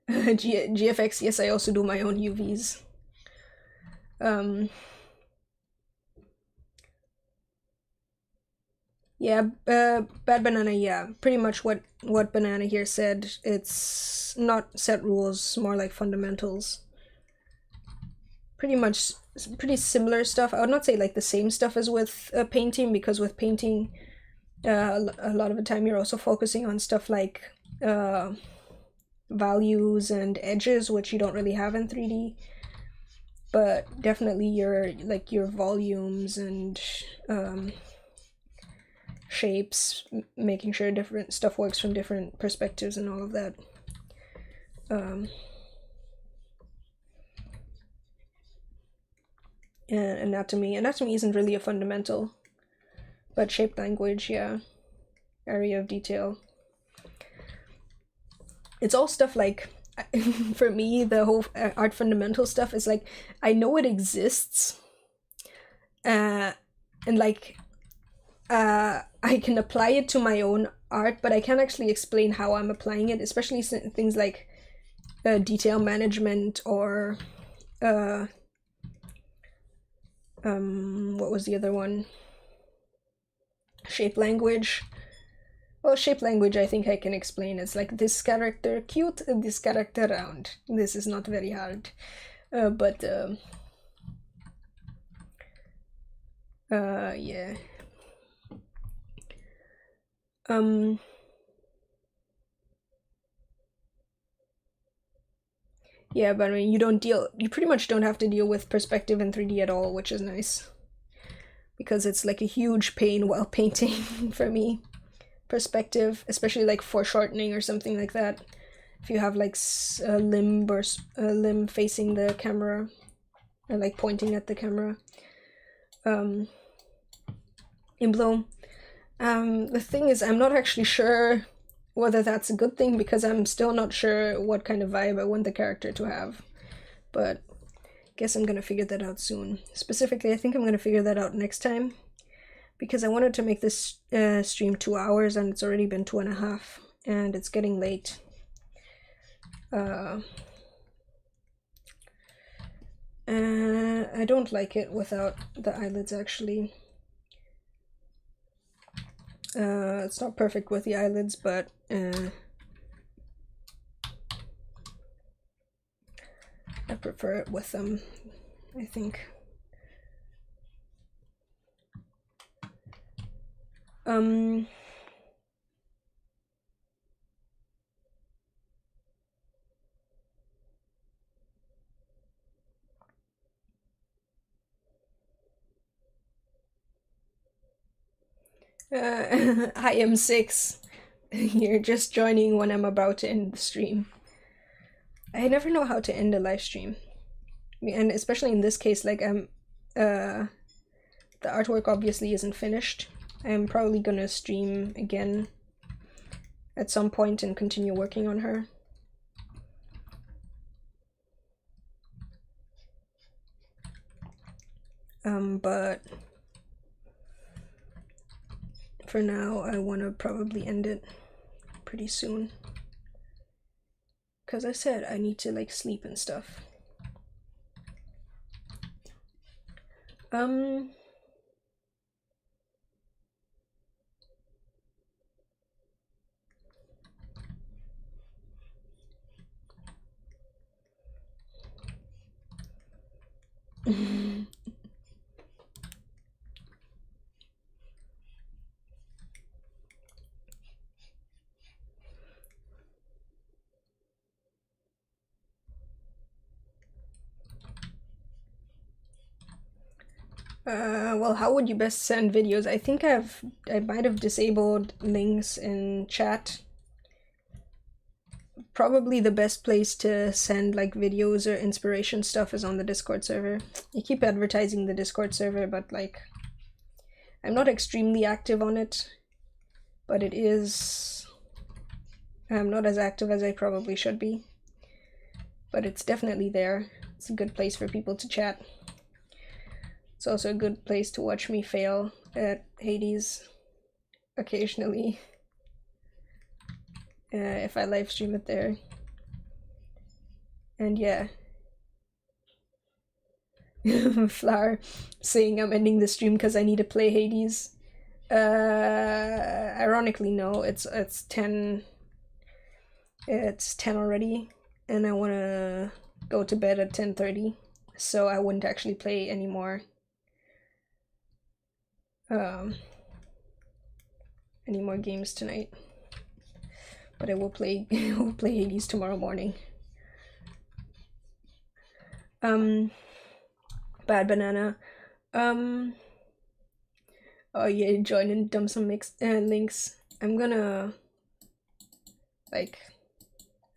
GFX, yes, I also do my own UVs. Yeah, Bad Banana, yeah, pretty much what Banana here said. It's not set rules, more like fundamentals. Pretty much, pretty similar stuff. I would not say like the same stuff as with painting, because with painting, a lot of the time you're also focusing on stuff like values and edges, which you don't really have in 3D. But definitely your volumes and shapes, making sure different stuff works from different perspectives and all of that. And anatomy isn't really a fundamental, but shape language, yeah, area of detail. It's all stuff like, for me, the whole art fundamental stuff is like, I know it exists, and like I can apply it to my own art, but I can't actually explain how I'm applying it, especially things like detail management or what was the other one? Shape language. Well, shape language I think I can explain. It's like this character cute, this character round. This is not very hard. But yeah. Yeah, but I mean, you pretty much don't have to deal with perspective in 3D at all, which is nice. Because it's like a huge pain while painting for me. Perspective, especially like foreshortening or something like that. If you have like a limb facing the camera, or like pointing at the camera. In Bloom. The thing is, I'm not actually sure whether that's a good thing, because I'm still not sure what kind of vibe I want the character to have. But I guess I'm gonna figure that out soon. Specifically, I think I'm gonna figure that out next time. because I wanted to make this stream 2 hours and it's already been 2.5 and it's getting late. I don't like it without the eyelids actually. It's not perfect with the eyelids, but I prefer it with them, I think. Hi M6. You're just joining when I'm about to end the stream. I never know how to end a live stream. And especially in this case, like the artwork obviously isn't finished. I'm probably gonna stream again at some point and continue working on her. But for now, I want to probably end it pretty soon. Because I said I need to like sleep and stuff. Well, how would you best send videos? I think I might have disabled links in chat. Probably the best place to send like videos or inspiration stuff is on the Discord server. I keep advertising the Discord server, but like I'm not extremely active on it, but it is. I'm not as active as I probably should be, but it's definitely there. It's a good place for people to chat. It's also a good place to watch me fail at Hades occasionally. If I live stream it there. And yeah. Flower saying I'm ending the stream because I need to play Hades. Ironically, no, it's 10. It's 10 already, and I want to go to bed at 10:30, so I wouldn't actually play anymore. Any more games tonight, but I will play Hades tomorrow morning. Bad Banana. Oh yeah, join and dump some links. I'm gonna like,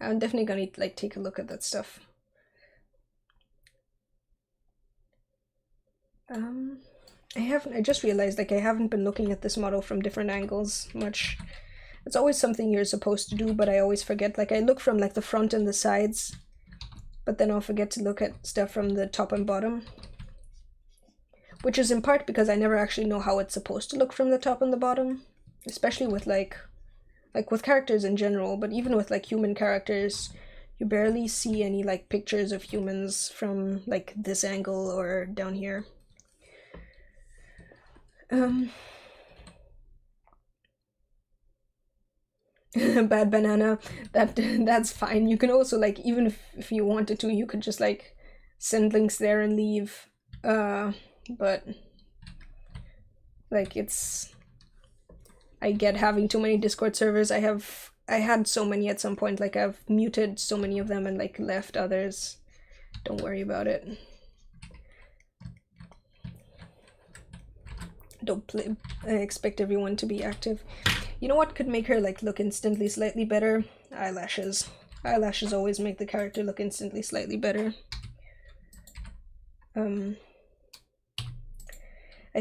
I'm definitely gonna like take a look at that stuff. I just realized like I haven't been looking at this model from different angles much. It's always something you're supposed to do, but I always forget. Like I look from like the front and the sides, but then I'll forget to look at stuff from the top and bottom. Which is in part because I never actually know how it's supposed to look from the top and the bottom. Especially with like with characters in general, but even with like human characters, you barely see any like pictures of humans from like this angle or down here. Bad Banana, that's fine. You can also like, even if you wanted to, you could just like send links there and leave. But like I get having too many Discord servers. I had so many at some point, like I've muted so many of them and like left others. Don't worry about it. Don't expect everyone to be active. You know what could make her like look instantly slightly better? Eyelashes. Eyelashes always make the character look instantly slightly better. I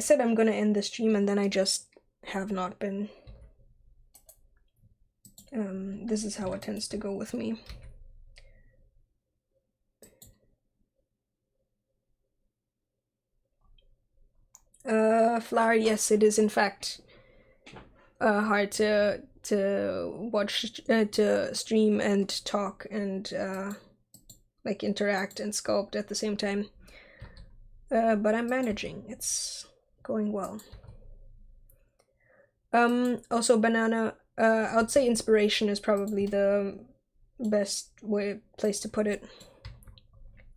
said I'm gonna end the stream and then I just have not been. This is how it tends to go with me. Flower, yes, it is in fact hard to watch, to stream and talk and like interact and sculpt at the same time. But I'm managing. It's going well. Also, Banana, I would say inspiration is probably the best place to put it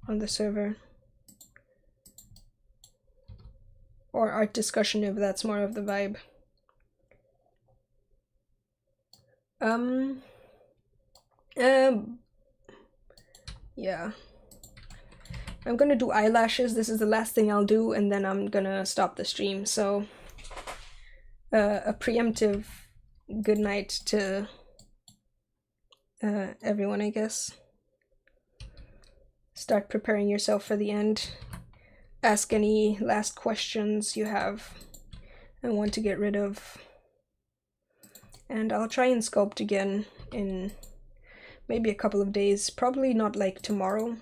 on the server. Or art discussion if that's more of the vibe. Yeah. I'm gonna do eyelashes. This is the last thing I'll do, and then I'm gonna stop the stream. So, a preemptive good night to everyone, I guess. Start preparing yourself for the end. Ask any last questions you have and want to get rid of. And I'll try and sculpt again in maybe a couple of days. Probably not like tomorrow,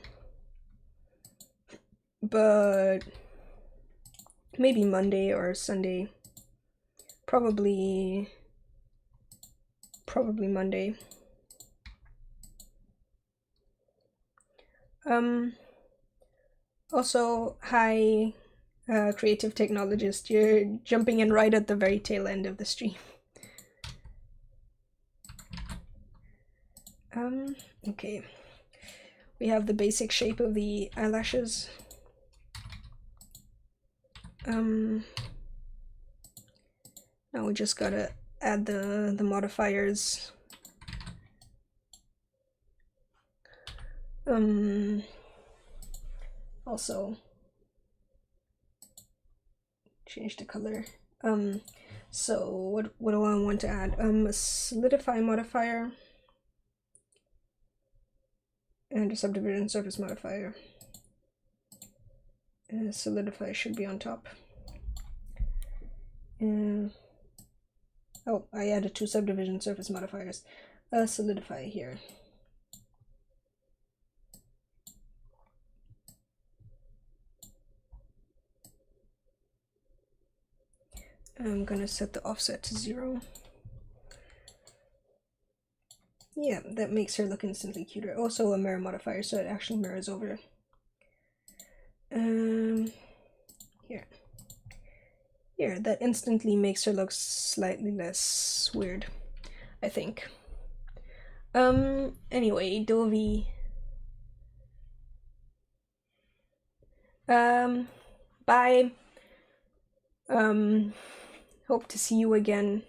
but maybe Monday or Sunday. Probably Monday. Also, hi, creative technologist. You're jumping in right at the very tail end of the stream. Okay. We have the basic shape of the eyelashes. Now we just gotta add the modifiers. Also change the color. So what do I want to add? A solidify modifier and a subdivision surface modifier. Solidify should be on top. Oh, I added 2 subdivision surface modifiers. Solidify here. I'm gonna set the offset to 0. Yeah, that makes her look instantly cuter. Also a mirror modifier, so it actually mirrors over. Here, that instantly makes her look slightly less weird, I think. Anyway, Dovi. Bye. Hope to see you again.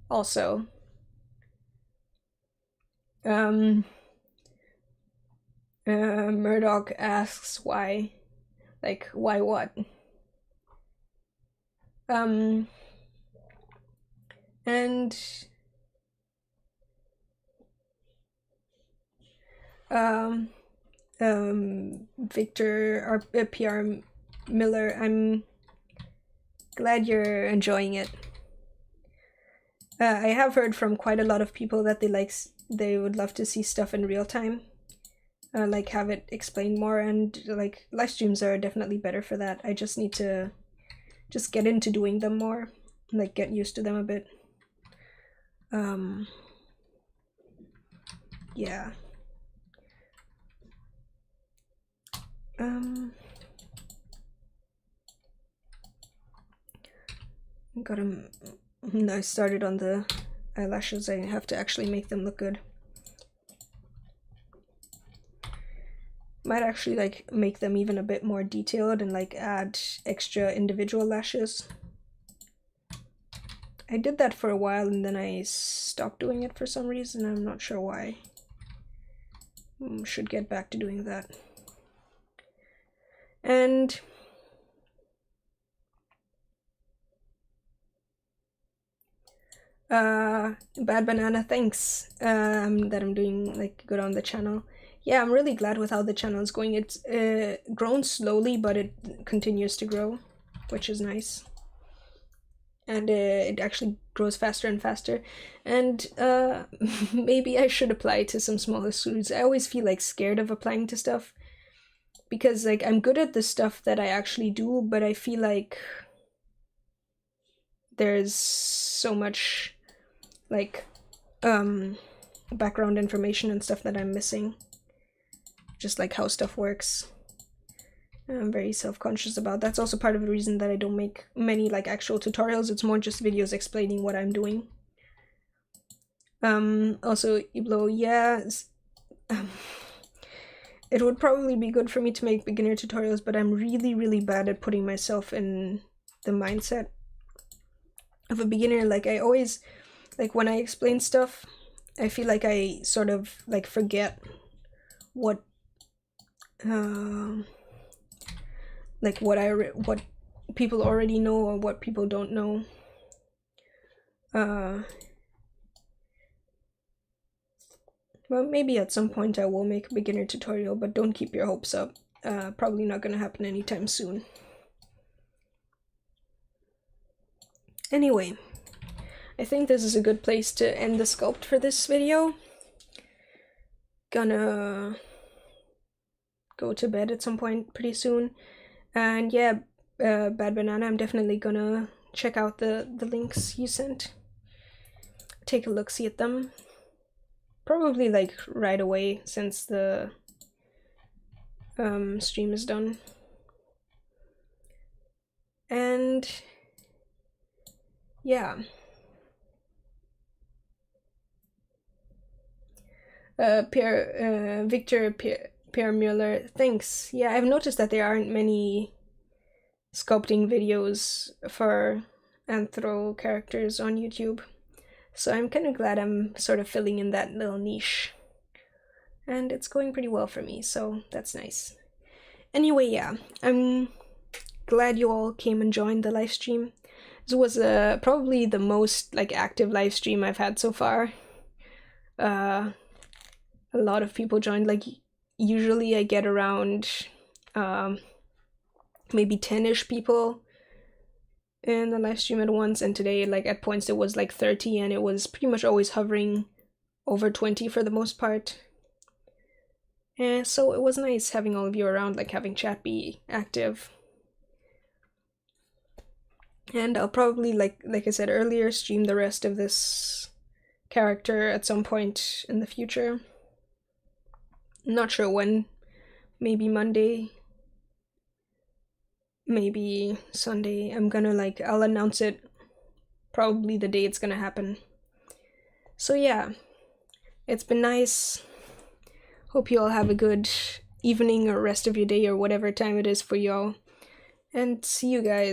Also. Murdoch asks why. Like, why what? And Victor, our PR Miller, I'm glad you're enjoying it. I have heard from quite a lot of people that they would love to see stuff in real time, like have it explained more, and like live streams are definitely better for that. I just need to just get into doing them more, like get used to them a bit. Yeah. I started on the eyelashes. I have to actually make them look good. Might actually like make them even a bit more detailed and like add extra individual lashes. I did that for a while and then I stopped doing it for some reason. I'm not sure why. Should get back to doing that. And Bad Banana, thanks that I'm doing like good on the channel. Yeah, I'm really glad with how the channel is going. It's grown slowly, but it continues to grow, which is nice. And it actually grows faster and faster. And maybe I should apply to some smaller studios. I always feel like scared of applying to stuff because like I'm good at the stuff that I actually do, but I feel like there's so much like background information and stuff that I'm missing, just like how stuff works. I'm very self-conscious about. That's also part of the reason that I don't make many like actual tutorials. It's more just videos explaining what I'm doing. Also, Iblo, yeah, it would probably be good for me to make beginner tutorials, but I'm really bad at putting myself in the mindset of a beginner. Like, I always, like, when I explain stuff, I feel like I sort of like forget what like what people already know or what people don't know. Well, maybe at some point I will make a beginner tutorial, but don't keep your hopes up. Probably not gonna happen anytime soon. Anyway, I think this is a good place to end the sculpt for this video. Gonna go to bed at some point pretty soon. And yeah, Bad Banana, I'm definitely gonna check out the links you sent. Take a look-see at them. Probably like right away, since the stream is done. And yeah. Victor Pierre Mueller, thanks. Yeah, I've noticed that there aren't many sculpting videos for anthro characters on YouTube. So I'm kind of glad I'm sort of filling in that little niche. And it's going pretty well for me, so that's nice. Anyway, yeah, I'm glad you all came and joined the live stream. This was probably the most like active live stream I've had so far. A lot of people joined. Like, usually I get around maybe 10-ish people in the live stream at once, and today, like, at points it was like 30, and it was pretty much always hovering over 20 for the most part. And so it was nice having all of you around, like having chat be active. And I'll probably, like I said earlier, stream the rest of this character at some point in the future. Not sure when. Maybe Monday. Maybe Sunday. I'm gonna I'll announce it probably the day it's gonna happen. So yeah, it's been nice. Hope you all have a good evening or rest of your day or whatever time it is for y'all. And see you guys.